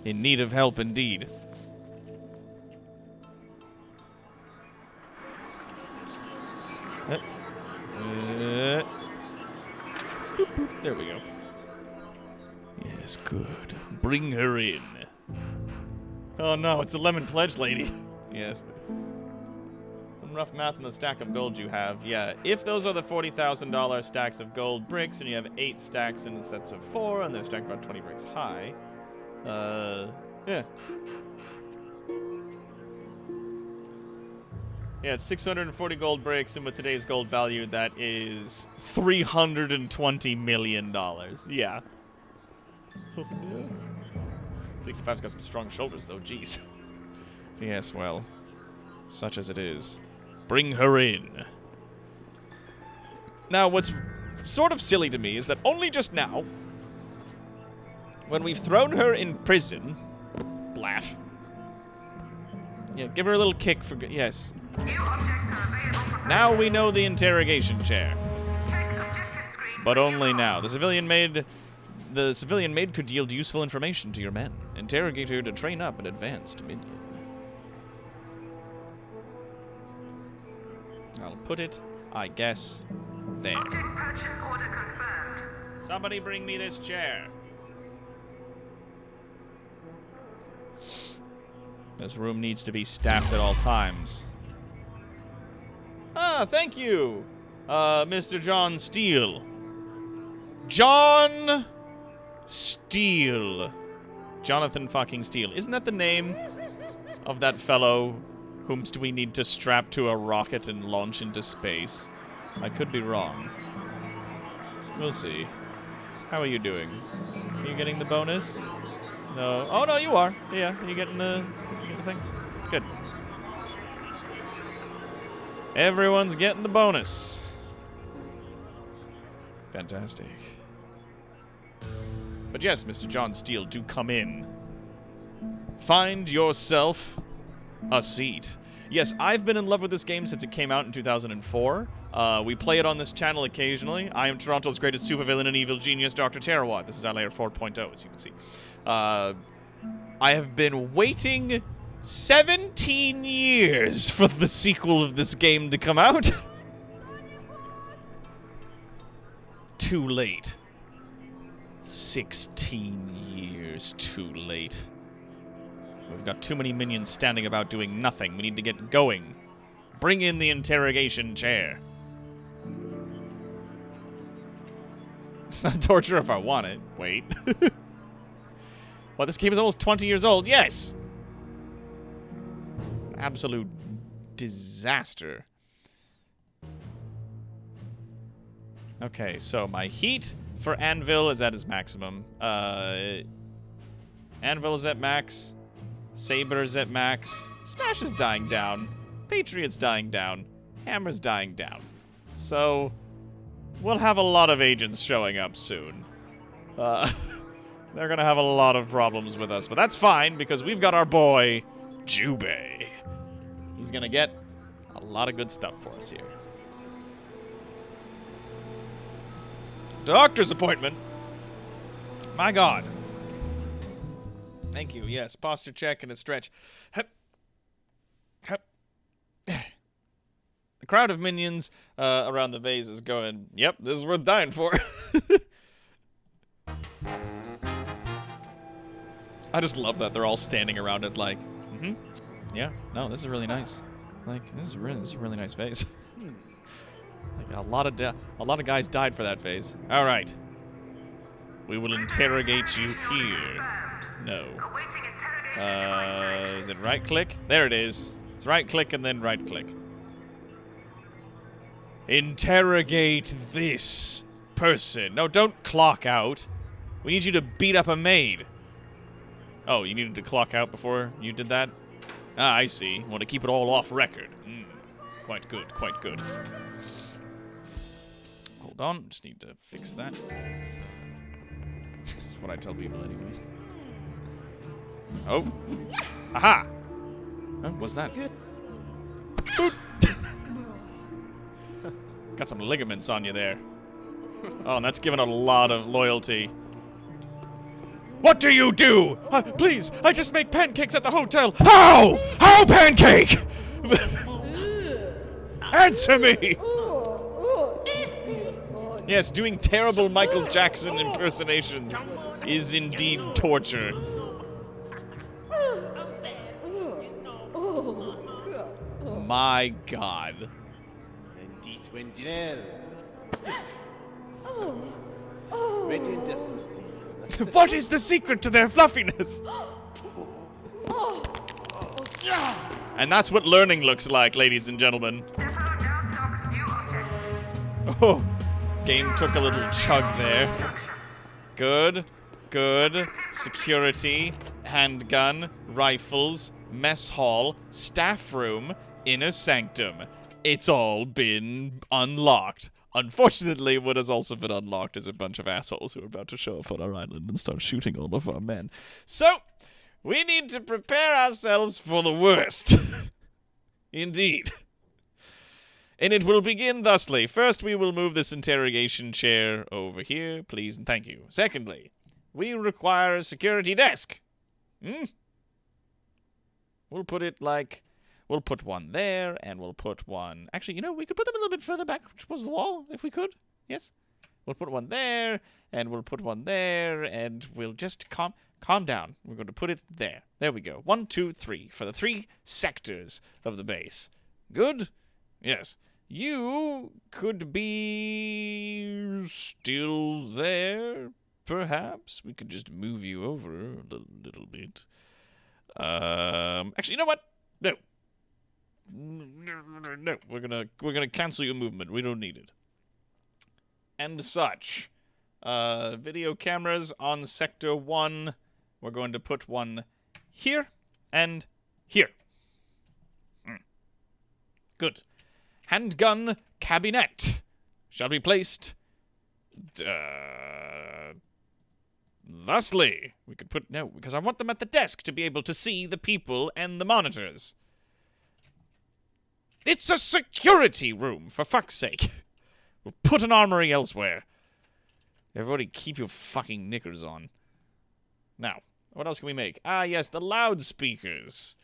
In need of help indeed. There we go. Yes, good. Bring her in. Oh no, it's the Lemon Pledge lady. Yes. Some rough math on the stack of gold you have. Yeah, if those are the $40,000 stacks of gold bricks, and you have 8 stacks in sets of 4, and they're stacked about 20 bricks high. Yeah. Yeah, it's 640 gold bricks, and with today's gold value, that is $320 million. Yeah. Oh, yeah. 65's got some strong shoulders, though. Jeez. Yes, well, such as it is. Bring her in. Now, what's sort of silly to me is that only just now, when we've thrown her in prison, blaff. Yeah, give her a little kick for yes. New objects are available for Now we know the interrogation chair. check objective screen. But only now. The civilian maid could yield useful information to your men. Interrogate her to train up an advanced minion. I'll put it, I guess, there. Object purchase order confirmed. Somebody bring me this chair. This room needs to be staffed at all times. Ah, thank you, Mr. John Steele. John Steele. Jonathan fucking Steele. Isn't that the name of that fellow whomst we need to strap to a rocket and launch into space? I could be wrong. We'll see. How are you doing? Are you getting the bonus? No. Oh, no, you are. Yeah, you getting the thing? Good. Everyone's getting the bonus. Fantastic. But yes, Mr. John Steele, do come in. Find yourself a seat. Yes, I've been in love with this game since it came out in 2004. We play it on this channel occasionally. I am Toronto's greatest supervillain and evil genius, Dr. Terrawad. This is our layer 4.0, as you can see. I have been waiting 17 years for the sequel of this game to come out. Too late. 16 years too late. We've got too many minions standing about doing nothing. We need to get going. Bring in the interrogation chair. It's not torture if I want it. Wait. Well, this game is almost 20 years old. Yes! Absolute disaster. Okay, so my heat for Anvil is at its maximum. Anvil is at max. Saber is at max. Smash is dying down. Patriot's dying down. Hammer's dying down. So, we'll have a lot of agents showing up soon. They're gonna have a lot of problems with us, but that's fine because we've got our boy, Jubei. He's gonna get a lot of good stuff for us here. Doctor's appointment. My God. Thank you. Yes, posture check and a stretch. Hup. Hup. The crowd of minions around the vase is going, yep, this is worth dying for. I just love that they're all standing around it like, yeah, no, this is really nice. Like, this is a really nice vase. Like a lot of guys died for that phase. All right. We will interrogate you here. No. Is it right click? There it is. It's right click and then right click. Interrogate this person. No, don't clock out. We need you to beat up a maid. Oh, you needed to clock out before you did that? Ah, I see. Want to keep it all off record. Quite good, quite good. Hold on, just need to fix that. That's what I tell people anyway. Oh. Aha! Oh, what's that? Boop. Got some ligaments on you there. Oh, and that's giving a lot of loyalty. What do you do? Please, I just make pancakes at the hotel. How? How pancake? Answer me! Yes, doing terrible Michael Jackson impersonations is indeed torture. My God. What is the secret to their fluffiness? And that's what learning looks like, ladies and gentlemen. Oh, game took a little chug there. Good, good. Security, handgun, rifles, mess hall, staff room, inner sanctum. It's all been unlocked. Unfortunately, what has also been unlocked is a bunch of assholes who are about to show up on our island and start shooting all of our men. So, we need to prepare ourselves for the worst. Indeed. And it will begin thusly. First, we will move this interrogation chair over here, please and thank you. Secondly, we require a security desk. We'll put it like... We'll put one there, and we'll put one... Actually, you know, we could put them a little bit further back towards the wall, if we could. Yes? We'll put one there, and we'll put one there, and we'll just calm down. We're going to put it there. There we go. 1, 2, 3, for the 3 sectors of the base. Good? Yes. You could be still there, perhaps. We could just move you over a little bit. Actually, you know what? No. No, we're gonna cancel your movement. We don't need it. And such. Video cameras on Sector 1. We're going to put one here and here. Good. Handgun cabinet shall be placed thusly. We could put... No, because I want them at the desk to be able to see the people and the monitors. It's a security room, for fuck's sake. We'll put an armory elsewhere. Everybody keep your fucking knickers on. Now, what else can we make? Ah, yes, the loudspeakers.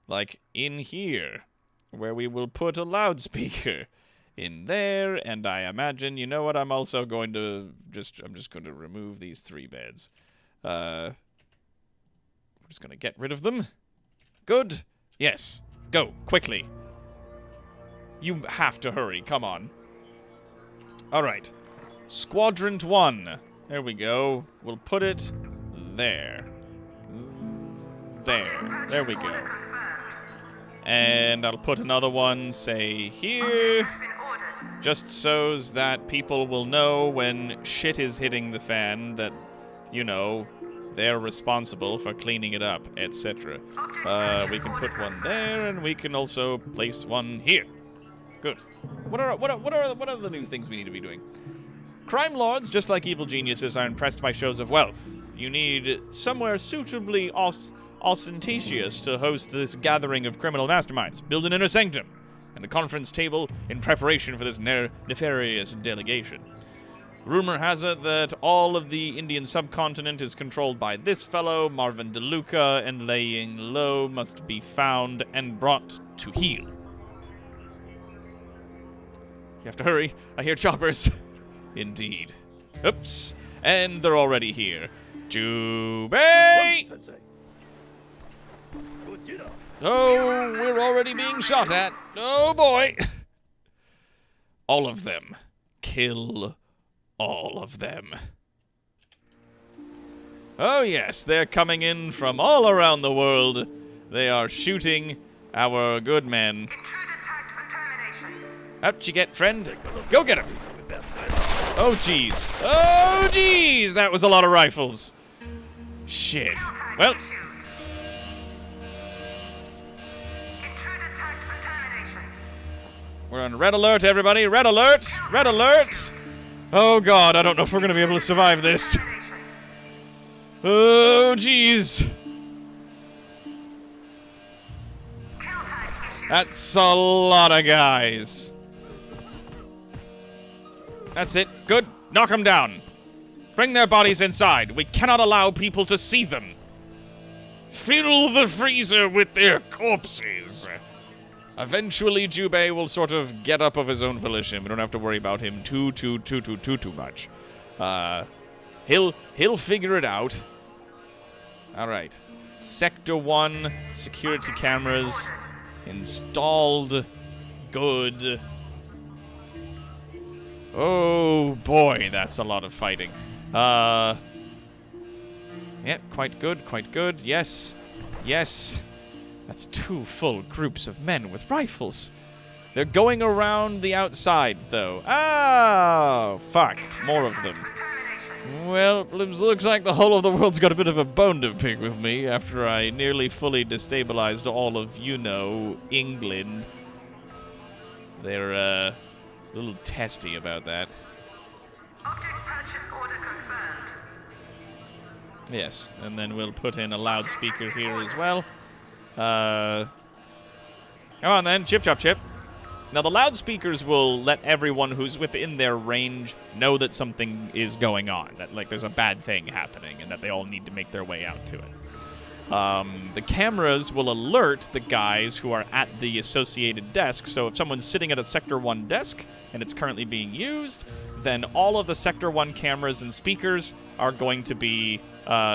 Like, in here. Where we will put a loudspeaker in there, and I imagine, you know what, I'm also going to I'm just going to remove these 3 beds. We're just going to get rid of them. Good. Yes. Go, quickly. You have to hurry, come on. Alright. Squadron 1. There we go. We'll put it there. There. There we go. And I'll put another one, say, here, just so that people will know when shit is hitting the fan that, you know, they're responsible for cleaning it up, etc. We can put one there, and we can also place one here. Good. What are the new things we need to be doing? Crime lords, just like evil geniuses, are impressed by shows of wealth. You need somewhere suitably ostentatious to host this gathering of criminal masterminds. Build an inner sanctum and a conference table in preparation for this nefarious delegation. Rumor has it that all of the Indian subcontinent is controlled by this fellow, Marvin DeLuca, and laying low must be found and brought to heel. You have to hurry. I hear choppers. Indeed. Oops. And they're already here. Jubei! Oh, we're already being shot at. Oh, boy. All of them. Kill all of them. Oh, yes, they're coming in from all around the world. They are shooting our good men. Out you get, friend. Go get him. Oh, jeez. Oh, jeez. That was a lot of rifles. Shit. Well... We're on red alert, everybody. Red alert! Red alert! Oh, God, I don't know if we're going to be able to survive this. Oh, jeez. That's a lot of guys. That's it. Good. Knock them down. Bring their bodies inside. We cannot allow people to see them. Fill the freezer with their corpses. Eventually, Jubei will sort of get up of his own volition. We don't have to worry about him too much. He'll figure it out. All right. Sector 1, security cameras installed. Good. Oh, boy, that's a lot of fighting. Yep, quite good. Yes. That's 2 full groups of men with rifles. They're going around the outside, though. Oh, fuck. More of them. Well, it looks like the whole of the world's got a bit of a bone to pick with me after I nearly fully destabilized all of, England. They're, a little testy about that. Object purchase order confirmed. Yes, and then we'll put in a loudspeaker here as well. Come on then, chip chop chip. Now the loudspeakers will let everyone who's within their range know that something is going on, that like there's a bad thing happening and that they all need to make their way out to it. The cameras will alert the guys who are at the associated desk, so if someone's sitting at a Sector 1 desk and it's currently being used, then all of the Sector 1 cameras and speakers are going to be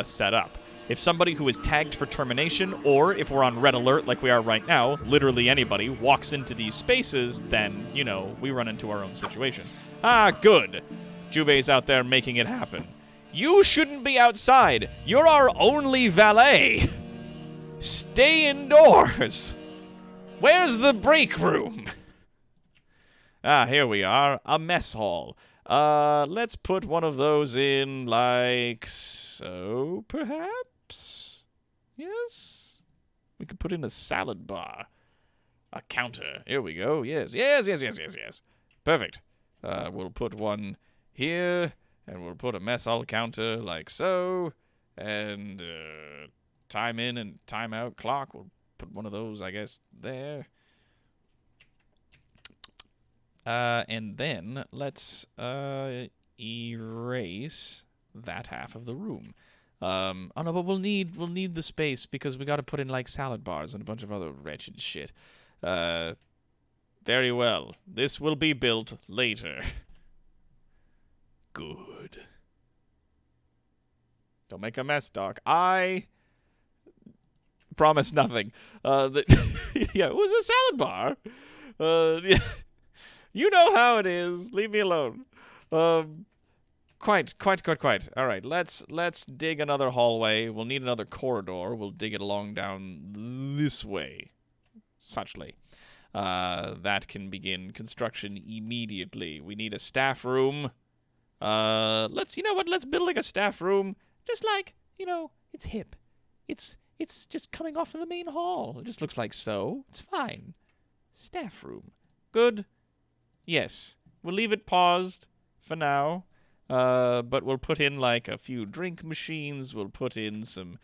set up. If somebody who is tagged for termination, or if we're on red alert like we are right now, literally anybody, walks into these spaces, then, you know, we run into our own situation. Ah, good. Jubei's out there making it happen. You shouldn't be outside. You're our only valet. Stay indoors. Where's the break room? Ah, here we are. A mess hall. Let's put one of those in like so, perhaps? Yes? We could put in a salad bar. A counter. Here we go. Yes. Perfect. We'll put one here, and we'll put a mess hall counter like so, and time in and time out clock. We'll put one of those, I guess, there. And then let's erase that half of the room. Oh no, but we'll need the space because we got to put in like salad bars and a bunch of other wretched shit. Very well. This will be built later. Good. Don't make a mess, Doc. I promise nothing. Yeah, it was a salad bar. Yeah. You know how it is. Leave me alone. Quite. All right, let's dig another hallway. We'll need another corridor. We'll dig it along down this way. Suchly. That can begin construction immediately. We need a staff room. You know what? Let's build like a staff room. Just like, you know, it's hip. It's just coming off of the main hall. It just looks like so. It's fine. Staff room. Good. Yes, we'll leave it paused for now, but we'll put in like a few drink machines. We'll put in some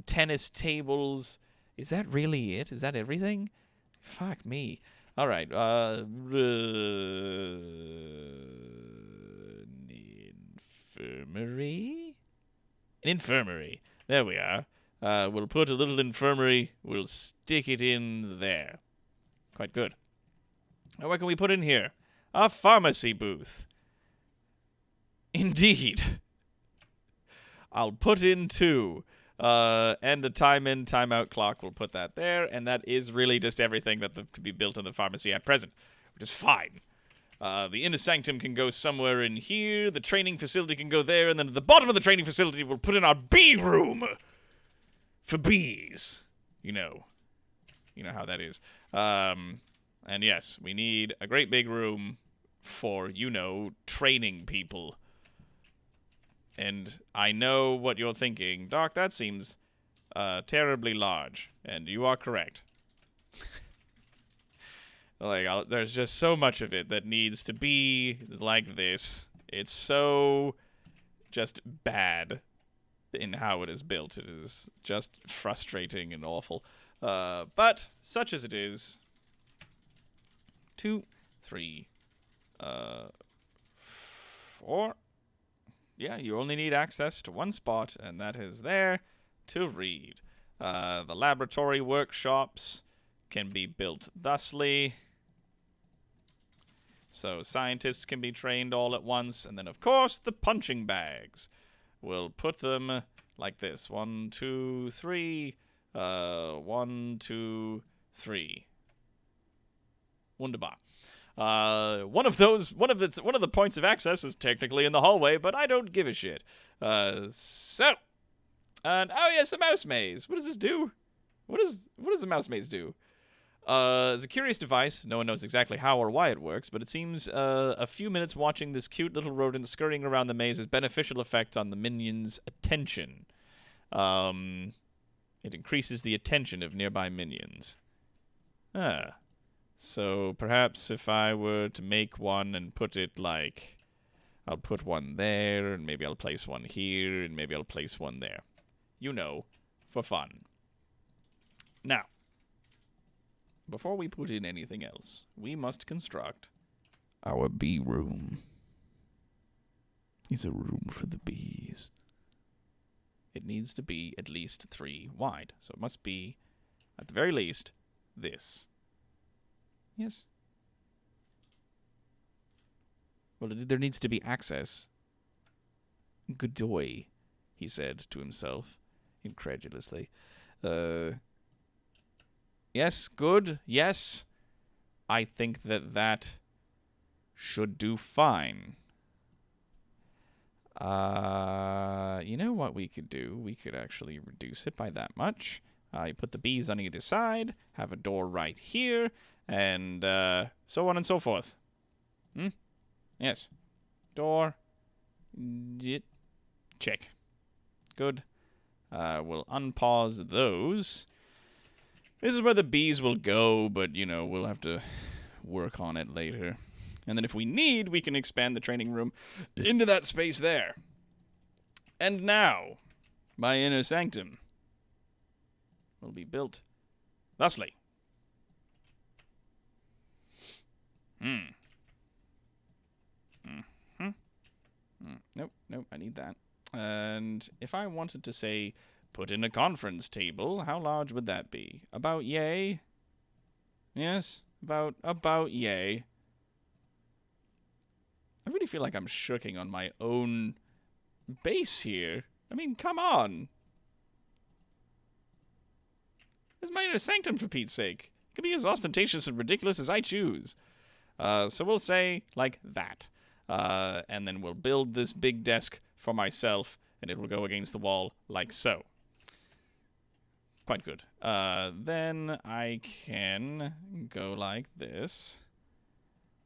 tennis tables. Is that really it? Is that everything? Fuck me. All right. Infirmary? An infirmary. There we are. We'll put a little infirmary. We'll stick it in there. Quite good. Now, what can we put in here? A pharmacy booth. Indeed. I'll put in 2. And a time in, time out clock. We'll put that there. And that is really just everything that could be built in the pharmacy at present, which is fine. The inner sanctum can go somewhere in here. The training facility can go there. And then at the bottom of the training facility, we'll put in our bee room. For bees. You know how that is. And yes, we need a great big room for, training people. And I know what you're thinking. Doc, that seems terribly large. And you are correct. There's just so much of it that needs to be like this. It's so just bad in how it is built. It is just frustrating and awful. But such as it is... 2, 3, 4. Yeah, you only need access to one spot, and that is there to read. The laboratory workshops can be built thusly. So scientists can be trained all at once, and then, of course, the punching bags. We'll put them like this. 1, 2, 3. 1, 2, 3. Wunderbar. One of the points of access is technically in the hallway, but I don't give a shit. Oh yes, a mouse maze. What does this do? What does the mouse maze do? It's a curious device. No one knows exactly how or why it works, but it seems a few minutes watching this cute little rodent scurrying around the maze has beneficial effects on the minions' attention. It increases the attention of nearby minions. So perhaps if I were to make one and put it like... I'll put one there, and maybe I'll place one here, and maybe I'll place one there. For fun. Now, before we put in anything else, we must construct our bee room. It's a room for the bees. It needs to be at least 3 wide, so it must be, at the very least, this. Yes. Well, there needs to be access. Goodoy, he said to himself. incredulously. Yes, good. Yes. I think that should do fine. You know what we could do? We could actually reduce it by that much. You put the bees on either side, have a door right here, and so on and so forth. Yes. Door. Check. Good. We'll unpause those. This is where the bees will go, but, you know, we'll have to work on it later. And then if we need, we can expand the training room into that space there. And now, my inner sanctum will be built thusly. Nope, I need that. And if I wanted to say, put in a conference table, how large would that be? About yay? Yes, about yay. I really feel like I'm shooking on my own base here. I mean, come on. This is my inner sanctum, for Pete's sake. It can be as ostentatious and ridiculous as I choose. So we'll say, like that. And then we'll build this big desk for myself, and it will go against the wall like so. Quite good. Then I can go like this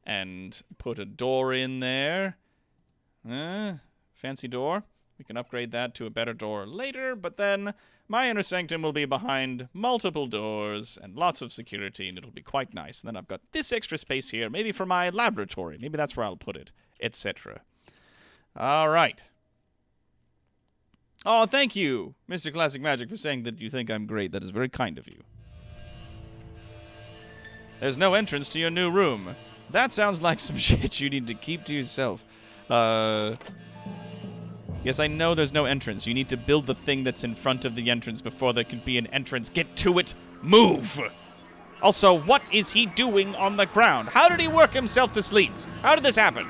and put a door in there. Fancy door. We can upgrade that to a better door later, but then my inner sanctum will be behind multiple doors and lots of security, and it'll be quite nice. And then I've got this extra space here, maybe for my laboratory. Maybe that's where I'll put it, etc. All right. Oh, thank you, Mr. Classic Magic, for saying that you think I'm great. That is very kind of you. There's no entrance to your new room. That sounds like some shit you need to keep to yourself. Yes, I know there's no entrance. You need to build the thing that's in front of the entrance before there can be an entrance. Get to it. Move! Also, what is he doing on the ground? How did he work himself to sleep? How did this happen?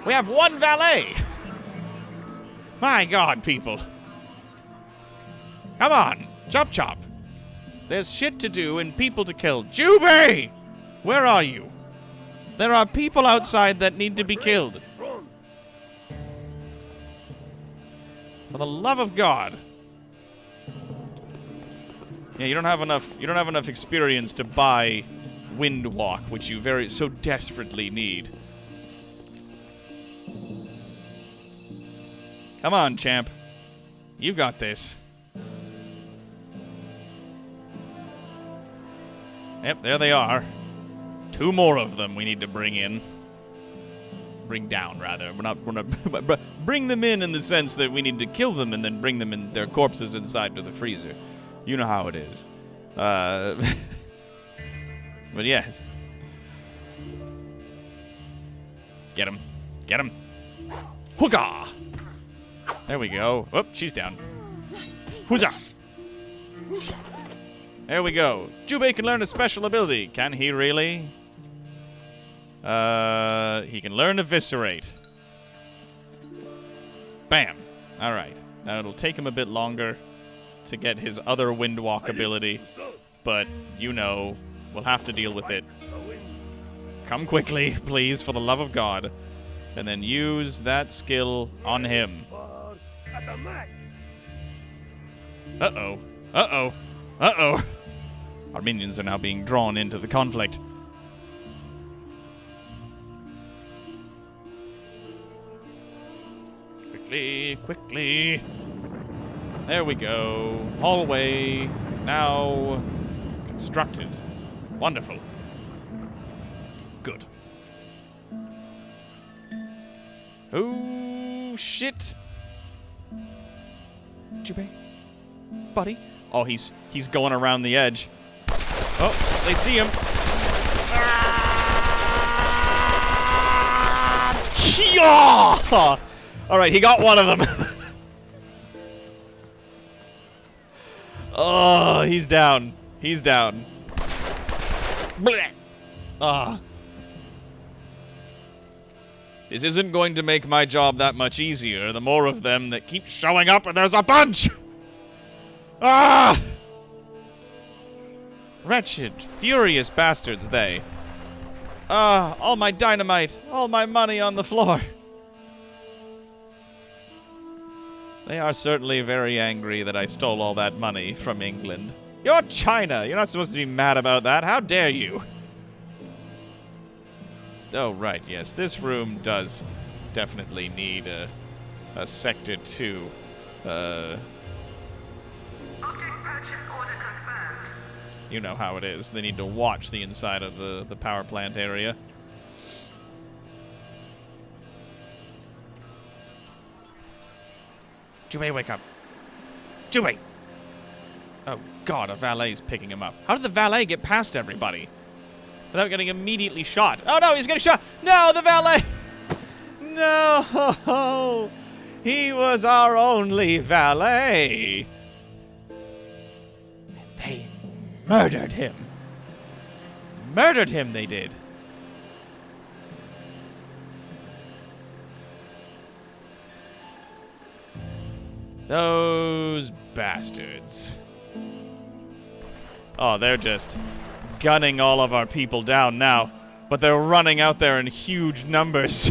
We have one valet. My God, people. Come on. Chop chop. There's shit to do and people to kill. Jubei! Where are you? There are people outside that need to be killed. For the love of God. Yeah, you don't have enough experience to buy Windwalk, which you so desperately need. Come on, champ. You got this. Yep, there they are. 2 more of them we need to bring in. Bring down, rather. We're not bring them in the sense that we need to kill them and then bring them in their corpses inside to the freezer. You know how it is. But yes. Get him. Get him. Hookah! There we go. Oh, she's down. Huzzah! There we go. Jubei can learn a special ability. Can he really? He can learn Eviscerate. Bam. Alright. Now it'll take him a bit longer to get his other Windwalk ability. But, you know, we'll have to deal with it. Come quickly, please, for the love of God. And then use that skill on him. Uh-oh. Uh-oh. Uh-oh. Our minions are now being drawn into the conflict. Quickly, quickly. There we go. Hallway now constructed. Wonderful. Good. Oh, shit. Jubei. Buddy. Oh, he's going around the edge. Oh, they see him. Ah! All right, he got one of them. Oh, he's down. He's down. Ah. This isn't going to make my job that much easier. The more of them that keep showing up, and there's a bunch. Ah! Wretched, furious bastards, they. Ah, all my dynamite, all my money on the floor. They are certainly very angry that I stole all that money from England. You're China. You're not supposed to be mad about that. How dare you? Oh, right, yes. This room does definitely need a Sector 2. Object purchase order confirmed. You know how it is. They need to watch the inside of the power plant area. Jubei, wake up. Jubei! Oh, God, a valet's picking him up. How did the valet get past everybody? Without getting immediately shot. Oh, no, he's getting shot! No, the valet! No! He was our only valet! They murdered him. Murdered him, they did. Those bastards. Oh, they're just gunning all of our people down now, but they're running out there in huge numbers.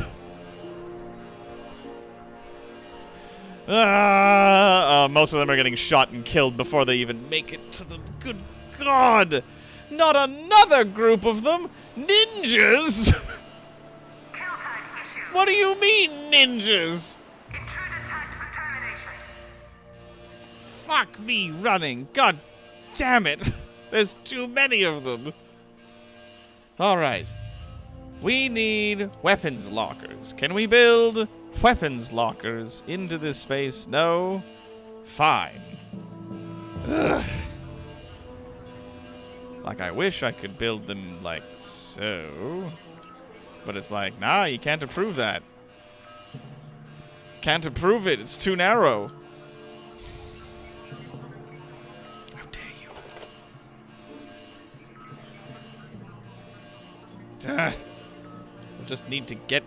Most of them are getting shot and killed before they even make it to the... Good God! Not another group of them! Ninjas! What do you mean, ninjas? Fuck me running. God damn it. There's too many of them. Alright. We need weapons lockers. Can we build weapons lockers into this space? No? Fine. Ugh. Like, I wish I could build them like so. But it's like, nah, you can't approve that. Can't approve it. It's too narrow. We'll just need to get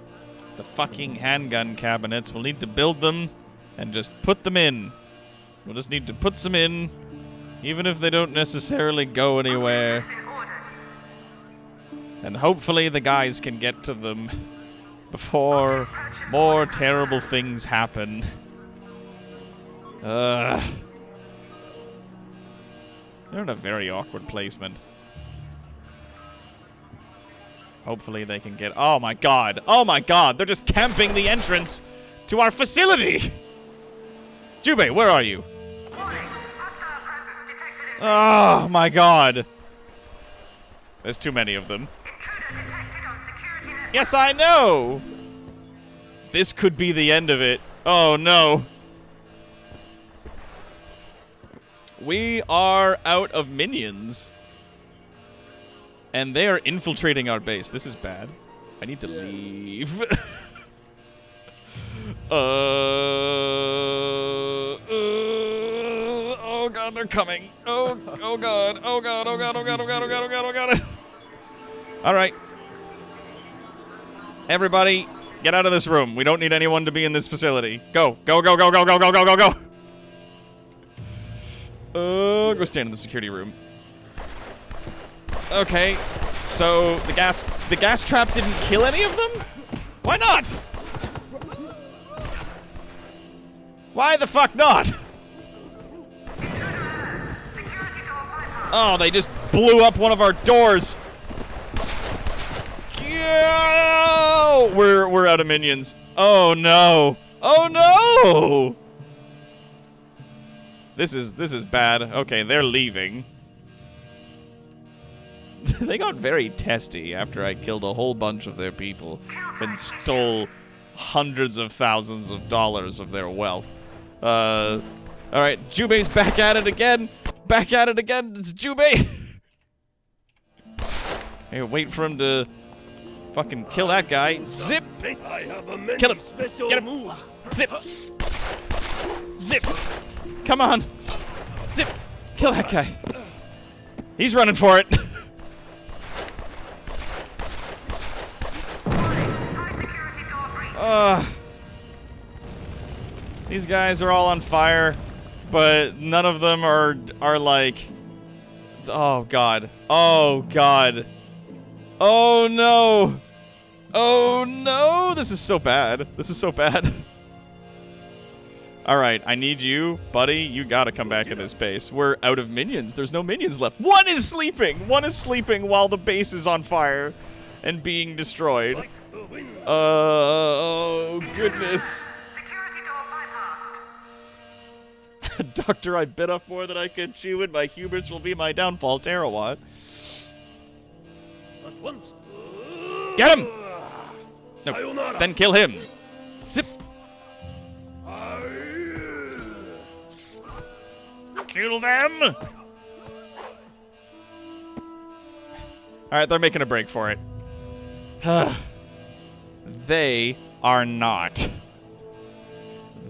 the fucking handgun cabinets. We'll need to build them and just put them in. We'll just need to put some in, even if they don't necessarily go anywhere. And hopefully the guys can get to them before more terrible things happen. They're in a very awkward placement. Hopefully they can get... Oh my god! Oh my god! They're just camping the entrance to our facility! Jubei, where are you? Oh my god! There's too many of them. Yes, I know! This could be the end of it. Oh no. We are out of minions. And they are infiltrating our base. This is bad. I need to leave. Oh god, they're coming. Oh god. Oh god. Oh god. Oh god. Oh god. Oh god. Oh god. Oh god. All right. Everybody, get out of this room. We don't need anyone to be in this facility. Go. Go. Go. Go. Go. Go. Go. Go. Go. Go. Go stand in the security room. Okay, so the gas trap didn't kill any of them? Why not? Why the fuck not? Oh, they just blew up one of our doors. Yeah! We're out of minions. Oh no. Oh no! This is bad. Okay, they're leaving. They got very testy after I killed a whole bunch of their people and stole hundreds of thousands of dollars of their wealth. Alright, Jubei's back at it again. Back at it again. It's Jubei. Hey, wait for him to fucking kill that guy. Zip. Kill him. Get him. Zip. Zip. Come on. Zip. Kill that guy. He's running for it. These guys are all on fire. but none of them are like... Oh, God. Oh, God. Oh, no. Oh, no. This is so bad. This is so bad. All right, I need you, buddy. You got to come back at this base. We're out of minions. There's no minions left. One is sleeping. One is sleeping while the base is on fire and being destroyed. Oh, goodness. Security door bypassed. Doctor, I bit off more than I could chew, and my hubris will be my downfall, Tarawat. Get him! No, then kill him. Zip. Kill them! Alright, they're making a break for it. They are not.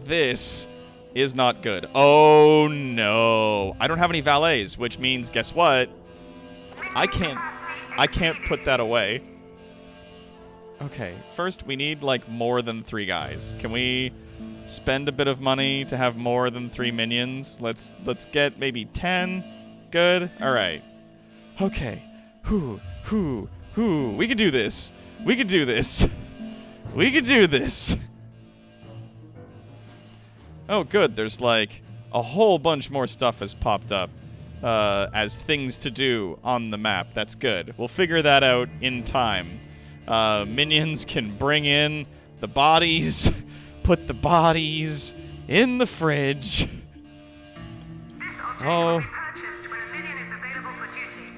This is not good. Oh, no. I don't have any valets, which means, guess what? I can't put that away. Okay, first we need, like, more than 3 guys. Can we spend a bit of money to have more than 3 minions? Let's get maybe 10. Good. All right. Okay. We can do this. We can do this. We can do this. Oh, good. There's like a whole bunch more stuff has popped up as things to do on the map. That's good. We'll figure that out in time. Minions can bring in the bodies. Put the bodies in the fridge. Oh.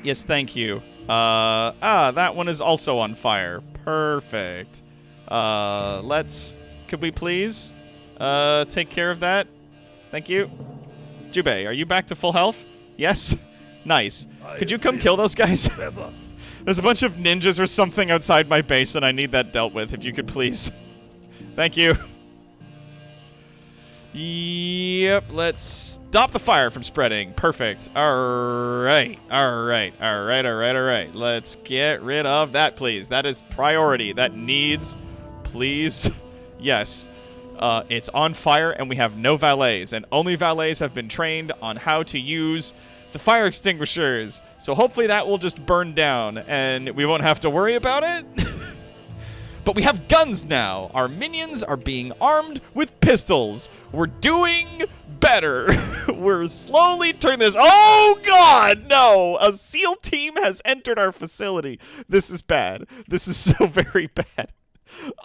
Yes, thank you. That one is also on fire. Perfect. Could we please take care of that? Thank you. Jubei, are you back to full health? Yes? Nice. Could you come kill those guys? There's a bunch of ninjas or something outside my base and I need that dealt with, if you could please. Thank you. Yep, let's stop the fire from spreading. Perfect. Alright. Let's get rid of that, please. That is priority. That needs, please. Yes. It's on fire and we have no valets. And only valets have been trained on how to use the fire extinguishers. So hopefully that will just burn down and we won't have to worry about it. But we have guns now. Our minions are being armed with pistols. We're doing better. We're slowly turning this. Oh, God, no. A SEAL team has entered our facility. This is bad. This is so very bad.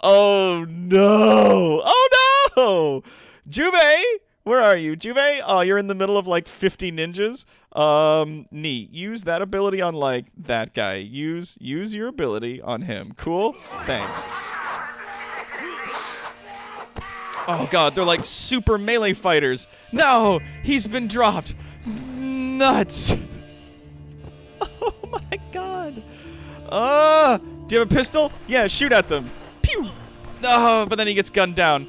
Oh, no. Oh, no. Jubei, where are you? Jubei? Oh, you're in the middle of like 50 ninjas. Neat. Use that ability on like that guy. Use your ability on him. Cool? Thanks. Oh god, they're like super melee fighters. No! He's been dropped. Nuts. Oh my god. Do you have a pistol? Yeah, shoot at them. Pew! Oh, but then he gets gunned down.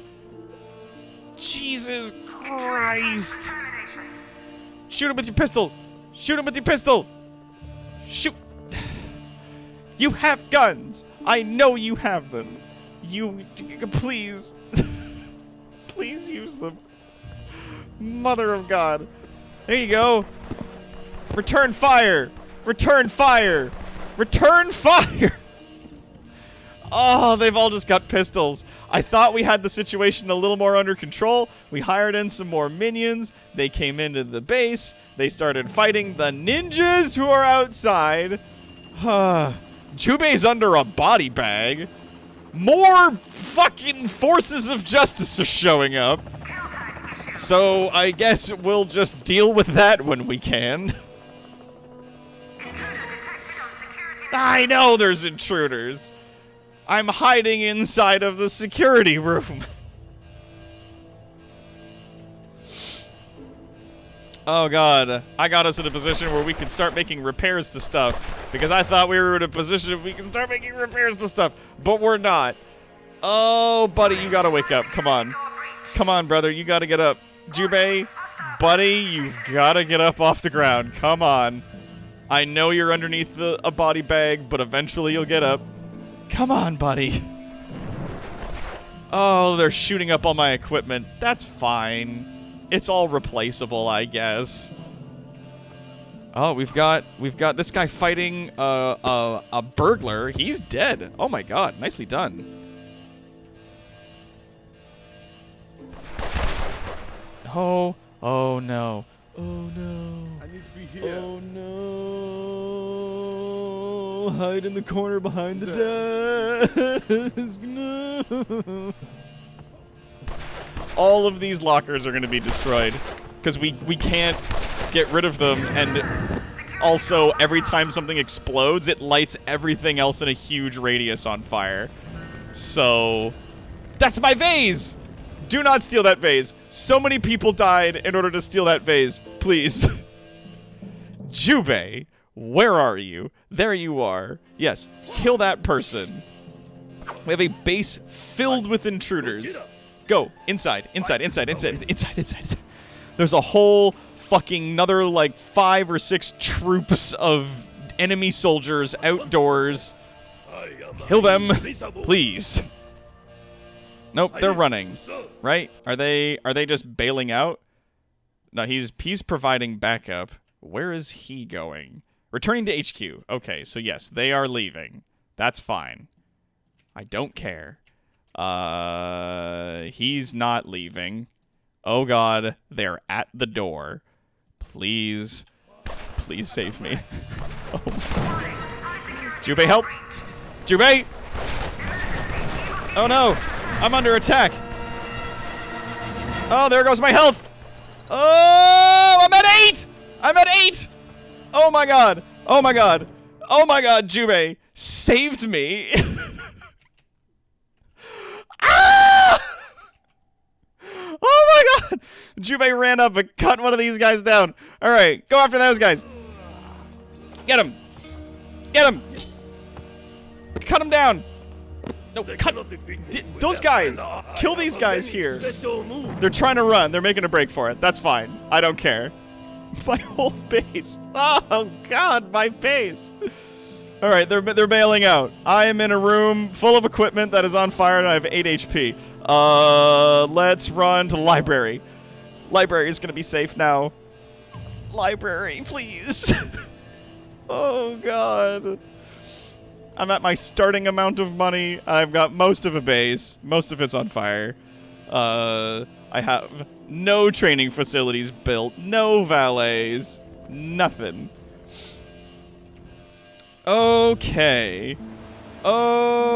Jesus Christ. Shoot him with your pistols. Shoot him with your pistol. Shoot. You have guns. I know you have them. Please. Please use them. Mother of God. There you go. Return fire. Return fire. Return fire. Oh, they've all just got pistols. I thought we had the situation a little more under control. We hired in some more minions. They came into the base. They started fighting the ninjas who are outside. Jubei's under a body bag. More fucking forces of justice are showing up. So I guess we'll just deal with that when we can. I know there's intruders. I'm hiding inside of the security room. Oh god, I got us in a position where we could start making repairs to stuff. Because I thought we were in a position we could start making repairs to stuff. But we're not. Oh, buddy, you gotta wake up. Come on. Come on, brother, you gotta get up. Jubei, buddy, you've gotta get up off the ground. Come on. I know you're underneath a body bag, but eventually you'll get up. Come on, buddy. Oh, they're shooting up all my equipment. That's fine. It's all replaceable, I guess. Oh, we've got this guy fighting a burglar. He's dead. Oh my god, nicely done. Oh no. Oh no. I need to be here. Oh no. Hide in the corner behind the desk. No. All of these lockers are going to be destroyed because we can't get rid of them, and also every time something explodes, it lights everything else in a huge radius on fire. So that's my vase. Do not steal that vase. So many people died in order to steal that vase. Please. Jubei, where are you? There you are. Yes, kill that person. We have a base filled with intruders. Go. Inside. There's a whole fucking another like 5 or 6 troops of enemy soldiers outdoors. Kill them, please. Nope, they're running. Right? Are they just bailing out? No, he's providing backup. Where is he going? Returning to HQ. Okay, so yes, they are leaving. That's fine. I don't care. He's not leaving. Oh god, they're at the door. Please save me. Oh. Jubei, help! Jubei! Oh no! I'm under attack! Oh, there goes my health! Oh, I'm at 8! I'm at 8! Oh my god! Oh my god! Oh my god, Jubei saved me! Ah! Oh my god! Jubei ran up and cut one of these guys down. Alright, go after those guys. Get him! Get him! Cut him down! No, cut those guys! Kill these guys here! They're trying to run. They're making a break for it. That's fine. I don't care. My whole base. Oh god, my base! Alright, they're bailing out. I am in a room full of equipment that is on fire and I have 8 HP. Let's run to the library. Library is gonna be safe now. Library, please. Oh god. I'm at my starting amount of money. I've got most of a base. Most of it's on fire. I have no training facilities built. No valets. Nothing. Okay. Okay.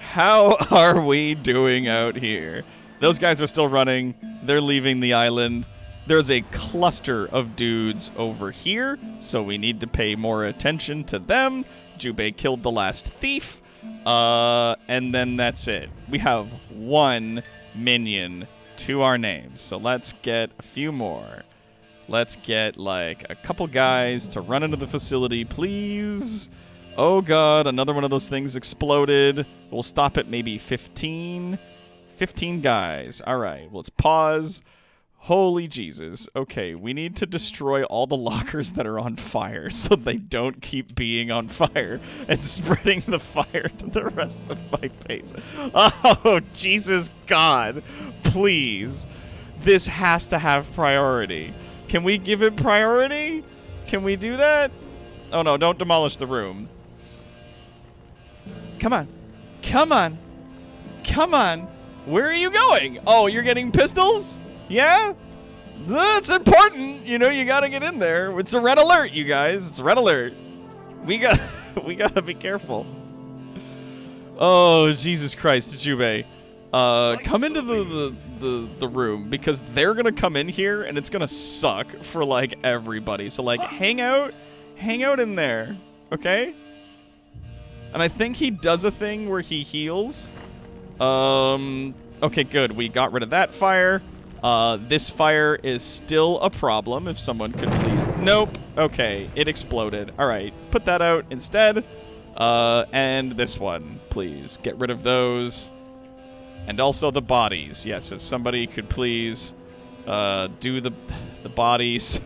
How are we doing out here? Those guys are still running. They're leaving the island. There's a cluster of dudes over here, so we need to pay more attention to them. Jubei killed the last thief. And then that's it. We have 1 minion to our names. So let's get a few more. Let's get like a couple guys to run into the facility, please. Oh god, another one of those things exploded. We'll stop at maybe 15. 15 guys. All right, let's pause. Holy Jesus. Okay, we need to destroy all the lockers that are on fire so they don't keep being on fire and spreading the fire to the rest of my base. Oh, Jesus God. Please. This has to have priority. Can we give it priority? Can we do that? Oh no, don't demolish the room. Come on. Come on. Come on. Where are you going? Oh, you're getting pistols? Yeah? That's important. You know, you gotta get in there. It's a red alert, you guys. It's a red alert. We gotta be careful. Oh, Jesus Christ, Jubei. Come into the room, because they're gonna come in here and it's gonna suck for like everybody. So like hang out in there, okay? And I think he does a thing where he heals. Okay, good. We got rid of that fire. This fire is still a problem, if someone could please. Nope. Okay, it exploded. All right, put that out instead. And this one, please. Get rid of those. And also the bodies. Yes, if somebody could please do the bodies.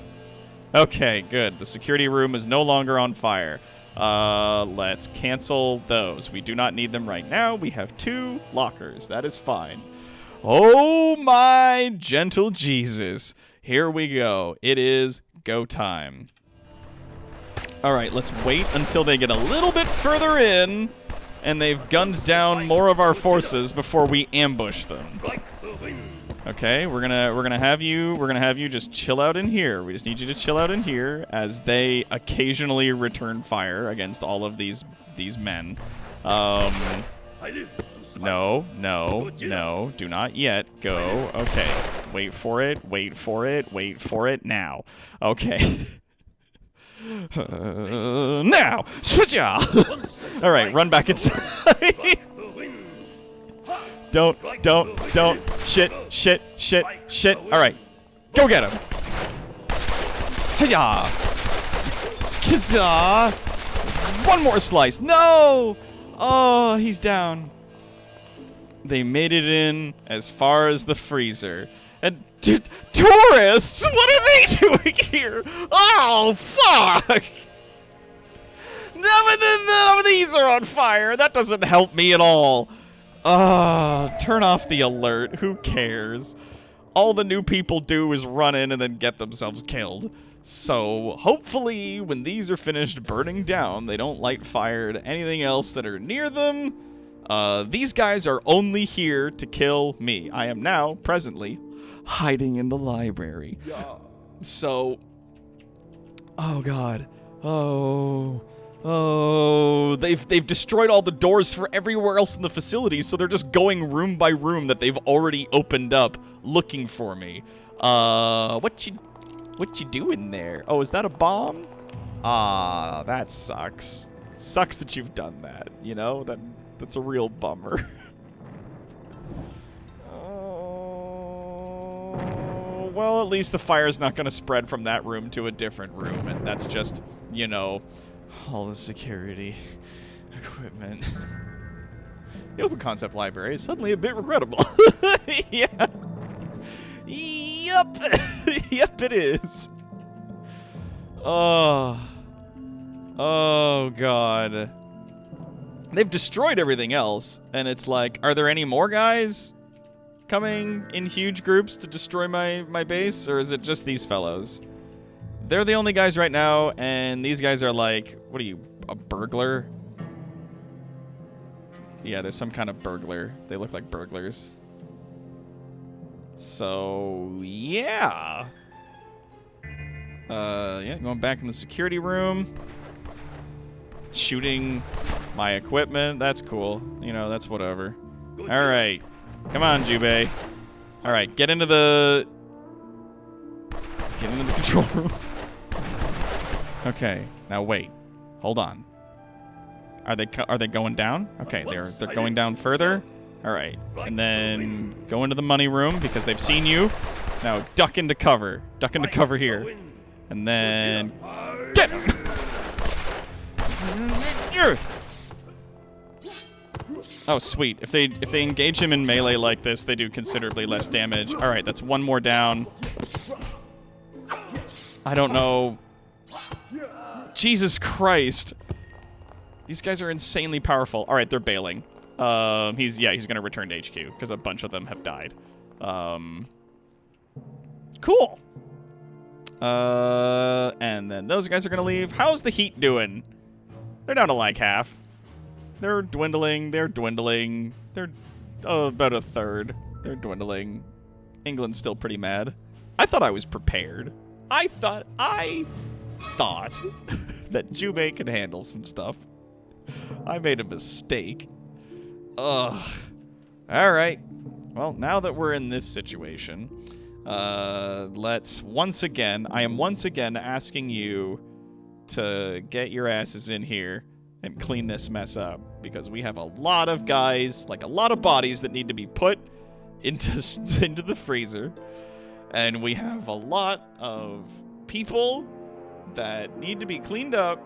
Okay, good. The security room is no longer on fire. Let's cancel those. We do not need them right now. We have 2 lockers. That is fine. Oh my gentle Jesus. Here we go. It is go time. All right, let's wait until they get a little bit further in and they've gunned down more of our forces before we ambush them. Okay, we're gonna have you just chill out in here. We just need you to chill out in here as they occasionally return fire against all of these men. No, do not yet. Go. Okay. Wait for it now. Okay. Now! Switch off! Alright, run back inside. Don't. Shit. Alright. Go get him. Hiya! Kizza! One more slice. No! Oh, he's down. They made it in as far as the freezer. And tourists? What are they doing here? Oh, fuck! None of these are on fire. That doesn't help me at all. Turn off the alert. Who cares? All the new people do is run in and then get themselves killed. So, hopefully, when these are finished burning down, they don't light fire to anything else that are near them. These guys are only here to kill me. I am now, presently, hiding in the library. So, oh god. Oh, they've destroyed all the doors for everywhere else in the facility, so they're just going room by room that they've already opened up looking for me. What you doing there? Oh, is that a bomb? That sucks. Sucks that you've done that, you know? That's a real bummer. Well, at least the fire's not going to spread from that room to a different room, and that's just, you know, all the security equipment. The open concept library is suddenly a bit regrettable. Yeah. Yup. Yep, it is. Oh, God. They've destroyed everything else, and it's like, are there any more guys coming in huge groups to destroy my base, or is it just these fellows? They're the only guys right now, and these guys are like, what are you, a burglar? Yeah, there's some kind of burglar. They look like burglars. So, yeah. Yeah, going back in the security room. Shooting my equipment. That's cool. You know, that's whatever. All right. Come on, Jubei. All right, get into the control room. Okay, now wait. Hold on. Are they going down? Okay, they're going down further. All right, and then go into the money room because they've seen you. Now duck into cover. Duck into cover here, and then get him. Oh, sweet. If they engage him in melee like this, they do considerably less damage. All right, that's one more down. I don't know. Jesus Christ. These guys are insanely powerful. All right, they're bailing. He's going to return to HQ because a bunch of them have died. Cool. And then those guys are going to leave. How's the heat doing? They're down to like half. They're dwindling. They're about a third. They're dwindling. England's still pretty mad. I thought I was prepared. I thought that Jubei could handle some stuff. I made a mistake. Ugh. All right. Well, now that we're in this situation, let's once again, I am once again asking you to get your asses in here and clean this mess up, because we have a lot of guys, like a lot of bodies that need to be put into the freezer, and we have a lot of people that need to be cleaned up.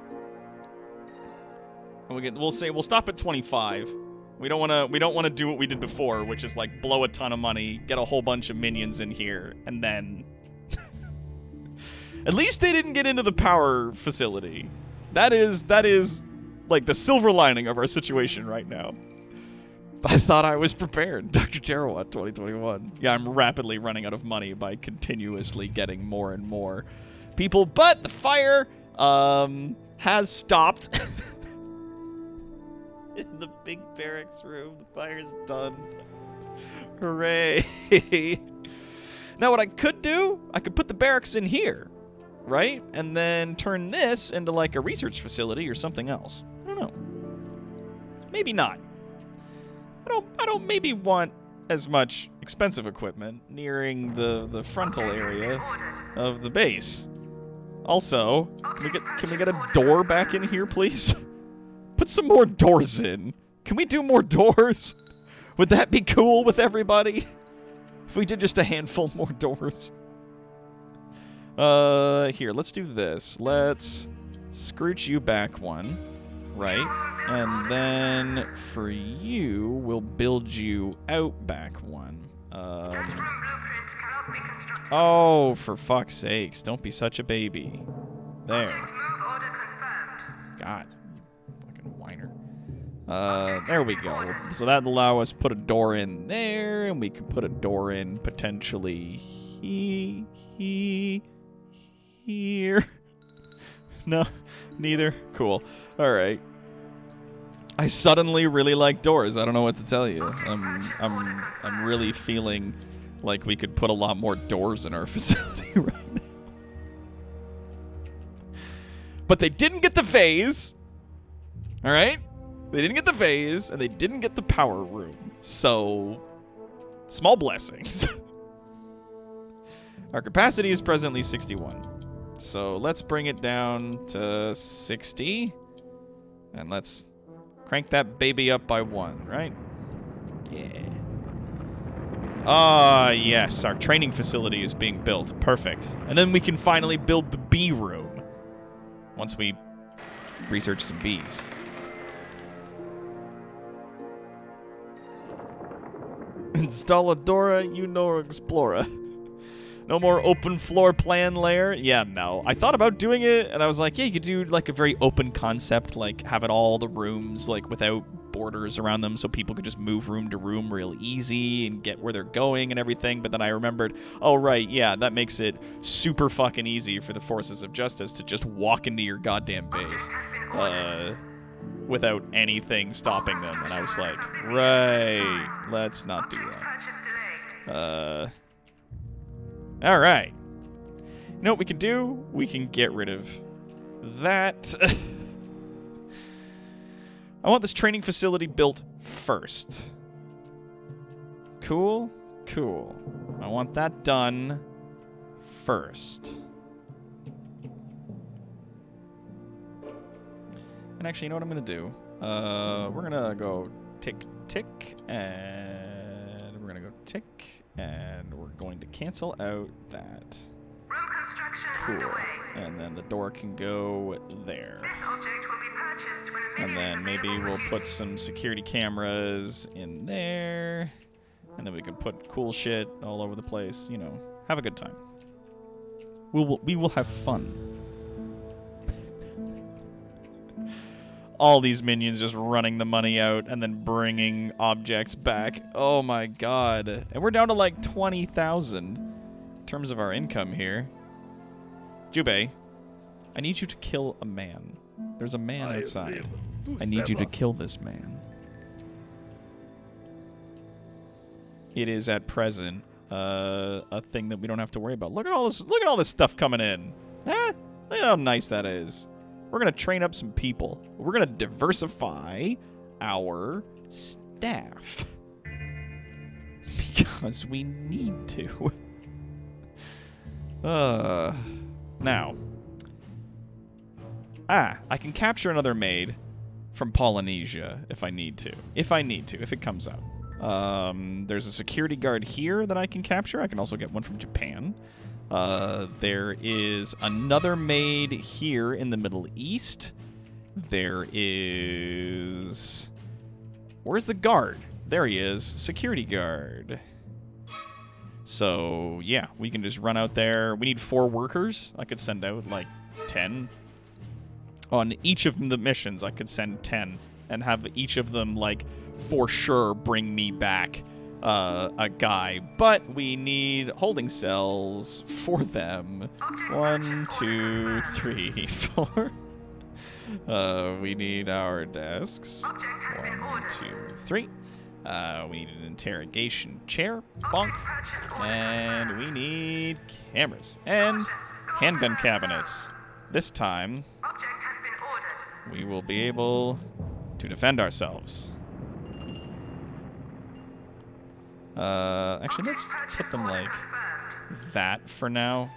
We'll stop at 25. We don't want to do what we did before, which is like blow a ton of money, get a whole bunch of minions in here, and then at least they didn't get into the power facility. That is like the silver lining of our situation right now. I thought I was prepared. Dr. Terrawat 2021. Yeah, I'm rapidly running out of money by continuously getting more and more people. But the fire has stopped. In the big barracks room, the fire's done. Hooray. Now what I could do, I could put the barracks in here, right? And then turn this into like a research facility or something else. I don't know. Maybe not. I don't maybe want as much expensive equipment nearing the frontal area of the base. Also, can we get a door back in here, please? Put some more doors in. Can we do more doors? Would that be cool with everybody? If we did just a handful more doors. Here, let's do this. Let's scrooch you back one, right? And then for you, we'll build you out back one. Oh, for fuck's sakes, don't be such a baby. There. God, you fucking whiner. There we go. So that'll allow us to put a door in there, and we can put a door in potentially here. No, neither. Cool. All right. I suddenly really like doors. I don't know what to tell you. I'm really feeling like we could put a lot more doors in our facility right now. But they didn't get the phase. All right? They didn't get the phase, and they didn't get the power room. So, small blessings. Our capacity is presently 61. So let's bring it down to 60. And let's crank that baby up by 1, right? Yeah. Ah, yes. Our training facility is being built. Perfect. And then we can finally build the bee room. Once we research some bees. Installadora, Explorer. No more open floor plan layer? Yeah, no. I thought about doing it, and I was like, yeah, you could do, like, a very open concept, like, have it all the rooms, like, without borders around them so people could just move room to room real easy and get where they're going and everything. But then I remembered, oh, right, yeah, that makes it super fucking easy for the forces of justice to just walk into your goddamn base without anything stopping them. And I was like, right, let's not do that. All right. You know what we can do? We can get rid of that. I want this training facility built first. Cool? Cool. I want that done first. And actually, you know what I'm going to do? We're going to go tick, tick, and we're going to go tick. And we're going to cancel out that. Room construction cool. underway. And then the door can go there. This object will be purchased when a And then maybe we'll put some security cameras in there. And then we can put cool shit all over the place. You know, have a good time. We will have fun. All these minions just running the money out and then bringing objects back. Oh my god. And we're down to like 20,000 in terms of our income here. Jubei, I need you to kill a man. There's a man outside. I need you to kill this man. It is at present a thing that we don't have to worry about. Look at all this stuff coming in. Huh? Look at how nice that is. We're going to train up some people. We're going to diversify our staff. Because we need to. Now. I can capture another maid from Polynesia if I need to. If it comes out. There's a security guard here that I can capture. I can also get one from Japan. There is another maid here in the Middle East. There is... Where's the guard? There he is. Security guard. So, yeah, we can just run out there. We need 4 workers. I could send out, like, 10. On each of the missions, I could send 10. And have each of them, like, for sure bring me back a guy, but we need holding cells for them. 1, 2, 3, 4. We need our desks. 1, 2, 3. We need an interrogation chair. Bonk. And we need cameras and handgun cabinets. This time, we will be able to defend ourselves. Actually, let's put them like that for now.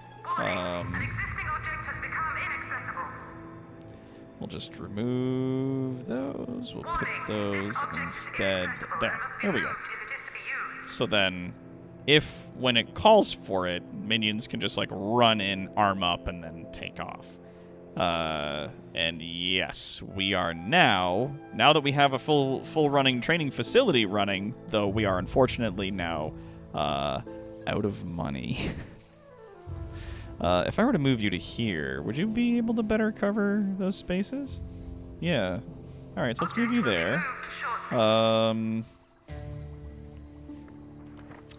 We'll just remove those. We'll put those instead there. There we go. So then, when it calls for it, minions can just like run in, arm up, and then take off. And yes, we are now that we have a full running training facility running, though we are unfortunately now out of money. If I were to move you to here, would you be able to better cover those spaces? Yeah. All right, so let's move you there.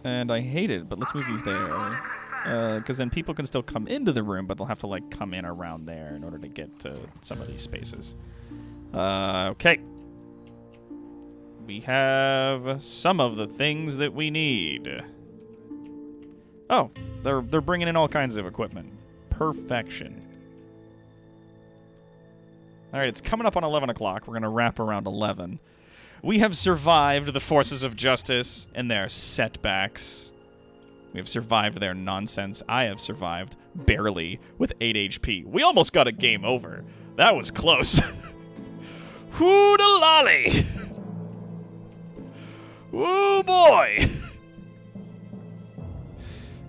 And I hate it, but let's move you there. Because then people can still come into the room, but they'll have to like come in around there in order to get to some of these spaces. Okay. We have some of the things that we need. Oh, they're bringing in all kinds of equipment. Perfection. All right, it's coming up on 11 o'clock. We're going to wrap around 11. We have survived the forces of justice and their setbacks. We have survived their nonsense. I have survived, barely, with 8 HP. We almost got a game over. That was close. Hoo-da-lolly! Ooh, boy!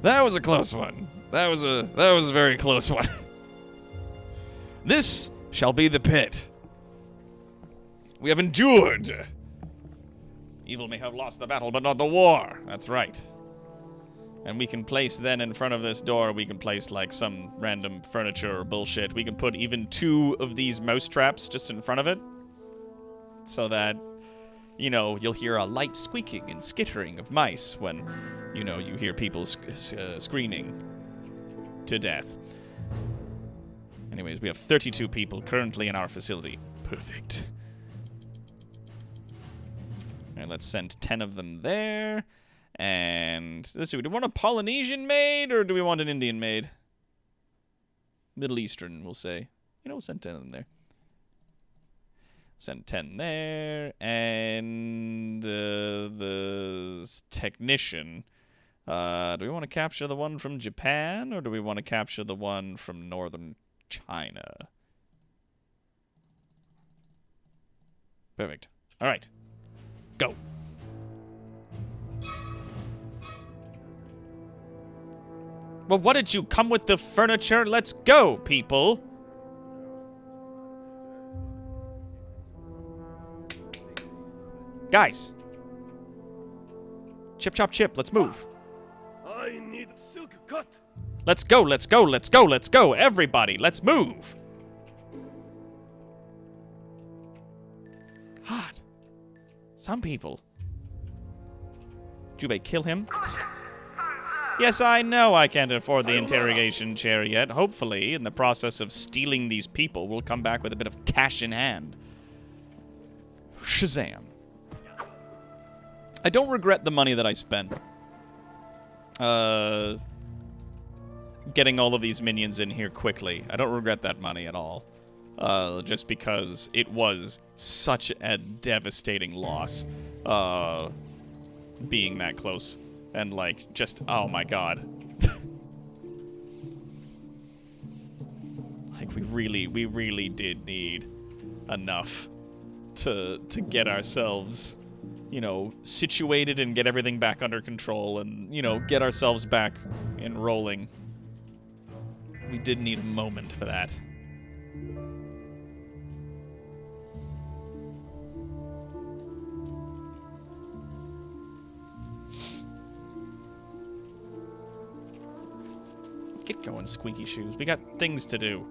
That was a close one. That was a very close one. This shall be the pit. We have endured. Evil may have lost the battle, but not the war. That's right. And we can place then in front of this door, we can place like some random furniture or bullshit. We can put even 2 of these mouse traps just in front of it. So that, you know, you'll hear a light squeaking and skittering of mice when, you know, you hear people screaming to death. Anyways, we have 32 people currently in our facility. Perfect. All right, let's send 10 of them there. And let's see, do we want a Polynesian maid or do we want an Indian maid? Middle Eastern, we'll say. You know, we'll send 10 of them there. Send 10 there. And the technician. Do we want to capture the one from Japan or do we want to capture the one from northern China? Perfect. All right. Go. Well, what did you come with the furniture? Let's go, people. Guys. Chip, chop, chip. Let's move. I need silk cut. Let's go, let's go, let's go, let's go. Everybody, let's move. Hot. Some people. Jubei, kill him. Yes, I know I can't afford the interrogation chair yet. Hopefully, in the process of stealing these people, we'll come back with a bit of cash in hand. Shazam. I don't regret the money that I spent. Getting all of these minions in here quickly. I don't regret that money at all. Just because it was such a devastating loss. Being that close. And, like, just, oh my god. Like, we really did need enough to get ourselves, you know, situated and get everything back under control and, you know, get ourselves back and rolling. We did need a moment for that. Get going, Squeaky Shoes. We got things to do.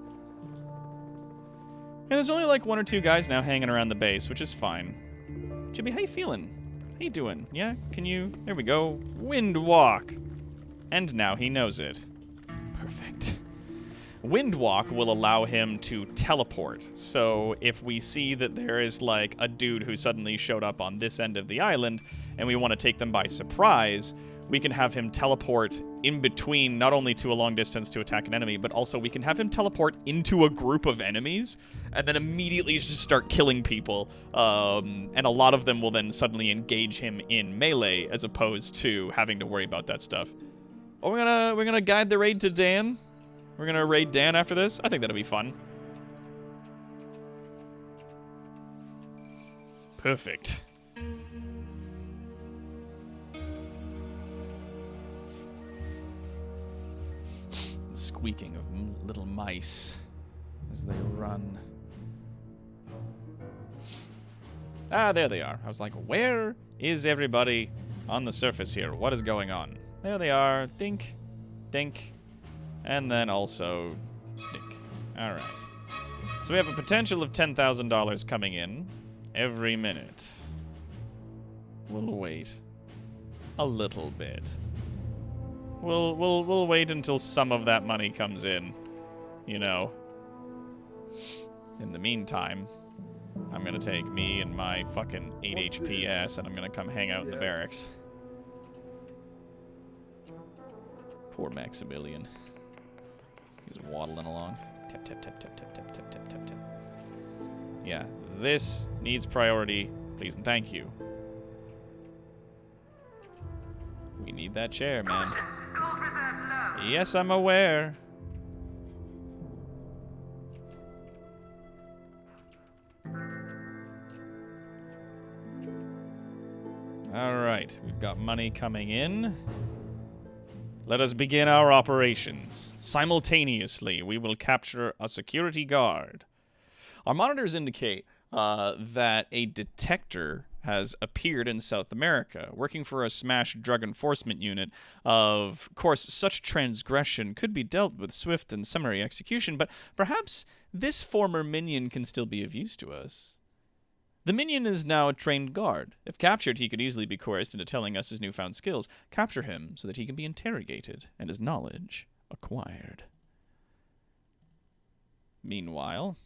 And there's only like 1 or 2 guys now hanging around the base, which is fine. Chibi, how you feeling? How you doing? Yeah? Can you... There we go. Wind walk. And now he knows it. Perfect. Wind walk will allow him to teleport. So if we see that there is, like, a dude who suddenly showed up on this end of the island, and we want to take them by surprise, we can have him teleport in between, not only to a long distance to attack an enemy, but also we can have him teleport into a group of enemies, and then immediately just start killing people. And a lot of them will then suddenly engage him in melee, as opposed to having to worry about that stuff. Oh, we're gonna guide the raid to Dan. We're gonna raid Dan after this. I think that'll be fun. Perfect. The squeaking of little mice as they run. Ah, there they are. I was like, where is everybody on the surface here? What is going on? There they are. Dink, dink, and then also dink. All right. So we have a potential of $10,000 coming in every minute. We'll wait a little bit. We'll wait until some of that money comes in, you know. In the meantime, I'm gonna take me and my fucking 8 HPS and I'm gonna come hang out in the barracks. Poor Maximilian. He's waddling along. Tap, tap, tap, tap, tap, tap, tap, tap, tap, tap. Yeah, this needs priority. Please and thank you. We need that chair, man. Gold reserves low. Yes, I'm aware. All right, we've got money coming in. Let us begin our operations. Simultaneously, we will capture a security guard. Our monitors indicate that a detector has appeared in South America, working for a Smash drug enforcement unit. Of course, such transgression could be dealt with swift and summary execution, but perhaps this former minion can still be of use to us. The minion is now a trained guard. If captured, he could easily be coerced into telling us his newfound skills. Capture him so that he can be interrogated and his knowledge acquired. Meanwhile,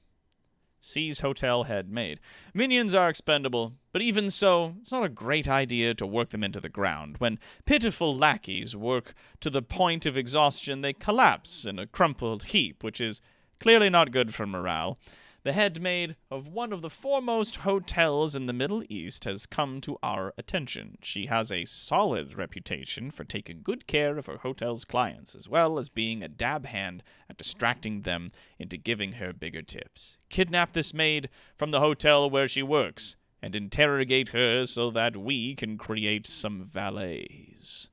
seize hotel head maid. Minions are expendable, but even so, it's not a great idea to work them into the ground. When pitiful lackeys work to the point of exhaustion, they collapse in a crumpled heap, which is clearly not good for morale. The head maid of one of the foremost hotels in the Middle East has come to our attention. She has a solid reputation for taking good care of her hotel's clients, as well as being a dab hand at distracting them into giving her bigger tips. Kidnap this maid from the hotel where she works, and interrogate her so that we can create some valets.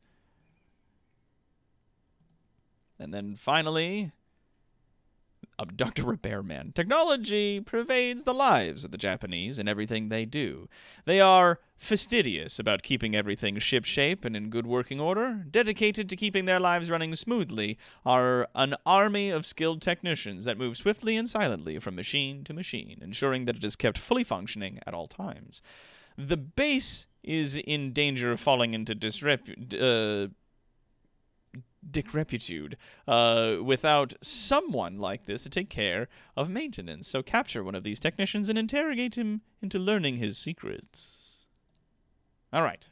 And then finally, abduct a repairman. Technology pervades the lives of the Japanese in everything they do. They are fastidious about keeping everything shipshape and in good working order. Dedicated to keeping their lives running smoothly are an army of skilled technicians that move swiftly and silently from machine to machine, ensuring that it is kept fully functioning at all times. The base is in danger of falling into decrepitude without someone like this to take care of maintenance. So capture one of these technicians and interrogate him into learning his secrets. All right.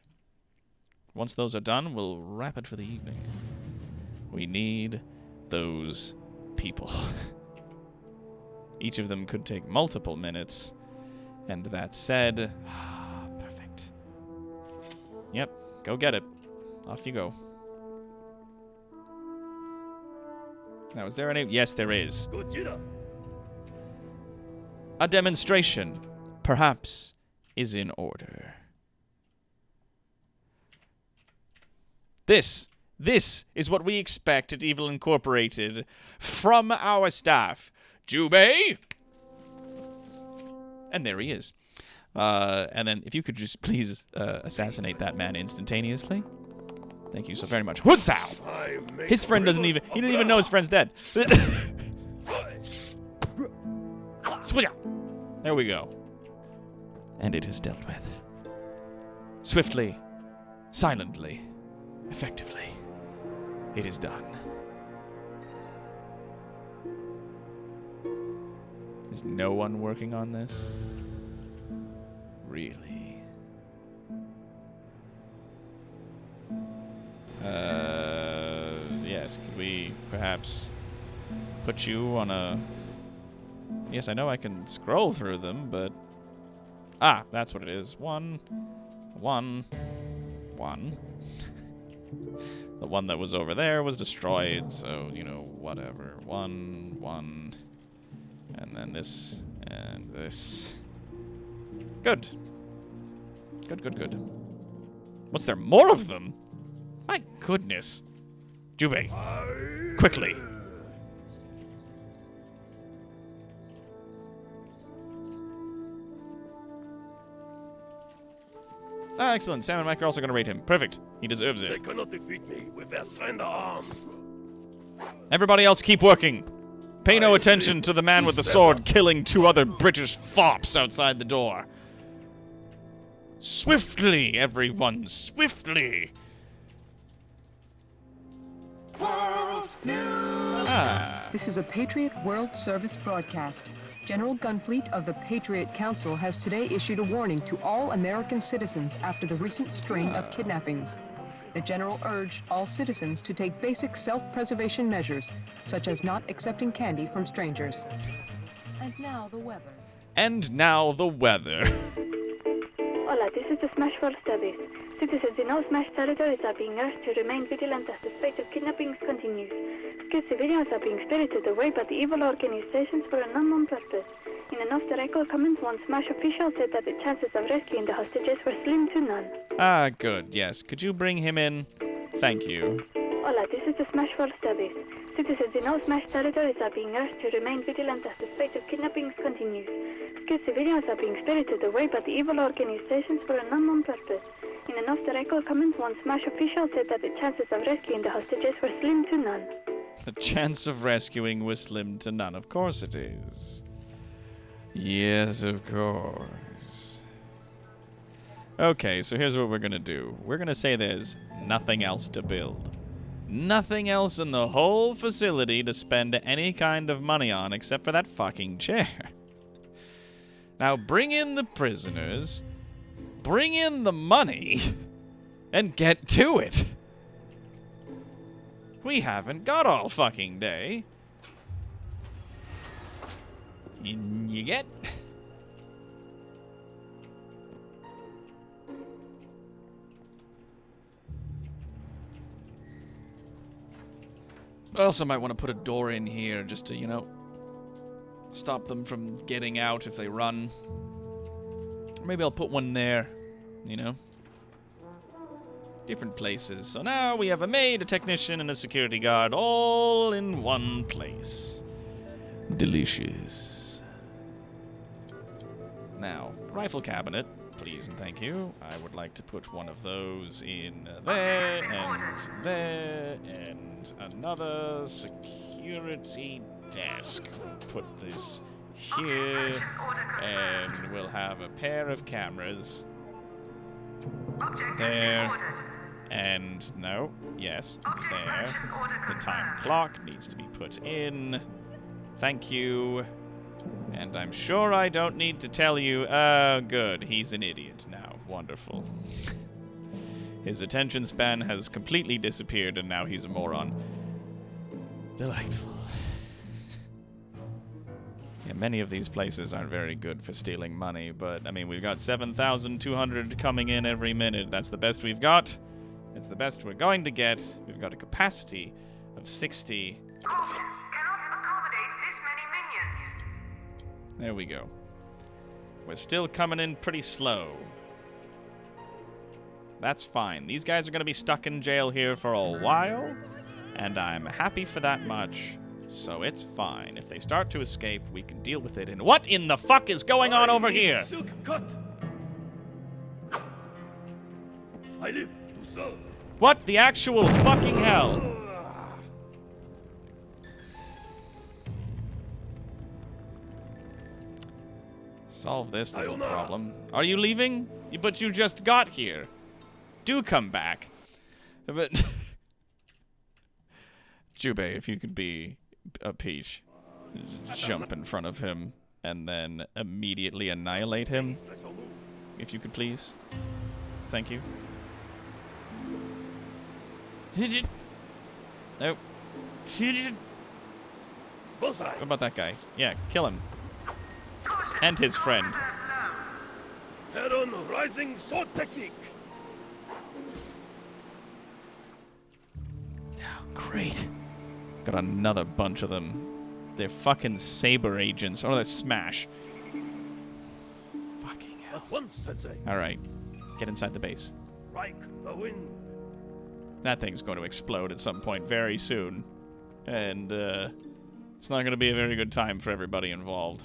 Once those are done, we'll wrap it for the evening. We need those people. Each of them could take multiple minutes. And that said, perfect. Yep, go get it. Off you go. Now, is there any? Yes, there is. A demonstration, perhaps, is in order. This is what we expect at Evil Incorporated from our staff. Jubei! And there he is. And then, if you could just please assassinate that man instantaneously. Thank you so very much. Hutsao! His friend doesn't even... He didn't even know his friend's dead. Switch out! There we go. And it is dealt with. Swiftly, silently, effectively. It is done. Is no one working on this? Really? Yes, could we perhaps put you on a... Yes, I know I can scroll through them, but... Ah, that's what it is. One. The one that was over there was destroyed, so, you know, whatever. One. And then this, and this. Good. Good. What's there? More of them? My goodness. Jubei. Quickly. Ah, excellent. Sam and Mike are also going to raid him. Perfect. He deserves it. They cannot defeat me with their slender arms. Everybody else keep working. Pay no attention to the man with the sword killing 2 other British fops outside the door. Swiftly, everyone, swiftly. This is a Patriot World Service broadcast. General Gunfleet of the Patriot Council has today issued a warning to all American citizens after the recent string of kidnappings. The General urged all citizens to take basic self-preservation measures, such as not accepting candy from strangers. And now the weather. Hola, this is the Smash World Service. Citizens in all Smash territories are being urged to remain vigilant as the spate of kidnappings continues. Skilled civilians are being spirited away by the evil organizations for an unknown purpose. In an off-the-record comment, one Smash official said that the chances of rescuing the hostages were slim to none. Ah, good, yes. Could you bring him in? Thank you. Hola, this is the Smash World Service. Citizens in all Smash territories are being urged to remain vigilant as the spate of kidnappings continues. Skilled civilians are being spirited away by the evil organizations for an unknown purpose. In an off-the-record comment, one Smash official said that the chances of rescuing the hostages were slim to none. The chance of rescuing was slim to none. Of course it is. Yes, of course. Okay, so here's what we're gonna do. We're gonna say there's nothing else to build. Nothing else in the whole facility to spend any kind of money on except for that fucking chair. Now bring in the prisoners, bring in the money, and get to it. We haven't got all fucking day. In you get. I also might want to put a door in here just to, you know, stop them from getting out if they run. Maybe I'll put one there, you know. Different places. So now we have a maid, a technician, and a security guard all in one place. Delicious. Now, rifle cabinet, please and thank you. I would like to put one of those in there, and another security desk. We'll put this here, and we'll have a pair of cameras. There. And no, yes, there. The time clock needs to be put in. Thank you. And I'm sure I don't need to tell you. Good. He's an idiot now. Wonderful. His attention span has completely disappeared, and now he's a moron. Delightful. Yeah, many of these places aren't very good for stealing money, but, I mean, we've got 7,200 coming in every minute. That's the best we've got. It's the best we're going to get. We've got a capacity of 60. Caution, cannot accommodate this many minions. There we go. We're still coming in pretty slow. That's fine. These guys are going to be stuck in jail here for a while, and I'm happy for that much. So it's fine. If they start to escape, we can deal with it. And what in the fuck is going on over here? Silk cut. I live to serve. What the actual fucking hell? Solve this little problem. Are you leaving? But you just got here. Do come back. But Jubei, if you could be a Peach, jump in front of him and then immediately annihilate him. If you could please. Thank you. Nope. What about that guy? Yeah, kill him. And his friend. Heron rising sword technique. Oh, great. Got another bunch of them. They're fucking Saber agents. Oh, they're Smash. Fucking hell. Alright. Get inside the base. Strike the wind. That thing's going to explode at some point very soon. And, it's not going to be a very good time for everybody involved.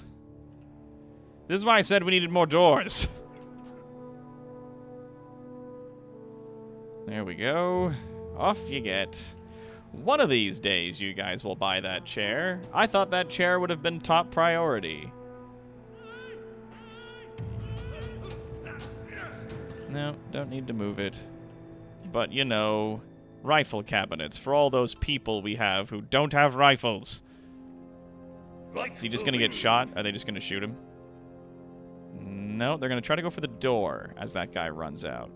This is why I said we needed more doors. There we go. Off you get. One of these days, you guys will buy that chair. I thought that chair would have been top priority. No, don't need to move it. But, you know, rifle cabinets for all those people we have who don't have rifles. Is he just going to get shot? Are they just going to shoot him? No, they're going to try to go for the door as that guy runs out.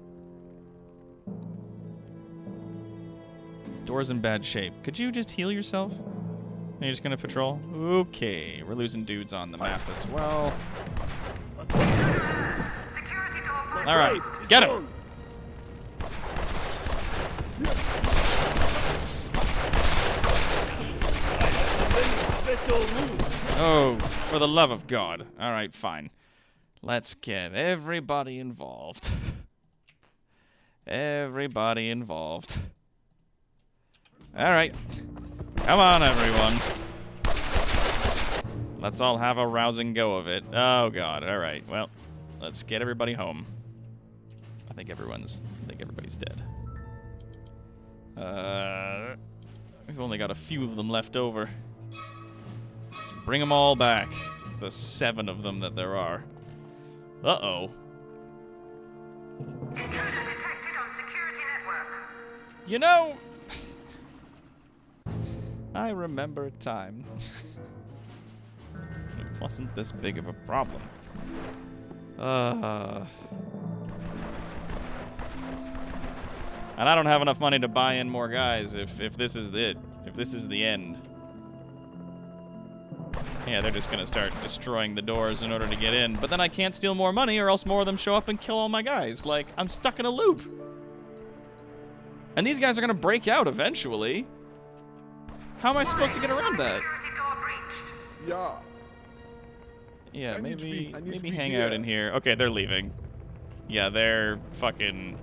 Door's in bad shape. Could you just heal yourself? Are you just going to patrol? Okay, we're losing dudes on the map as well. All right, get him! Oh, for the love of God. All right, fine. Let's get everybody involved. Everybody involved. All right. Come on, everyone. Let's all have a rousing go of it. Oh, God. All right. Well, let's get everybody home. I think everybody's dead. We've only got a few of them left over. Let's bring them all back. The 7 of them that there are. Uh-oh. You know, I remember a time. It wasn't this big of a problem. And I don't have enough money to buy in more guys if this is it. If this is the end. Yeah, they're just gonna start destroying the doors in order to get in. But then I can't steal more money or else more of them show up and kill all my guys. Like, I'm stuck in a loop. And these guys are gonna break out eventually. How am I supposed to get around that? Yeah. Yeah, maybe hang out in here. Okay, they're leaving. Yeah, they're fucking...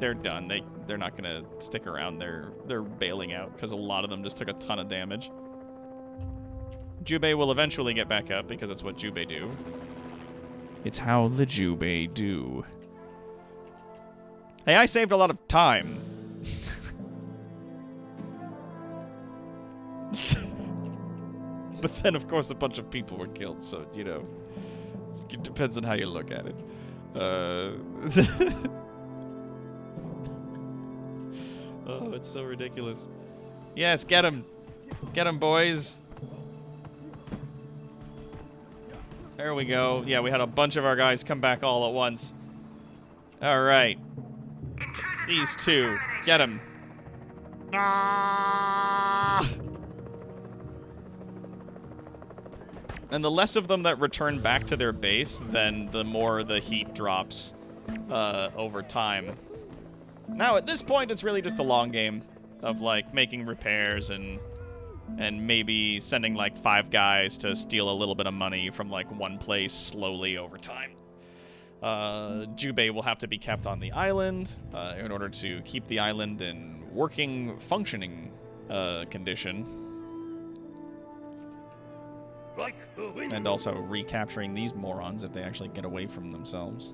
They're done. They're not gonna stick around. They're bailing out because a lot of them just took a ton of damage. Jubei will eventually get back up because that's what Jubei do. It's how the Jubei do. Hey, I saved a lot of time. But then, of course, a bunch of people were killed, so, you know, it depends on how you look at it. Oh, it's so ridiculous. Yes, get him. Get him, boys. There we go. Yeah, we had a bunch of our guys come back all at once. All right. These 2. Get him. And the less of them that return back to their base, then the more the heat drops over time. Now, at this point, it's really just the long game of, like, making repairs and maybe sending, like, 5 guys to steal a little bit of money from, like, one place slowly over time. Jubei will have to be kept on the island in order to keep the island in working, functioning condition. And also recapturing these morons if they actually get away from themselves.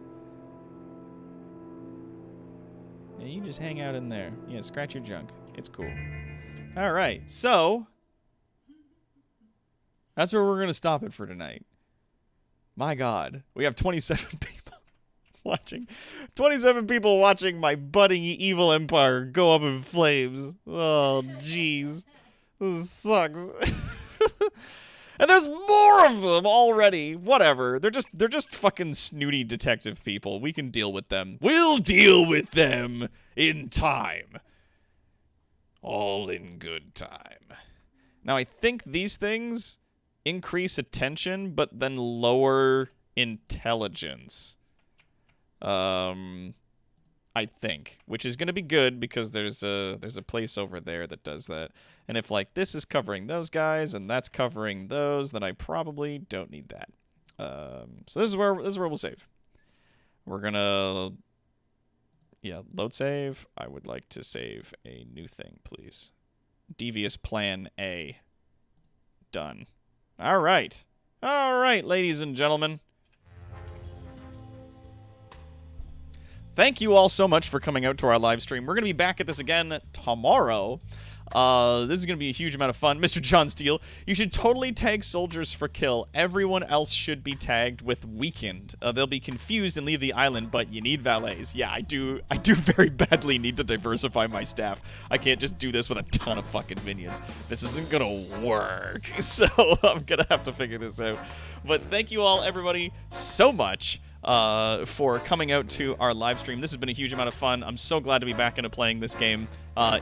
Yeah, you just hang out in there. Yeah, scratch your junk. It's cool. All right, so that's where we're going to stop it for tonight. My God. We have 27 people watching. 27 people watching my budding evil empire go up in flames. Oh, jeez. This sucks. And there's more of them already. Whatever. They're just fucking snooty detective people. We can deal with them. We'll deal with them in time. All in good time. Now, I think these things increase attention, but then lower intelligence. I think, which is going to be good because there's a place over there that does that. And if like this is covering those guys and that's covering those, then I probably don't need that. So this is where we'll save. We're gonna load save. I would like to save a new thing, please. Devious plan A. Done. All right, ladies and gentlemen. Thank you all so much for coming out to our live stream. We're going to be back at this again tomorrow. This is going to be a huge amount of fun. Mr. John Steele, you should totally tag soldiers for kill. Everyone else should be tagged with weakened. They'll be confused and leave the island, but you need valets. Yeah, I do very badly need to diversify my staff. I can't just do this with a ton of fucking minions. This isn't going to work. So I'm going to have to figure this out. But thank you all, everybody, so much. For coming out to our live stream. This has been a huge amount of fun. I'm so glad to be back into playing this game.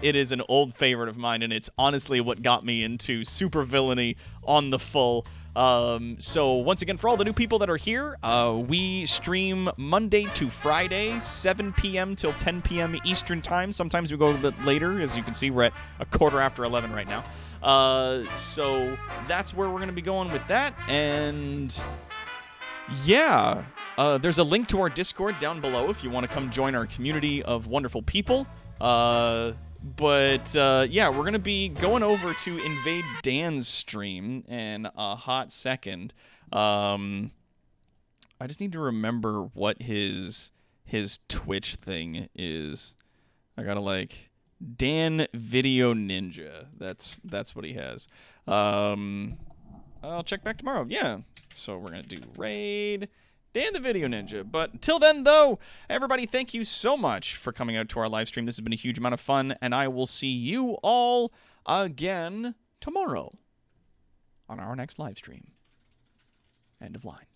It is an old favorite of mine, and it's honestly what got me into super villainy on the full. So once again, for all the new people that are here, we stream Monday to Friday, 7 p.m. till 10 p.m. Eastern time. Sometimes we go a little bit later. As you can see, we're at 11:15 right now. So that's where we're going to be going with that. And yeah, there's a link to our Discord down below if you want to come join our community of wonderful people. But yeah, we're going to be going over to Invade Dan's stream in a hot second. I just need to remember what his Twitch thing is. I gotta like Dan Video Ninja. That's what he has. I'll check back tomorrow. Yeah. So we're going to do raid Dan the Video Ninja. But until then, though, everybody, thank you so much for coming out to our live stream. This has been a huge amount of fun, and I will see you all again tomorrow on our next live stream. End of line.